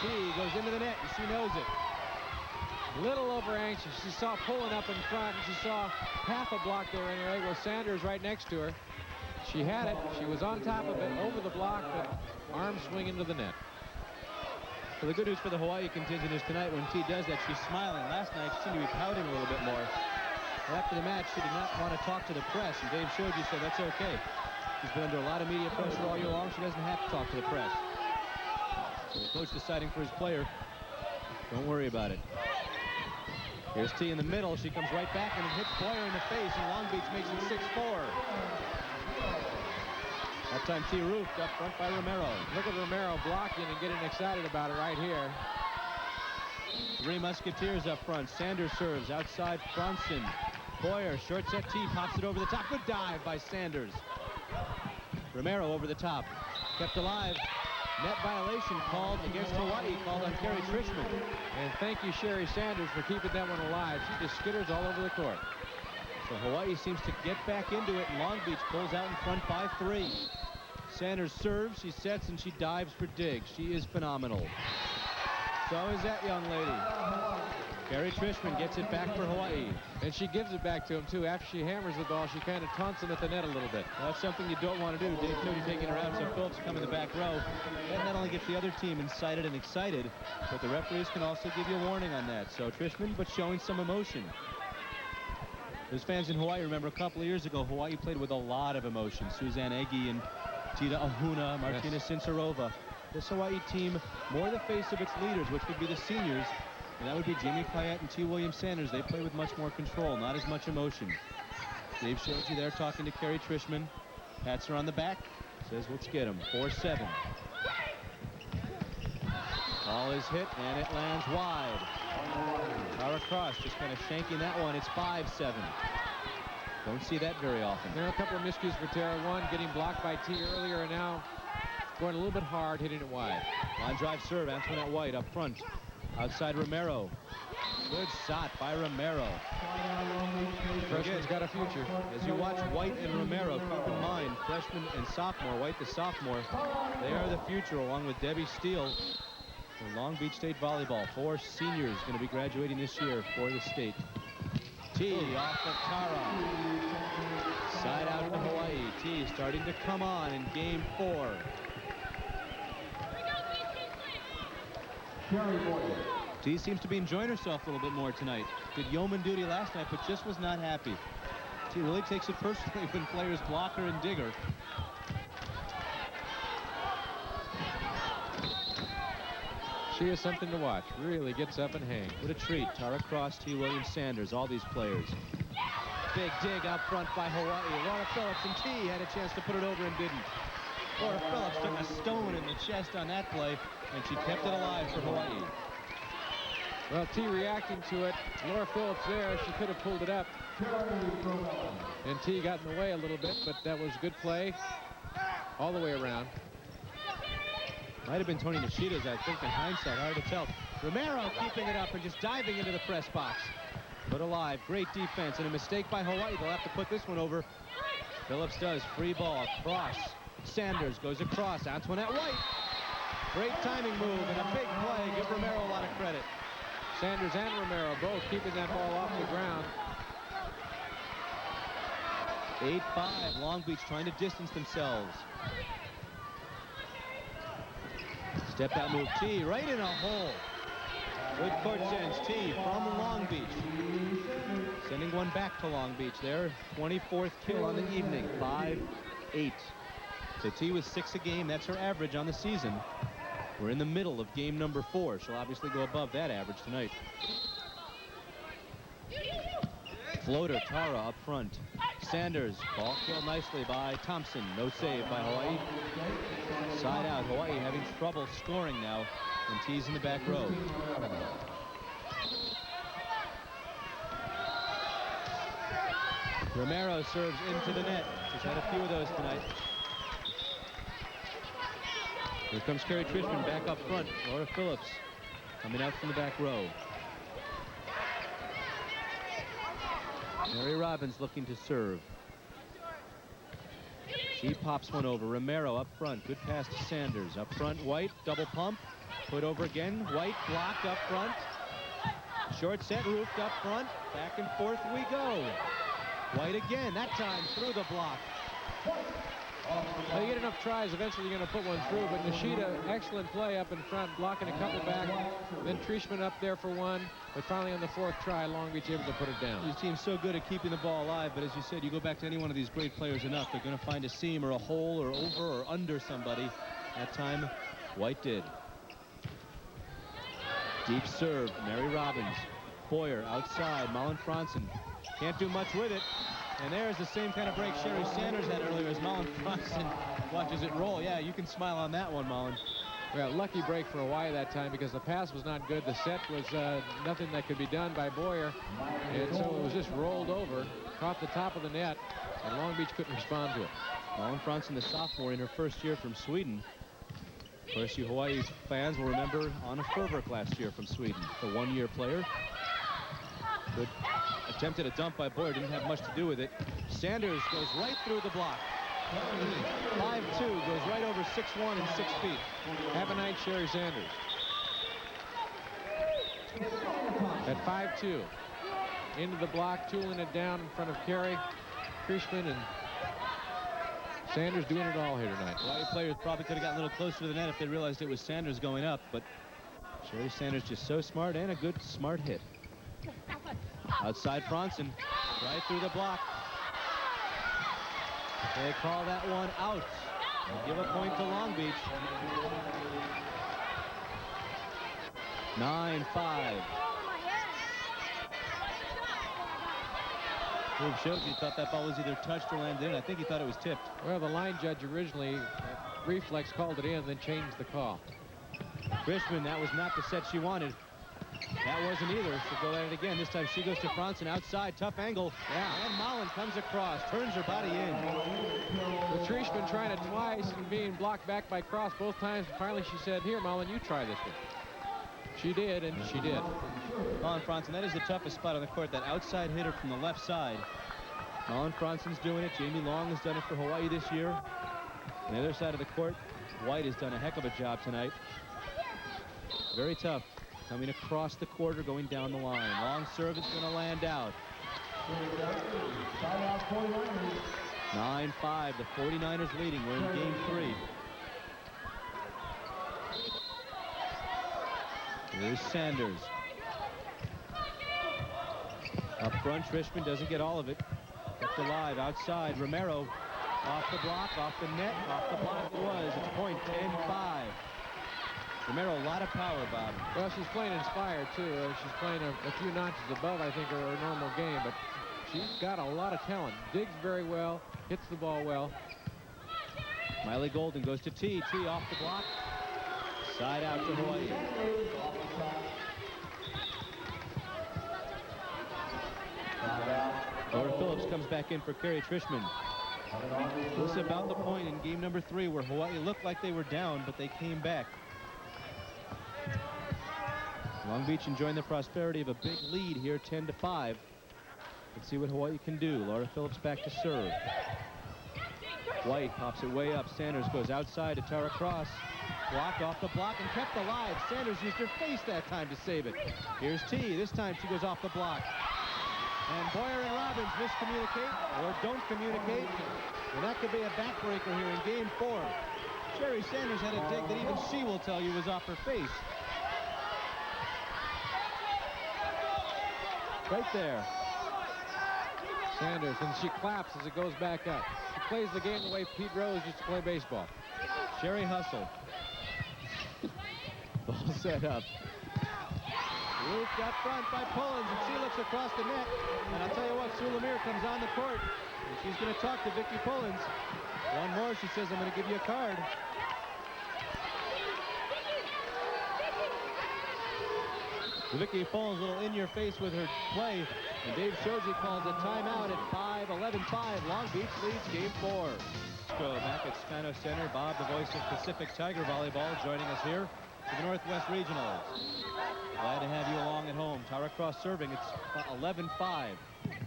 A: Teee goes into the net, and she knows it.
B: Little over anxious. She saw Pullin up in front, and she saw half a block there anyway with Sanders right next to her. She had it. She was on top of it, over the block, but arm swing into the net.
A: Well, the good news for the Hawaii contingent is tonight when Teee does that, she's smiling. Last night, she seemed to be pouting a little bit more. Well, after the match, she did not want to talk to the press, and Dave Shoji said that's okay. She's been under a lot of media pressure all year long. She doesn't have to talk to the press. So the coach deciding for his player, don't worry about it. Here's Teee in the middle. She comes right back and it hits Boyer in the face, and Long Beach makes it 6-4. That time Teee roofed up front by Romero.
B: Look at Romero blocking and getting excited about it right here.
A: Three Musketeers up front. Sanders serves outside Fransson. Boyer, short set Teee, pops it over the top. Good dive by Sanders. Romero over the top. Kept alive. Net violation called against Hawaii, called on Karrie Trieschman.
B: And thank you, Sheri Sanders, for keeping that one alive. She just skitters all over the court.
A: So Hawaii seems to get back into it, and Long Beach pulls out in front by 3. Sanders serves, she sets, and she dives for dig. She is phenomenal. So is that young lady. Karrie Trieschman gets it back for Hawaii.
B: And she gives it back to him, too. After she hammers the ball, she kind of taunts him at the net a little bit.
A: That's something you don't want to do. Dave Toni taking her out, so Phillips come in the back row. That not only gets the other team incited and excited, but the referees can also give you a warning on that. So Trieschman, but showing some emotion. Those fans in Hawaii remember a couple of years ago, Hawaii played with a lot of emotion. Suzanne Egi and Tita Ahuna, Martina Sincerova. This Hawaii team, more the face of its leaders, which would be the seniors, and that would be Jaime Paet and T. William Sanders. They play with much more control, not as much emotion. Dave showed you there talking to Karrie Trieschman. Pats her on the back, says, let's get him. 4-7. Ball is hit, and it lands wide. Tara Cross just kind of shanking that one. It's 5-7. Don't see that very often.
B: There are a couple of miscues for Tara. One, getting blocked by Teee earlier, and now going a little bit hard, hitting it wide.
A: Line drive serve, Antoinette White up front. Outside Romero. Good shot by Romero.
B: Freshman's got a future.
A: As you watch White and Romero, keep in mind, freshman and sophomore, White the sophomore, they are the future, along with Debbie Steele. For Long Beach State Volleyball. 4 seniors going to be graduating this year for the state. Teee off of Tara. Side out to Hawaii. Teee starting to come on in game 4. Teee seems to be enjoying herself a little bit more tonight. Did yeoman duty last night, but just was not happy. Teee really takes it personally when players block her and dig her.
B: She is something to watch. Really gets up and hangs.
A: What a treat. Tara Cross, T. William Sanders, all these players. Big dig out front by Hawaii. Laura Phillips and Teee had a chance to put it over and didn't. Laura Phillips took a stone in the chest on that play, and she kept it alive for Hawaii.
B: Well, Teee reacting to it. Laura Phillips there. She could have pulled it up. And Teee got in the way a little bit, but that was good play all the way around.
A: Might have been Toni Nishida's, I think, in hindsight. Hard to tell. Romero keeping it up and just diving into the press box. Put alive. Great defense. And a mistake by Hawaii. They'll have to put this one over. Phillips does. Free ball. Cross. Sanders goes across. Antoinette White. Great timing move and a big play. Give Romero a lot of credit.
B: Sanders and Romero both keeping that ball off the ground.
A: 8-5. Long Beach trying to distance themselves. Step out move. Teee right in a hole. Good court sense. Teee from Long Beach. Sending one back to Long Beach. Their 24th kill on the evening. 5-8. So Teee was 6 a game. That's her average on the season. We're in the middle of game number 4. She'll obviously go above that average tonight. Floater, Tara up front. Sanders, ball killed nicely by Thompson. No save by Hawaii. Side out, Hawaii having trouble scoring now. And Tee's in the back row. Romero serves into the net. She's had a few of those tonight. Here comes Karrie Trieschman back up front. Laura Phillips coming out from the back row. Mary Robbins looking to serve. She pops one over. Romero up front. Good pass to Sanders. Up front, White. Double pump. Put over again. White blocked up front. Short set roofed up front. Back and forth we go. White again. That time through the block.
B: Well, you get enough tries, eventually you're going to put one through, but Nishida, excellent play up in front, blocking a couple back. Then Trieschman up there for one, but finally on the 4th try, Long Beach able to put it down.
A: This team's so good at keeping the ball alive, but as you said, you go back to any one of these great players enough, they're going to find a seam or a hole or over or under somebody. That time, White did. Deep serve, Mary Robbins. Boyer outside, Malin Fransson. Can't do much with it. And there's the same kind of break Sheri Sanders had earlier as Malin Fransson watches it roll. Yeah, you can smile on that one, Malin.
B: Well, lucky break for Hawaii that time because the pass was not good. The set was nothing that could be done by Boyer. And so it was just rolled over, caught the top of the net, and Long Beach couldn't respond to it.
A: Malin Fransson, the sophomore in her first year from Sweden. Of course, you Hawaii fans will remember Anna Furberg last year from Sweden, the one-year player. Good. Attempted a dump by Boyer, didn't have much to do with it. Sanders goes right through the block. 5'2", goes right over 6'1" and 6 feet.
B: Have a night, Sheri Sanders. At 5'2", into the block, tooling it down in front of Karrie, Trieschman, and Sanders doing it all here tonight.
A: Hawaii players probably could have gotten a little closer to the net if they realized it was Sanders going up, but Sheri Sanders just so smart and a good smart hit. Outside Fransson, right through the block. They call that one out. They'll give a point to Long Beach. 9-5. Move shows he thought that ball was either touched or landed in. I think he thought it was tipped.
B: Well, the line judge originally, reflex, called it in, then changed the call.
A: Trieschman, that was not the set she wanted. That wasn't either. She'll go at it again. This time she goes to Fransson outside. Tough angle. Yeah. And Malin comes across. Turns her body in.
B: The Trieschman trying it twice and being blocked back by Cross both times. And finally she said, here, Malin, you try this one. She did, and she did.
A: Malin Fransson, that is the toughest spot on the court. That outside hitter from the left side. Malin Fransson's doing it. Jamie Long has done it for Hawaii this year. On the other side of the court, White has done a heck of a job tonight. Very tough. Coming across the quarter, going down the line. Long serve is going to land out. 9-5, the 49ers leading. We're in game 3. Here's Sanders. Up front, Trieschman doesn't get all of it. Kept alive outside. Romero off the block, off the net, off the block it was. It's point 10-5. Romero, a lot of power, Bob.
B: Well, she's playing inspired, too. She's playing a few notches above, I think, her normal game, but she's got a lot of talent. Digs very well, hits the ball well.
A: Maile Golden goes to Teee. Teee off the block. Side out to Hawaii. Laura Phillips comes back in for Karrie Trieschman. This is about the point in game number 3 where Hawaii looked like they were down, but they came back. Long Beach enjoying the prosperity of a big lead here, 10-5. Let's see what Hawaii can do. Laura Phillips back to serve. White pops it way up. Sanders goes outside to Tara Cross. Blocked off the block and kept alive. Sanders used her face that time to save it. Here's Teee. This time she goes off the block. And Boyer and Robbins miscommunicate or don't communicate. And that could be a backbreaker here in game 4. Sheri Sanders had a dig that even she will tell you was off her face. Right there.
B: Sanders, and she claps as it goes back up. She plays the game the way Pete Rose used to play baseball.
A: Sheri hustle. Ball set up. Looped up front by Pullins, and she looks across the net. And I'll tell you what, Sulamir comes on the court, and she's going to talk to Vicki Pullins. One more, she says, I'm going to give you a card. Vicki Pullins a little in your face with her play, and Dave Shoji calls a timeout at 5-11-5. Long Beach leads game 4. Go back at Scano Center. Bob, the voice of Pacific Tiger Volleyball, joining us here for the Northwest Regionals. Glad to have you along at home. Tara Cross serving. It's 11-5.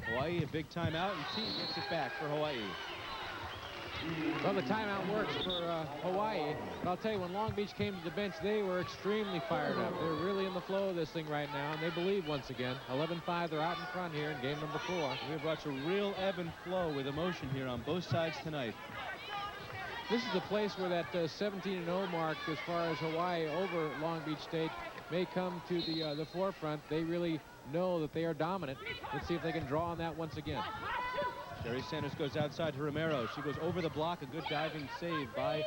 A: Hawaii, a big timeout, and Teee gets it back for Hawaii.
B: Well, the timeout works for Hawaii, but I'll tell you, when Long Beach came to the bench, they were extremely fired up. They're really in the flow of this thing right now, and they believe once again. 11-5, they're out in front here in game number 4.
A: We've watched a real ebb and flow with emotion here on both sides tonight.
B: This is the place where that 17-0 mark, as far as Hawaii over Long Beach State, may come to the forefront. They really know that they are dominant. Let's see if they can draw on that once again.
A: Sheri Sanders goes outside to Romero. She goes over the block. A good diving save by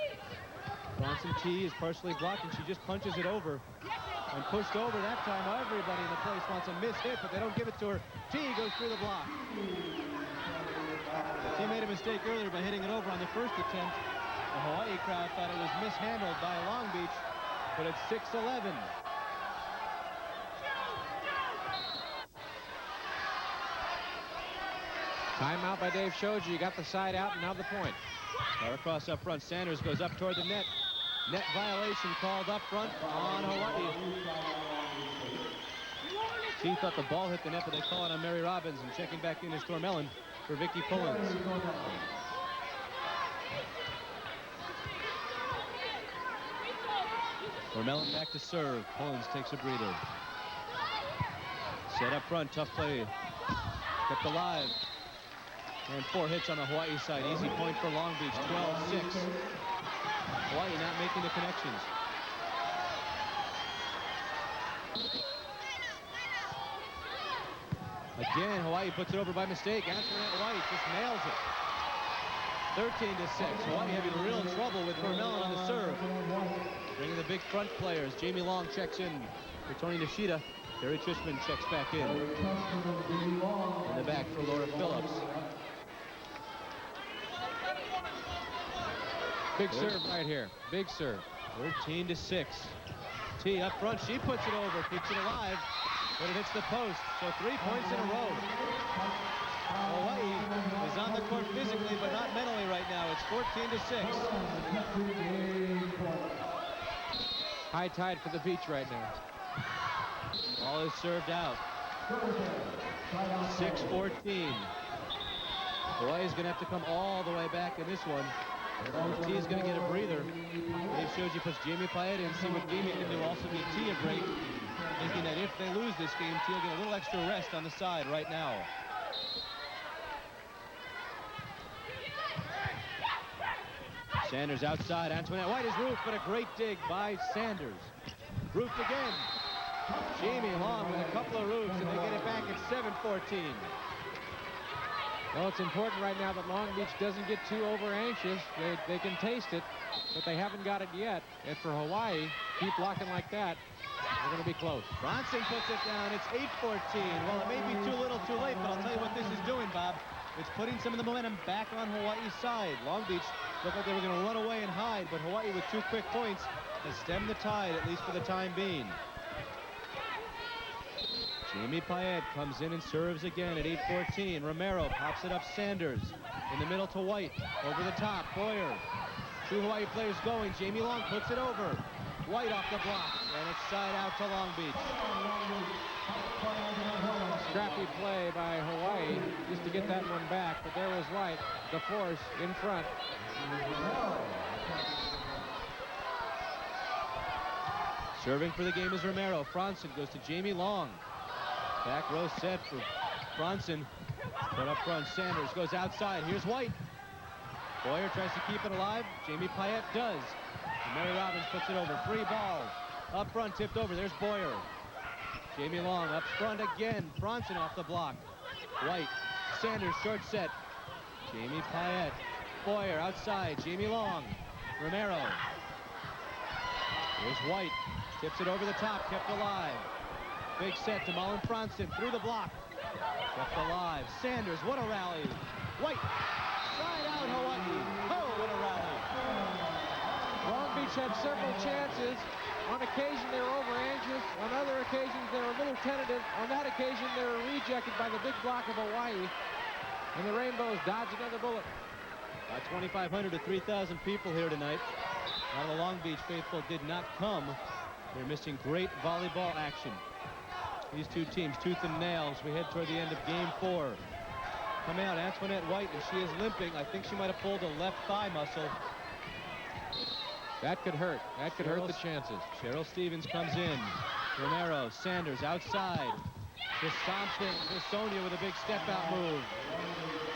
A: Fransson. Teee is partially blocked, and she just punches it over. And pushed over that time. Everybody in the place wants a miss hit, but they don't give it to her. Teee goes through the block. She made a mistake earlier by hitting it over on the first attempt. The Hawaii crowd thought it was mishandled by Long Beach. but it's 6-11.
B: Timeout by Dave Shoji. You got the side out, and now the point.
A: Far across up front. Sanders goes up toward the net. Net violation called up front on Hawaii. Teee thought the ball hit the net, but they call it on Mary Robbins, and checking back in is Thormahlen for Vicki Pullins. Thormahlen back to serve. Pullins takes a breather. Set up front, tough play. Kept alive. And 4 hits on the Hawaii side. Easy point for Long Beach, 12-6. Hawaii not making the connections. Again, Hawaii puts it over by mistake. Antoinette White just nails it. 13-6. Hawaii having real trouble with Thormahlen on the serve. Bringing the big front players. Jamie Long checks in for Toni Nishida. Trieschman checks back in. In the back for Laura Phillips.
B: Big serve right here. Big serve.
A: 13-6. Teee up front. She puts it over. Keeps it alive. But it hits the post. So 3 points in a row. Hawaii is on the court physically, but not mentally right now. It's 14-6.
B: High tide for the beach right now.
A: Ball is served out. 6-14. Hawaii's going to have to come all the way back in this one. Tee's going to get a breather. Dave Shoji puts Jaime Paet in, see what Jaime can do. Also give Teee a break, thinking that if they lose this game, Teee will get a little extra rest on the side right now. Sanders outside. Antoinette White is roofed, but a great dig by Sanders. Roofed again. Jaime Long with a couple of roofs, and they get it back at 7-14.
B: Well, it's important right now that Long Beach doesn't get too over-anxious. They can taste it, but they haven't got it yet. And for Hawaii, keep blocking like that, they're going to be close.
A: Fransson puts it down. It's 8-14. Well, it may be too little too late, but I'll tell you what this is doing, Bob. It's putting some of the momentum back on Hawaii's side. Long Beach looked like they were going to run away and hide, but Hawaii with 2 quick points has stemmed the tide, at least for the time being. Jaime Paet comes in and serves again at 8-14. Romero pops it up. Sanders in the middle to White. Over the top. Boyer. 2 Hawaii players going. Jaime Long puts it over. White off the block. And it's side out to Long Beach.
B: Scrappy play by Hawaii just to get that one back. But there was White, the force in front.
A: Serving for the game is Romero. Fransson goes to Jaime Long. Back row set for Fransson. Put up front. Sanders goes outside. Here's White. Boyer tries to keep it alive. Jaime Paet does. And Mary Robbins puts it over. Free ball. Up front, tipped over. There's Boyer. Jaime Long up front again. Fransson off the block. White. Sanders short set. Jaime Paet. Boyer outside. Jaime Long. Romero. Here's White. Tips it over the top. Kept alive. Big set to Malin Fransson through the block. Kept alive. Sanders, what a rally. White, side out Hawaii. Oh, what a rally.
B: Long Beach had several chances. On occasion, they were over-anxious. On other occasions, they were a little tentative. On that occasion, they were rejected by the big block of Hawaii. And the Rainbows dodged another bullet.
A: 2,500 to 3,000 people here tonight. A lot of the Long Beach faithful did not come. They're missing great volleyball action. These two teams, tooth and nails. We head toward the end of game 4. Come out, Antoinette White, and she is limping. I think she might have pulled a left thigh muscle.
B: That could hurt. That could hurt the chances.
A: Cheryl Stevens comes in. Romero, Sanders outside. To Thompson, Trisonya with a big step-out move.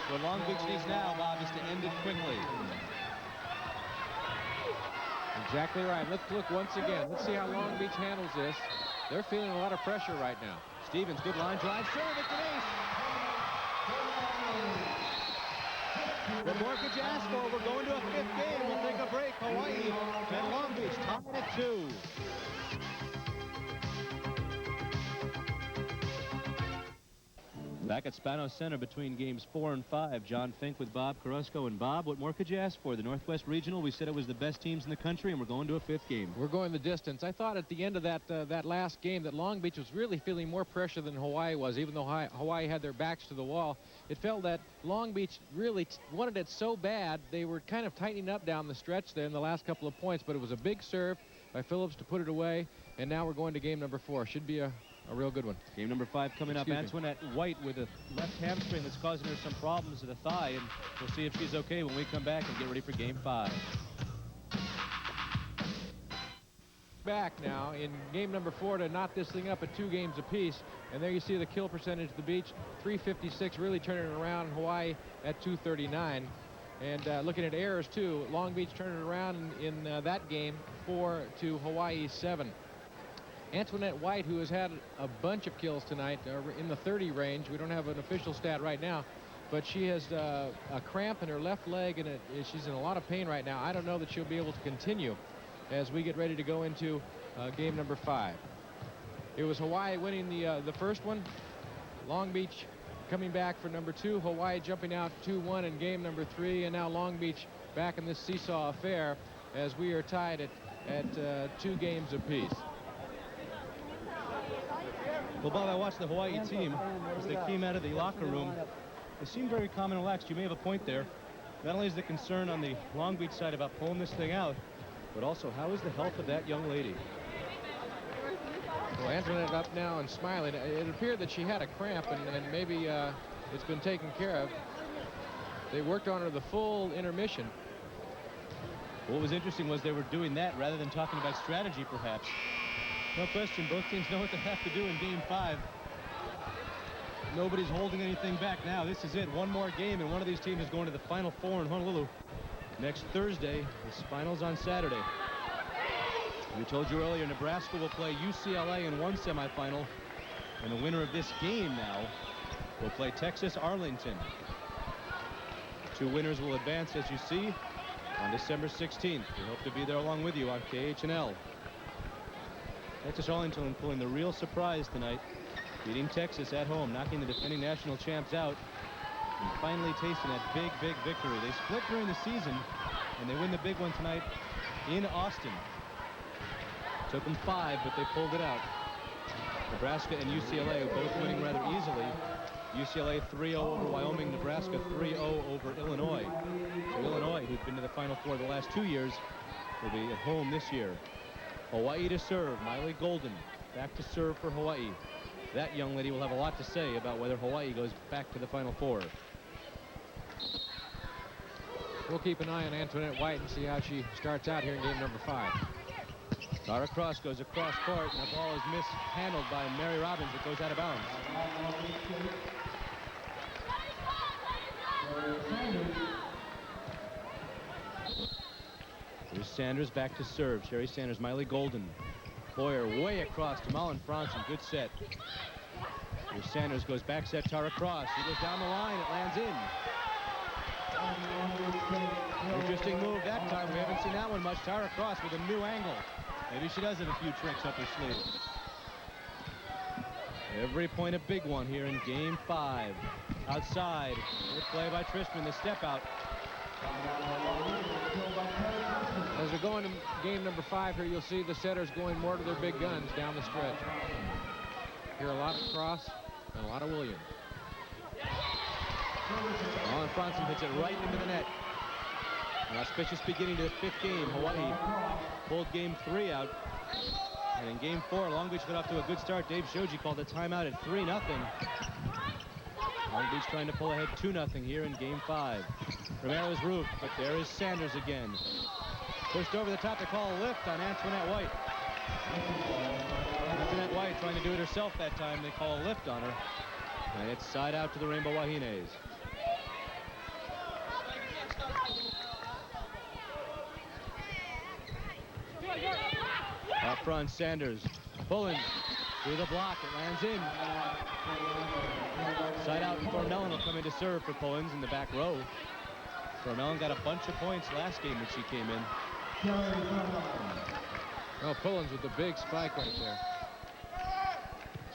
A: What Long Beach needs now, Bob, is to end it quickly.
B: Exactly right. Let's look once again. Let's see how Long Beach handles this. They're feeling a lot of pressure right now.
A: Stevens, good line drive. Serve at the base. What more could you ask for? We're going to a 5th game. We'll take a break. Hawaii and Long Beach tied at 2. Back at Spanos Center between games 4 and 5, John Fink with Bob Carrasco. And Bob, what more could you ask for? The Northwest Regional, we said it was the best teams in the country, and we're going to a 5th game.
B: We're going the distance. I thought at the end of that last game that Long Beach was really feeling more pressure than Hawaii was, even though Hawaii had their backs to the wall. It felt that Long Beach really wanted it so bad. They were kind of tightening up down the stretch there in the last couple of points, but it was a big serve by Phillips to put it away, and now we're going to game number 4. Should be a real good one.
A: Game number 5 coming up. Antoinette White with a left hamstring that's causing her some problems with the thigh, and we'll see if she's okay when we come back and get ready for game 5.
B: Back now in game number 4 to knot this thing up at 2 games apiece, and there you see the kill percentage of the beach, 356, really turning it around. Hawaii at 239. And looking at errors too, Long Beach turning it around in that game, 4 to Hawaii 7. Antoinette White, who has had a bunch of kills tonight, in the 30 range. We don't have an official stat right now, but she has a cramp in her left leg, and she's in a lot of pain right now. I don't know that she'll be able to continue as we get ready to go into game number 5. It was Hawaii winning the first one. Long Beach coming back for number 2. Hawaii jumping out 2-1 in game number 3, and now Long Beach back in this seesaw affair as we are tied at 2 games apiece.
A: Well, Bob, I watched the Hawaii team as they came out of the locker room. They seemed very calm and relaxed. You may have a point there. Not only is the concern on the Long Beach side about pulling this thing out, but also how is the health of that young lady?
B: Well, Antoinette up now and smiling. It appeared that she had a cramp, and maybe it's been taken care of. They worked on her the full intermission.
A: What was interesting was they were doing that rather than talking about strategy, perhaps. No question, both teams know what they have to do in game 5. Nobody's holding anything back now. This is it. One more game, and one of these teams is going to the Final Four in Honolulu next Thursday. The finals on Saturday. We told you earlier, Nebraska will play UCLA in one semifinal, and the winner of this game now will play Texas Arlington. 2 winners will advance, as you see, on December 16th. We hope to be there along with you on KHNL. Texas Arlington pulling the real surprise tonight, beating Texas at home, knocking the defending national champs out, and finally tasting that big, big victory. They split during the season, and they win the big one tonight in Austin. Took them 5, but they pulled it out. Nebraska and UCLA both winning rather easily. UCLA 3-0 over Wyoming, Nebraska 3-0 over Illinois. So Illinois, who've been to the Final Four the last 2 years, will be at home this year. Hawaii to serve. Maile Golden back to serve for Hawaii. That young lady will have a lot to say about whether Hawaii goes back to the Final Four.
B: We'll keep an eye on Antoinette White and see how she starts out here in game number 5.
A: Tara Cross goes across court, and the ball is mishandled by Mary Robbins. It goes out of bounds. Here's Sanders back to serve. Sheri Sanders, Maile Golden. Boyer way across to Malin Fransson. Good set. Here's Sanders, goes back set. Tara Cross. He goes down the line. It lands in. Interesting move that time. We haven't seen that one much. Tara Cross with a new angle. Maybe she does have a few tricks up her sleeve. Every point a big one here in game 5. Outside. Good play by Trieschman. The step out.
B: As we go into game number 5 here, you'll see the setters going more to their big guns down the stretch. Here a lot of Cross and a lot of Williams.
A: Malin Fransson hits it right into the net. An auspicious beginning to the 5th game. Hawaii pulled game 3 out. And in game 4, Long Beach got off to a good start. Dave Shoji called a timeout at 3-0. Long Beach trying to pull ahead 2-0 here in game 5. Romero's roof, but there is Sanders again. Pushed over the top to call a lift on Antoinette White. Antoinette White trying to do it herself that time. They call a lift on her. And it's side out to the Rainbow Wahines. Up front, Sanders. Pullins through the block. It lands in. Side out, Thormahlen will come in to serve for Pullins in the back row. Thormahlen got a bunch of points last game when she came in.
B: Oh, Pullins with the big spike right there.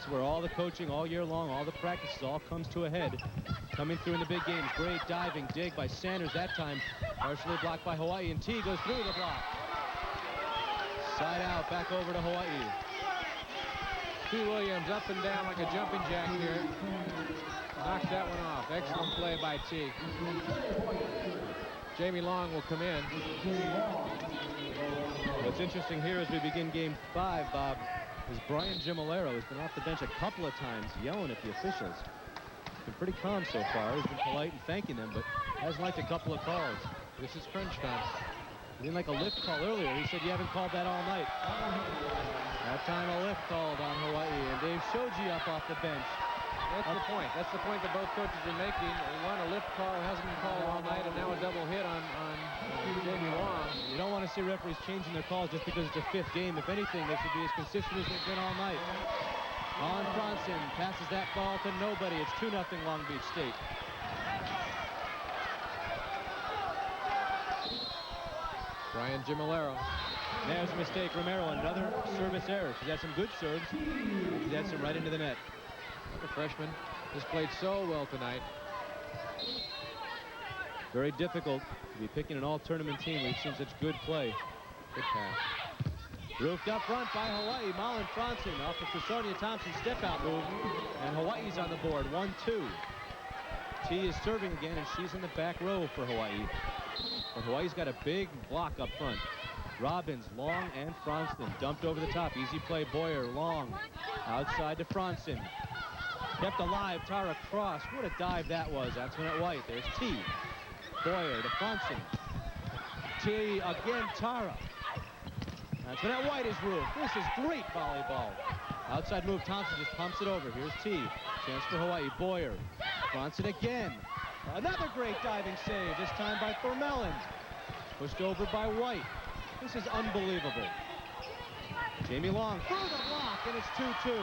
A: That's where all the coaching all year long, all the practices, all comes to a head. Coming through in the big games. Great diving dig by Sanders that time. Partially blocked by Hawaii, and Teee goes through the block. Side out, back over to Hawaii.
B: Teee Williams up and down like a jumping jack here. Knocks that one off. Excellent play by Teee. Jamie Long will come in.
A: What's interesting here as we begin game 5, Bob, is Brian Gimolero has been off the bench a couple of times yelling at the officials. He's been pretty calm so far. He's been polite and thanking them, but hasn't liked a couple of calls.
B: This is crunch time.
A: He didn't like a lift call earlier. He said you haven't called that all night. That time a lift called on Hawaii, and Dave Shoji up off the bench.
B: That's the point. That's the point that both coaches are making. One, a lift call hasn't been called all night, and now a double hit on Jamie Long.
A: You don't want to see referees changing their calls just because it's a 5th game. If anything, they should be as consistent as they've been all night. Malin Fransson passes that ball to nobody. It's 2-0 Long Beach State.
B: Brian Gimolero.
A: There's a mistake. Romero, another service error. She's had some good serves. She's had some right into the net.
B: The freshman has played so well tonight.
A: Very difficult to be picking an all-tournament team. We've seen such good play.
B: Good pass.
A: Roofed up front by Hawaii. Malin Fransson off the Trisonya Thompson step-out move. And Hawaii's on the board. 1-2. Teee is serving again, and she's in the back row for Hawaii. But Hawaii's got a big block up front. Robbins, Long, and Fransson dumped over the top. Easy play, Boyer, Long. Outside to Fransson. Kept alive, Tara Cross. What a dive that was. Antoinette White. There's Teee. Boyer to Fransson. Teee again, Tara. Antoinette White is roofed. This is great volleyball. Outside move, Thompson just pumps it over. Here's Teee. Chance for Hawaii. Boyer. Fransson again. Another great diving save, this time by Thormahlen. Pushed over by White. This is unbelievable. Jamie Long through the block, and it's 2-2.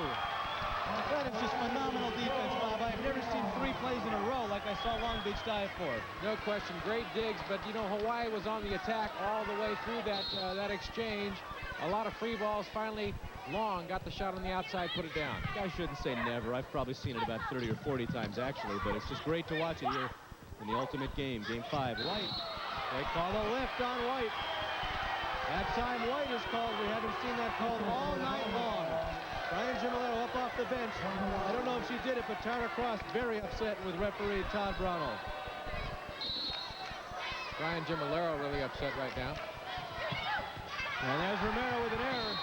A: That is just phenomenal defense, Bob. I've never seen 3 plays in a row like I saw Long Beach dive for.
B: No question, great digs, but you know, Hawaii was on the attack all the way through that exchange. A lot of free balls. Finally, Long got the shot on the outside, put it down.
A: I shouldn't say never. I've probably seen it about 30 or 40 times, actually, but it's just great to watch it here in the ultimate game, game 5. White, they call a lift on White. That time White is called. We haven't seen that called all night long. Brian Gimolero up off the bench. I don't know if she did it, but Tara Cross very upset with referee Todd Brownell.
B: Brian Gimolero really upset right now.
A: And there's Romero with an error.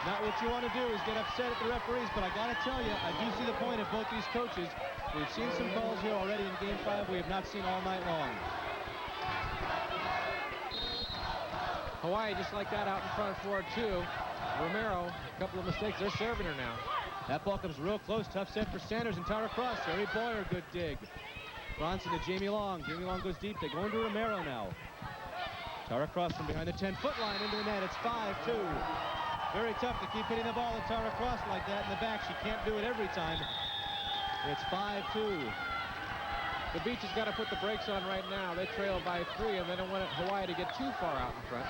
A: Not what you want to do is get upset at the referees, but I got to tell you, I do see the point of both these coaches. We've seen some calls here already in game 5 we have not seen all night long.
B: Hawaii just like that out in front for it, too. Romero, a couple of mistakes. They're serving her now.
A: That ball comes real close. Tough set for Sanders and Tara Cross. Sherri Boyer, good dig. Fransson to Jamie Long. Jamie Long goes deep. They go into Romero now. Tara Cross from behind the 10-foot line into the net. It's 5-2. Very tough to keep hitting the ball at Tara Cross like that in the back. She can't do it every time. It's 5-2.
B: The Beach has got to put the brakes on right now. They trail by 3, and they don't want Hawaii to get too far out in front.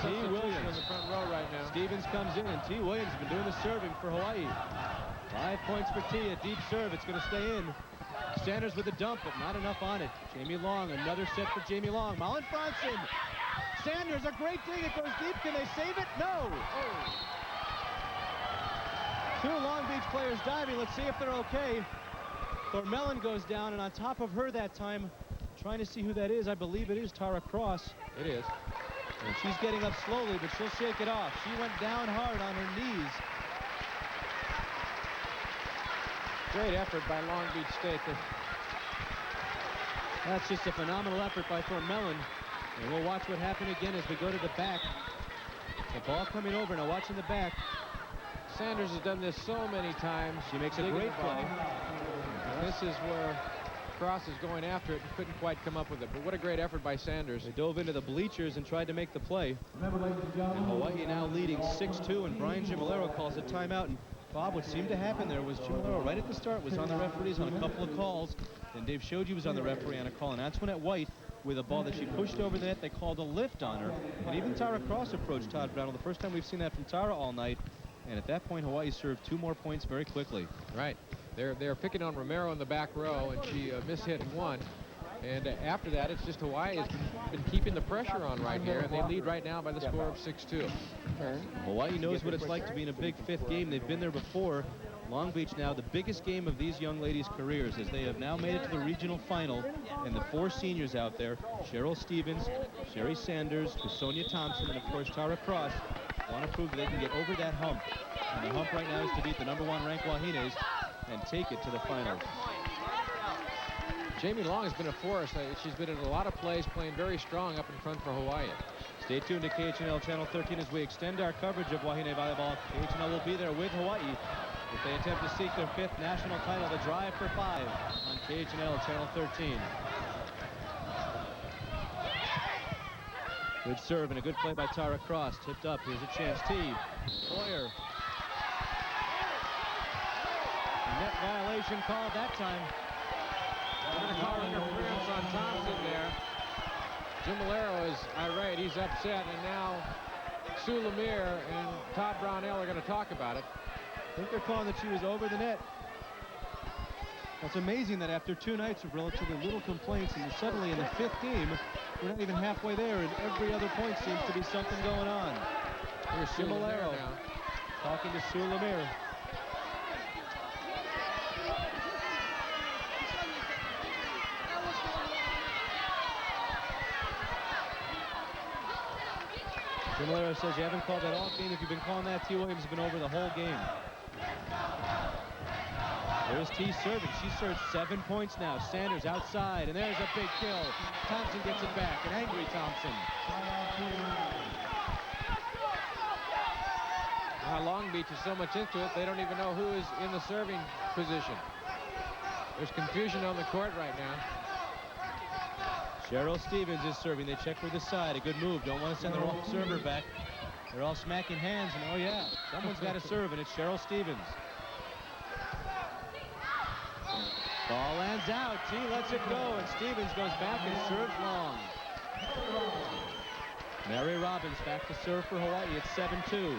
A: Teee Williams
B: in the front row right now.
A: Stevens comes in, and Teee Williams has been doing the serving for Hawaii. 5 points for Teee, a deep serve. It's going to stay in. Sanders with a dump, but not enough on it. Jamie Long, another set for Jamie Long. Malin Fransson. Sanders, a great dig. It goes deep. Can they save it? No. Oh. 2 Long Beach players diving. Let's see if they're okay. Thormahlen goes down, and on top of her that time, trying to see who that is. I believe it is Tara Cross.
B: It is.
A: And she's getting up slowly, but she'll shake it off. She went down hard on her knees.
B: Great effort by Long Beach State.
A: That's just a phenomenal effort by Thormahlen. And we'll watch what happened again as we go to the back. The ball coming over. Now watching the back.
B: Sanders has done this so many times.
A: She makes a great play.
B: And this is where Cross is going after it and couldn't quite come up with it. But what a great effort by Sanders.
A: They dove into the bleachers and tried to make the play. And Hawaii now leading 6-2, and Brian Gimolero calls a timeout. And Bob, what seemed to happen there was Gimolero right at the start was on the referees on a couple of calls. Then Dave Shoji was on the referee on a call, and Antoinette White with a ball that she pushed over the net. They called a lift on her. And even Tara Cross approached Todd Brownell. The first time we've seen that from Tara all night. And at that point, Hawaii served 2 more points very quickly.
B: Right. They're picking on Romero in the back row, and she mishit 1. And after that, it's just Hawaii has been keeping the pressure on right here, and they lead right now by the score of 6-2.
A: Hawaii knows what it's like to be in a big 5th game. They've been there before. Long Beach now the biggest game of these young ladies' careers, as they have now made it to the regional final, and the 4 seniors out there, Cheryl Stevens, Sherri Sanders, Trisonya Thompson, and of course Tara Cross, want to prove that they can get over that hump. And the hump right now is to beat the #1 ranked Wahines and take it to the finals.
B: Jamie Long has been a force. She's been in a lot of plays, playing very strong up in front for Hawaii.
A: Stay tuned to KHNL Channel 13 as we extend our coverage of Wahine Volleyball. KHNL will be there with Hawaii if they attempt to seek their 5th national title, the Drive for 5 on KHNL Channel 13. Good serve and a good play by Tara Cross. Tipped up. Here's a chance. Teee. Boyer. Net violation called that time.
B: They're going to call interference on Thompson there. Jim Malero is irate. He's upset, and now Sue Lemire and Todd Brownell are going to talk about it.
A: I think they're calling that she was over the net. It's amazing that after 2 nights of relatively little complaints, and suddenly in the 5th game, we're not even halfway there, and every other point seems to be something going on.
B: Here's Sue Lemire now
A: talking to Sue Lemire. Romero says you haven't called that all game. If you've been calling that, T. Williams has been over the whole game. There's Teee serving. She serves 7 points now. Sanders outside, and there's a big kill. Thompson gets it back, an angry Thompson.
B: Now Long Beach is so much into it, they don't even know who is in the serving position. There's confusion on the court right now.
A: Cheryl Stevens is serving. They check for the side. A good move. Don't want to send the wrong server back. They're all smacking hands, and oh yeah, someone's got to serve, and it's Cheryl Stevens. Ball lands out. Teee lets it go, and Stevens goes back and serves long. Mary Robbins back to serve for Hawaii. It's 7-2.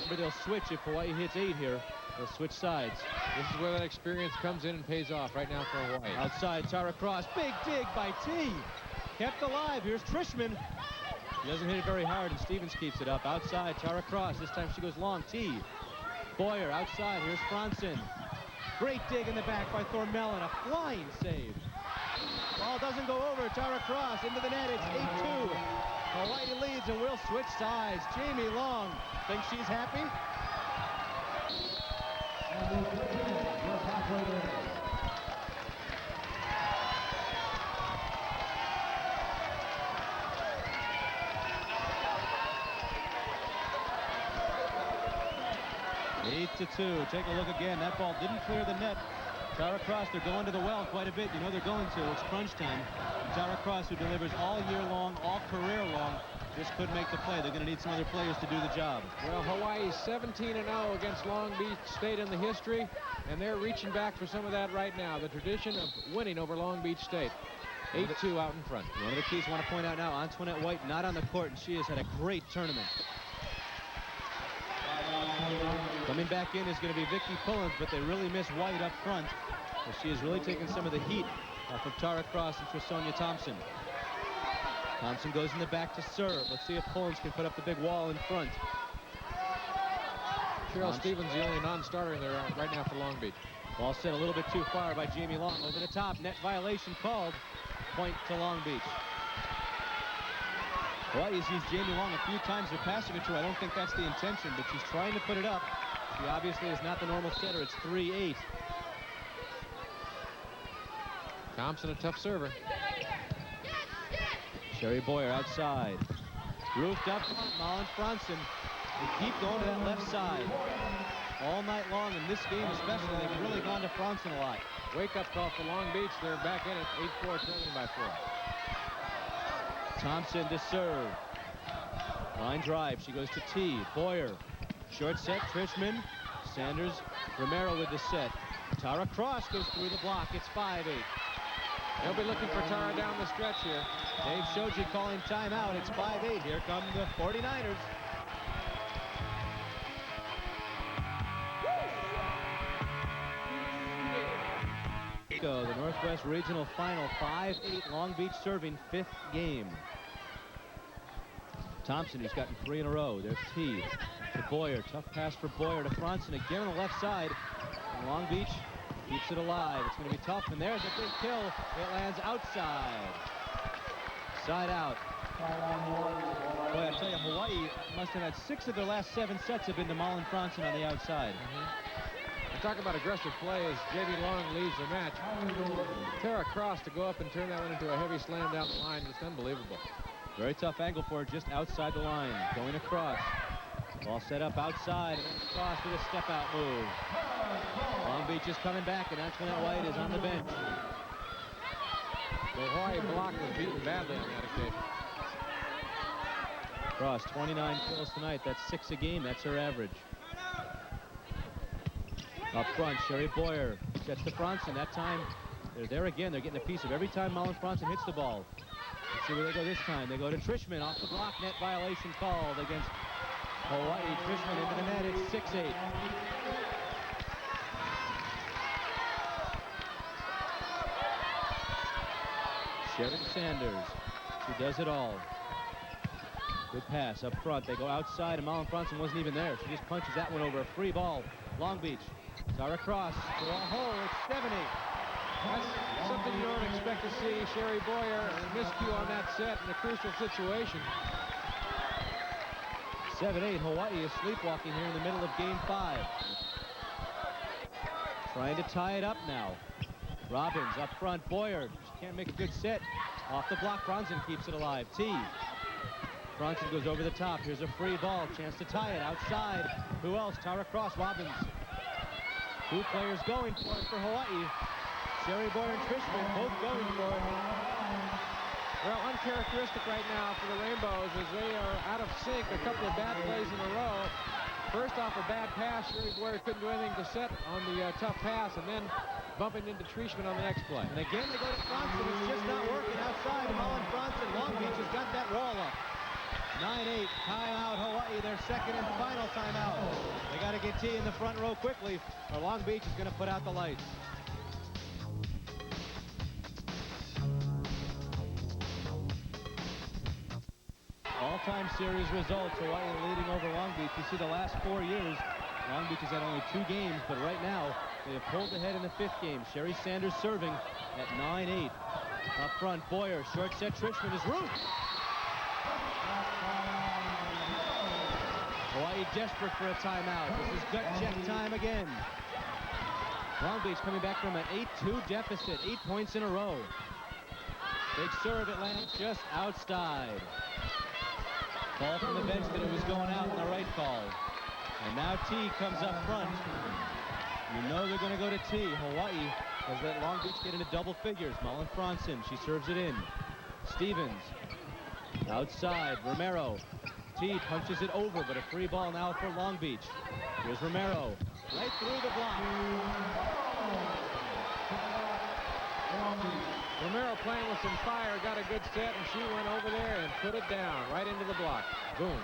A: Remember, they'll switch if Hawaii hits 8 here. They'll switch sides.
B: This is where that experience comes in and pays off right now for Hawaii.
A: Outside, Tara Cross. Big dig by Teee. Kept alive. Here's Trieschman. He doesn't hit it very hard, and Stevens keeps it up. Outside, Tara Cross. This time she goes long. Teee. Boyer outside. Here's Fransson. Great dig in the back by Thormahlen. A flying save. Ball doesn't go over. Tara Cross into the net. It's 8-2. Hawaii leads, and we'll switch sides. Jamie Long thinks she's happy. 8-2. Take a look again. That ball didn't clear the net. Tara Cross, they're going to the well quite a bit. You know they're going to. It's crunch time. And Tara Cross, who delivers all year long, all career long, just couldn't make the play. They're going to need some other players to do the job.
B: Well, Hawaii's 17-0 against Long Beach State in the history, and they're reaching back for some of that right now. The tradition of winning over Long Beach State. 8-2 out in front.
A: One of the keys I want to point out now, Antoinette White not on the court, and she has had a great tournament. Coming back in is going to be Vicki Pullins, but they really miss White up front. Well, she has really taken some of the heat off of Tara Cross and Trisonya Thompson. Thompson goes in the back to serve. Let's see if Pullins can put up the big wall in front.
B: Cheryl Stevens, the only non-starter in there right now for Long Beach.
A: Ball set a little bit too far by Jamie Long. Over the top, net violation called. Point to Long Beach. Hawaii's used Jamie Long a few times. They're passing it to her. I don't think that's the intention, but she's trying to put it up. She obviously is not the normal setter. It's 3-8.
B: Thompson, a tough server.
A: Sherri Boyer outside. Roofed up front, Malin Fransson. They keep going to that left side. All night long, in this game especially, they've really gone to Fransson a lot.
B: Wake-up call for Long Beach. They're back in it, 8-4, trailing by 4. Thompson
A: to serve. Line drive. She goes to Teee. Boyer. Short set. Trieschman. Sanders. Romero with the set. Tara Cross goes through the block. It's 5-8.
B: They'll be looking for Tara down the stretch here.
A: Dave Shoji calling timeout. It's 5-8. Here come the 49ers. So the Northwest Regional Final, 5-8 Long Beach serving, 5th game. Thompson, who's gotten 3 in a row. There's Teee to Boyer. Tough pass for Boyer to Fransson again on the left side. And Long Beach keeps it alive. It's going to be tough, and there's a big kill. It lands outside. Side out. Boy, I tell you, Hawaii must have had 6 of their last 7 sets have been to Malin Fransson on the outside.
B: Talk about aggressive plays. J.D. Long leads the match. Tara Cross to go up and turn that one into a heavy slam down the line. It's unbelievable.
A: Very tough angle for her, just outside the line. Going across. Ball set up outside. And Cross with a step-out move. Long Beach is coming back, and Antoinette White is on the bench.
B: The Hawaii block was beaten badly on that occasion.
A: Cross, 29 kills tonight. That's 6 a game. That's her average. Up front, Sheri Boyer sets to Fransson. That time, they're there again. They're getting a piece of every time Malin Fransson hits the ball. Let's see where they go this time. They go to Trieschman off the block. Net violation called against Hawaii. Trieschman into the net. It's 6-8. Sheri Sanders. She does it all. Good pass up front. They go outside, and Malin Fransson wasn't even there. She just punches that one over. A free ball. Long Beach. Tara Cross to a hole. It's 7-8.
B: That's something you don't expect to see. Sheri Boyer miscue on that set in a crucial situation.
A: 7-8. Hawaii is sleepwalking here in the middle of game 5. Trying to tie it up now. Robbins up front. Boyer. She can't make a good set. Off the block. Fransson keeps it alive. Teee. Fransson goes over the top. Here's a free ball. Chance to tie it outside. Who else? Tara Cross. Robbins. 2 players going for it for Hawaii. Sheri Boyer and Trieschman both going for it.
B: Well, uncharacteristic right now for the Rainbows as they are out of sync. A couple of bad plays in a row. First off, a bad pass. Sheri Boyer couldn't do anything to set on the tough pass, and then bumping into Trieschman on the next play.
A: And again, they go to Fransson. It's just not working outside. Malin Fransson. Long Beach has got that roll up. 9-8, timeout Hawaii, their second and final timeout. They got to get Teee in the front row quickly, or Long Beach is going to put out the lights. All-time series results, Hawaii leading over Long Beach. You see the last 4 years, Long Beach has had only 2 games, but right now they have pulled ahead in the 5th game. Sheri Sanders serving at 9-8. Up front, Boyer, short set, Trieschman is root. Hawaii desperate for a timeout. This is gut check time again. Long Beach coming back from an 8-2 deficit, 8 points in a row. Big serve, it lands just outside. Ball from the bench that it was going out in the right call. And now Teee comes up front. You know they're going to go to Teee. Hawaii has let Long Beach get into double figures. Malin Fransson, she serves it in. Stevens, outside, Romero. Teee punches it over, but a free ball now for Long Beach. Here's Romero, right through the block.
B: Romero playing with some fire, got a good set, and she went over there and put it down right into the block. Boom.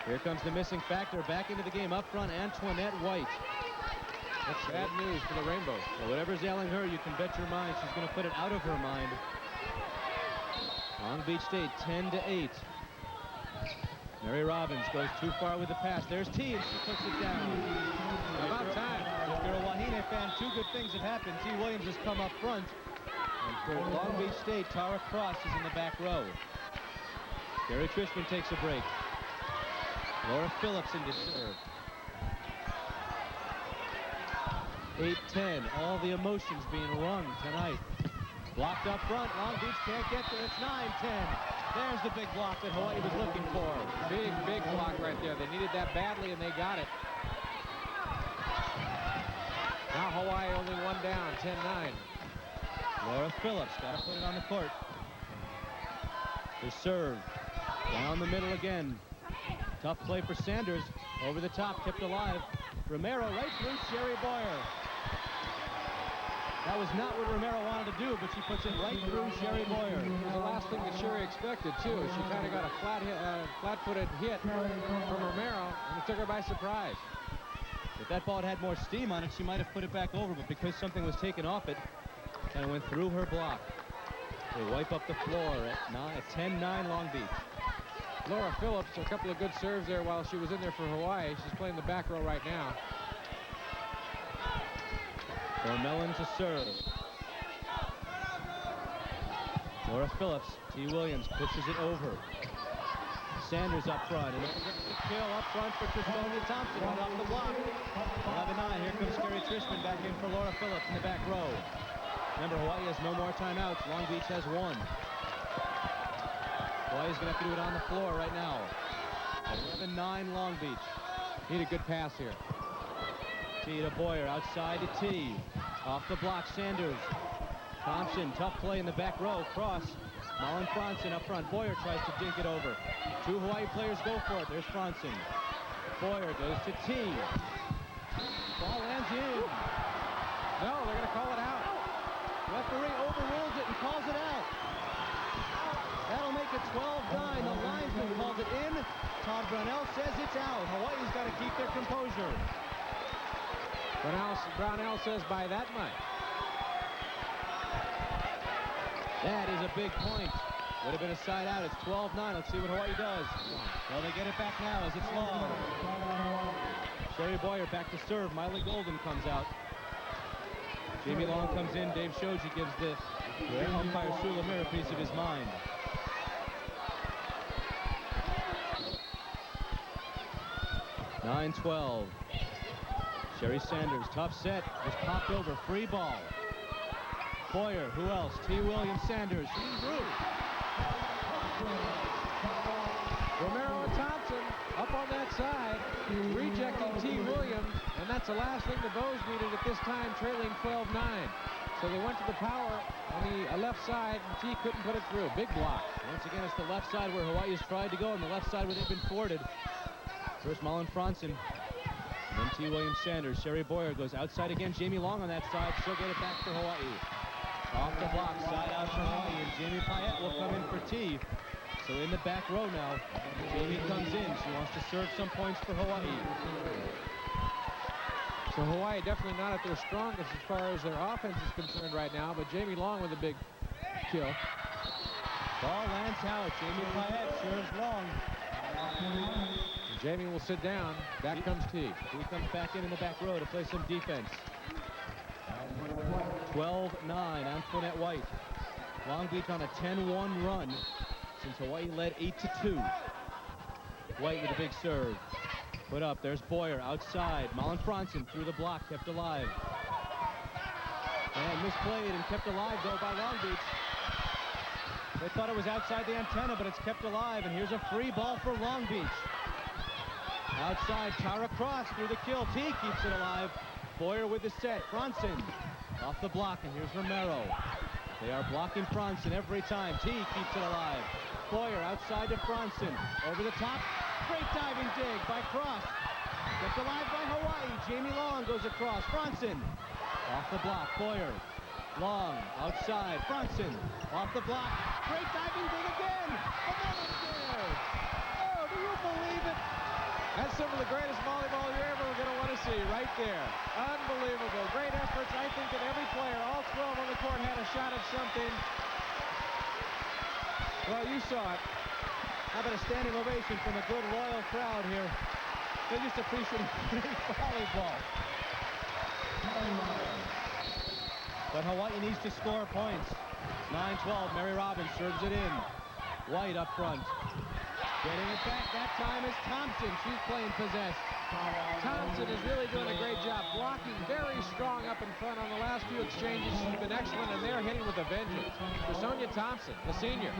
A: Here comes the missing factor back into the game. Up front, Antoinette White.
B: That's bad news for the Rainbows.
A: Well, whatever's ailing her, you can bet your mind she's going to put it out of her mind. Long Beach State, 10-8. Mary Robbins goes too far with the pass. There's Teee, and she puts it down.
B: About time.
A: If you're a Wahine fan, 2 good things have happened. Teee Williams has come up front. And for Long Beach State, Tara Cross is in the back row. Gary Trieschman takes a break. Laura Phillips into serve. 8-10. All the emotions being wrung tonight. Blocked up front. Long Beach can't get there. It's 9-10. There's the big block that Hawaii was looking for.
B: Big block right there. They needed that badly, and they got it. Now Hawaii only 1 down, 10-9.
A: Laura Phillips got to put it on the court. The serve. Down the middle again. Tough play for Sanders. Over the top, kept alive. Romero right through Sheri Boyer. That was not what Romero wanted to do, but she puts it right through Sheri Boyer.
B: It was the last thing that Sheri expected, too. She kind of got a flat-footed hit from Romero, and it took her by surprise.
A: If that ball had more steam on it, she might have put it back over, but because something was taken off it, kind of went through her block. They wipe up the floor at 10-9 Long Beach.
B: Laura Phillips, a couple of good serves there while she was in there for Hawaii. She's playing the back row right now.
A: Thormahlen to serve. Laura Phillips, T. Williams pushes it over. Sanders up front, and the kill up front for Trisonya Thompson right off the block. 11-9, here comes Karrie Trieschman back in for Laura Phillips in the back row. Remember, Hawaii has no more timeouts. Long Beach has one. Hawaii's going to have to do it on the floor right now. 11-9 Long Beach.
B: Need a good pass here.
A: Teee to Boyer, outside to Teee. Off the block, Sanders. Thompson, tough play in the back row. Cross. Malin Fransson up front. Boyer tries to dink it over. Two Hawaii players go for it. There's Fransson. Boyer goes to Teee. Ball lands in.
B: No, they're going to call it out.
A: Referee overrules it and calls it out. That'll make it 12-9. The linesman calls it in. Todd Brownell says it's out. Hawaii's got to keep their composure.
B: Brownell says by that much.
A: That is a big point. Would have been a side out. It's 12-9. Let's see what Hawaii does. Well, they get it back now as it's long. Sheri Boyer back to serve. Maile Golden comes out. Jamie Long comes in. Dave Shoji gives the umpire Sulamir a piece of his mind. (9-12). Sheri Sanders, tough set, just popped over, free ball. Boyer, who else? T. Williams, Sanders, shooting through.
B: Romero and Thompson up on that side, rejecting T. Williams, and that's the last thing the Bows needed at this time, trailing 12-9. So they went to the power on the left side, and T couldn't put it through. Big block.
A: Once again, it's the left side where Hawaii has tried to go, and the left side where they've been thwarted. First Malin Fransson, then T. Williams Sanders. Sheri Boyer goes outside again. Jamie Long on that side. She'll get it back for Hawaii. Off the block, side out for Hawaii, and Jamie Paet will come in for Teee. So in the back row now, Jamie comes in. She wants to serve some points for Hawaii.
B: So Hawaii definitely not at their strongest as far as their offense is concerned right now, but Jamie Long with a big kill.
A: Ball lands out. Jamie Paet serves Long.
B: Jamie will sit down. Back comes Teee.
A: He comes back in the back row to play some defense. 12-9, Antoinette White. Long Beach on a 10-1 run since Hawaii led 8-2. White with a big serve. Put up, there's Boyer outside. Malin Fransson through the block, kept alive. And misplayed and kept alive though by Long Beach. They thought it was outside the antenna, but it's kept alive, and here's a free ball for Long Beach. Outside, Tara Cross through the kill. Teee keeps it alive. Boyer with the set. Fransson off the block, and here's Romero. They are blocking Fransson every time. Teee keeps it alive. Boyer outside to Fransson. Over the top. Great diving dig by Cross. Kept alive by Hawaii. Jamie Long goes across. Fransson off the block. Boyer. Long outside. Fransson off the block. Great diving dig again. Another serve. Oh, do you believe it?
B: That's some of the greatest volleyball you're ever going to want to see right there. Unbelievable. Great efforts. I think that every player, all 12 on the court, had a shot at something. Well, you saw it.
A: How about a standing ovation from a good, loyal crowd here? They just appreciate great volleyball. But Hawaii needs to score points. 9-12, Mary Robbins serves it in. White up front. Getting it back, that time is Thompson. She's playing possessed.
B: Thompson is really doing a great job, blocking very strong up in front on the last few exchanges. She's been excellent, and they're hitting with a vengeance. Trisonya Thompson, the senior.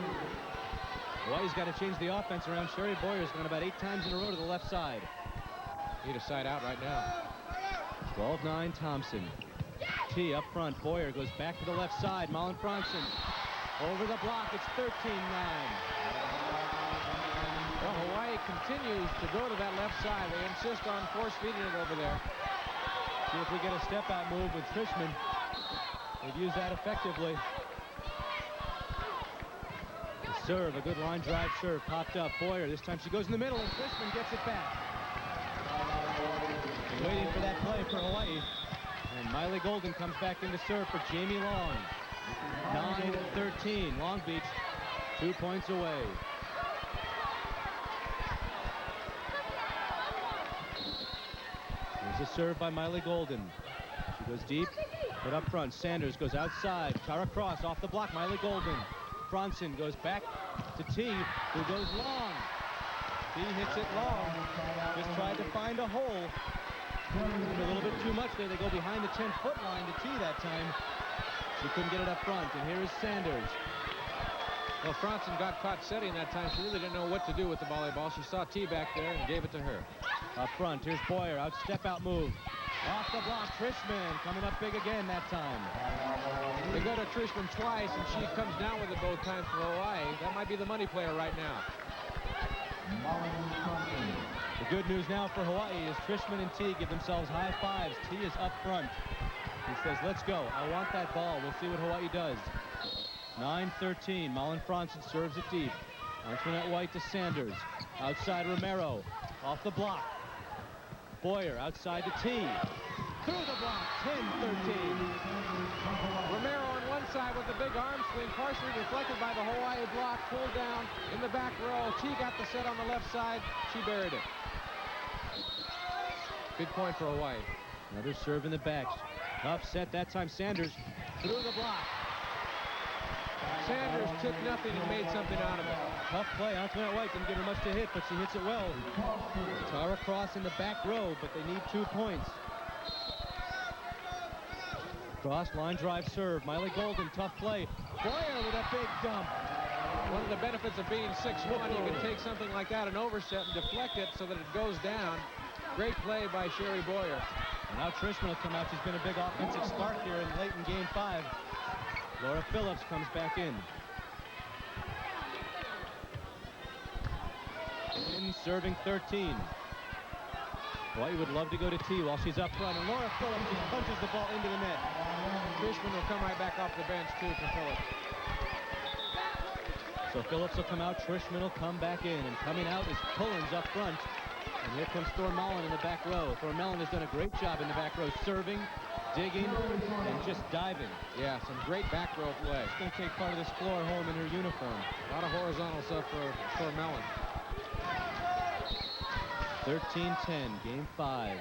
A: Hawaii's got to change the offense around. Sheri Boyer's gone about 8 times in a row to the left side.
B: Need a side out right now.
A: 12-9 Thompson. Teee up front. Boyer goes back to the left side. Malin Fransson over the block. It's 13-9.
B: Well, Hawaii continues to go to that left side. They insist on force feeding it over there.
A: See if we get a step-out move with Trieschman. They've used that effectively. The serve, a good line drive serve, popped up. Boyer, this time she goes in the middle, and Trieschman gets it back. Waiting for that play for Hawaii. And Maile Golden comes back in to serve for Jamie Long. 9-13, Long Beach, 2 points away. There's a serve by Maile Golden. She goes deep, but up front. Sanders goes outside. Tara Cross off the block. Maile Golden. Fransson goes back to Teee, who goes long. Teee hits it long. Just tried to find a hole. A little bit too much there. They go behind the 10-foot line to Teee that time. She couldn't get it up front. And here is Sanders.
B: Well, Fransson got caught setting that time. She really didn't know what to do with the volleyball. She saw Teee back there and gave it to her.
A: Up front, here's Boyer. Out step out move. Off the block, Trieschman coming up big again that time.
B: They go to Trieschman twice, and she comes down with it both times for Hawaii. That might be the money player right now.
A: The good news now for Hawaii is Trieschman and Teee give themselves high fives. Teee is up front. He says, let's go. I want that ball. We'll see what Hawaii does. 9-13. Malin Fransson serves it deep. Antoinette White to Sanders. Outside Romero. Off the block. Boyer outside to Teee. Through the block. 10-13.
B: Romero on one side with the big arm swing, partially deflected by the Hawaii block, pulled down in the back row. Teee got the set on the left side. She buried it. Big point for Hawaii.
A: Another serve in the back. Tough set that time. Sanders through the block.
B: Sanders took nothing and made something out of it.
A: Tough play. Antoinette White didn't give her much to hit, but she hits it well. Tara Cross in the back row, but they need 2 points. Cross line drive serve. Maile Golden, tough play. Boyer with a big dump.
B: One of the benefits of being 6'1", you can take something like that and overset and deflect it so that it goes down. Great play by Sheri Boyer.
A: And now Trieschman will come out. She's been a big offensive spark here in late in game 5. Laura Phillips comes back in. Serving 13. Hawaii would love to go to Teee while she's up front, and Laura Phillips just punches the ball into the net.
B: Trieschman will come right back off the bench, too, for Phillips.
A: So Phillips will come out, Trieschman will come back in, and coming out is Pullins up front. And here comes Thormahlen in the back row. Thormahlen has done a great job in the back row, serving, digging, and just diving.
B: Yeah, some great back row play.
A: She's going to take part of this floor home in her uniform.
B: A lot of horizontal stuff for Thormahlen.
A: 13-10, game 5.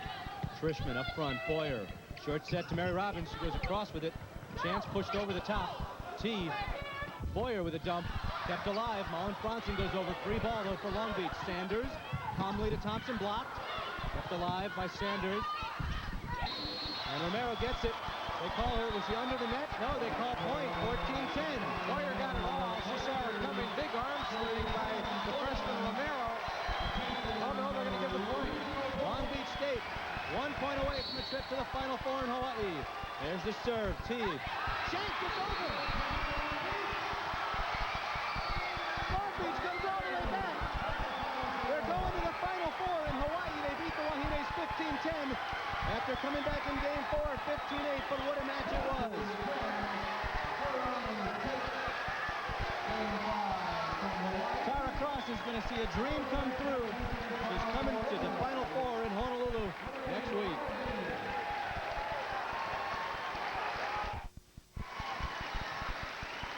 A: Trieschman up front, Boyer. Short set to Mary Robbins. She goes across with it. Chance pushed over the top. Teee. Boyer with a dump. Kept alive. Malin Fransson goes over. Free ball, though, for Long Beach. Sanders. Calmly to Thompson. Blocked. Kept alive by Sanders. And Romero gets it. They call her. Was she under the net? No, they call point. 14-10.
B: Boyer got it all. She saw it coming. Big arm swing by the freshman Romero. Oh, no, they're going to give the point.
A: Long Beach State, 1 point away from the trip to the Final Four in Hawaii. There's the serve. Teee. Chance is over. Long Beach comes all the way back. They're going to the Final Four in Hawaii. They beat the Wahines 15-10 after coming back in game 4, 15-8. But what a match it was. Tara Cross is going to see a dream come through. She's coming to the Final Four in Honolulu next week.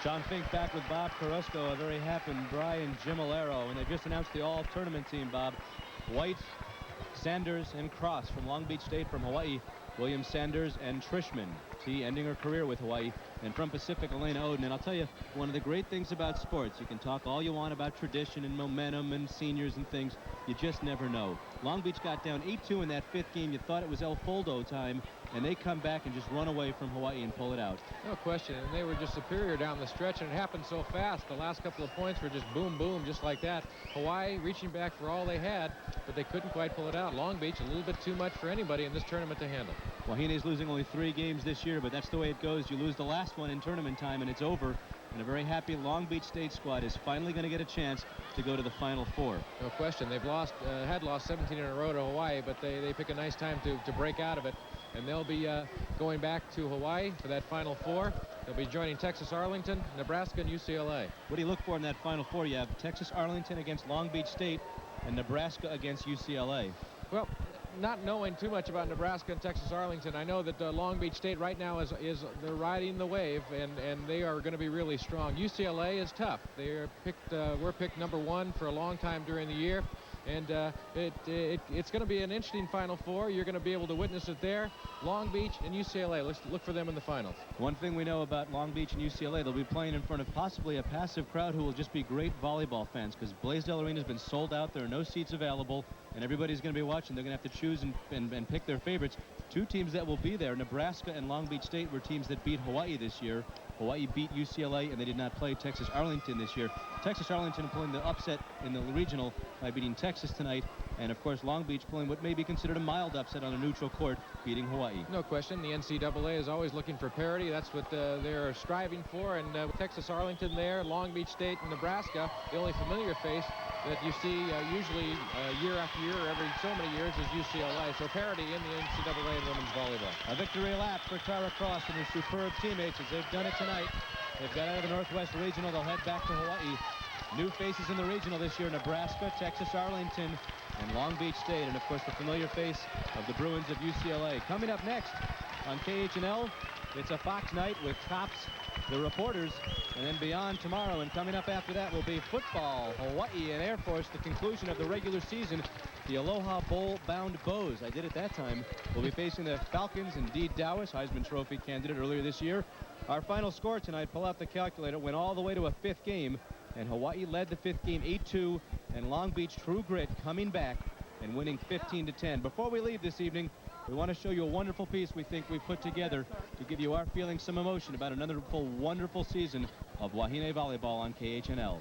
A: John Fink back with Bob Carrasco, a very happy Brian Gimolero, and they just announced the all-tournament team, Bob. White, Sanders, and Cross from Long Beach State. From Hawaii, William Sanders and Trieschman. Teee ending her career with Hawaii. And from Pacific, Elena Oden. And I'll tell you, one of the great things about sports, you can talk all you want about tradition and momentum and seniors and things. You just never know. Long Beach got down 8-2 in that 5th game. You thought it was El Foldo time, and they come back and just run away from Hawaii and pull it out.
B: No question. And they were just superior down the stretch, and it happened so fast. The last couple of points were just boom, boom, just like that. Hawaii reaching back for all they had, but they couldn't quite pull it out. Long Beach, a little bit too much for anybody in this tournament to handle.
A: Wahine's losing only 3 games this year, but that's the way it goes. You lose the last one in tournament time, and it's over. And a very happy Long Beach State squad is finally going to get a chance to go to the Final Four.
B: No question. They've lost, had lost 17 in a row to Hawaii, but they pick a nice time to break out of it. And they'll be going back to Hawaii for that Final Four. They'll be joining Texas Arlington, Nebraska, and UCLA.
A: What do you look for in that Final Four? You have Texas Arlington against Long Beach State and Nebraska against UCLA.
B: Well, not knowing too much about Nebraska and Texas Arlington, I know that Long Beach State right now is they're riding the wave, and they are going to be really strong. UCLA is tough. They're picked. We're picked number 1 for a long time during the year, and it's going to be an interesting Final Four. You're going to be able to witness it there. Long Beach and UCLA. Let's look for them in the finals.
A: One thing we know about Long Beach and UCLA, they'll be playing in front of possibly a passive crowd who will just be great volleyball fans, because Blaisdell Arena has been sold out. There are no seats available, and everybody's going to be watching. They're going to have to choose and pick their favorites. 2 teams that will be there, Nebraska and Long Beach State, were teams that beat Hawaii this year. Hawaii beat UCLA, and they did not play Texas Arlington this year. Texas Arlington pulling the upset in the regional by beating Texas tonight. And, of course, Long Beach pulling what may be considered a mild upset on a neutral court, beating Hawaii.
B: No question. The NCAA is always looking for parity. That's what they're striving for. And with Texas Arlington there, Long Beach State, and Nebraska, the only familiar face that you see usually year after year, every so many years, is UCLA. So parity in the NCAA in women's volleyball.
A: A victory lap for Tara Cross and her superb teammates as they've done it tonight. They've got out of the Northwest Regional. They'll head back to Hawaii. New faces in the regional this year: Nebraska, Texas Arlington, and Long Beach State. And, of course, the familiar face of the Bruins of UCLA. Coming up next on KHNL, it's a Fox night with Tops, the reporters, and then Beyond tomorrow. And coming up after that will be football, Hawaii and Air Force, the conclusion of the regular season. The Aloha Bowl-bound Bows, I did it that time, will be facing the Falcons and Dee Dowis, Heisman Trophy candidate earlier this year. Our final score tonight, pull out the calculator, went all the way to a 5th game, and Hawaii led the 5th game 8-2, and Long Beach True Grit coming back and winning 15-10. Before we leave this evening, we want to show you a wonderful piece we think we've put together to give you our feelings, some emotion about another wonderful season of Wahine volleyball on KHNL.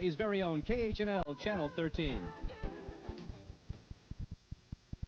A: Hawaii's very own KHNL Channel 13.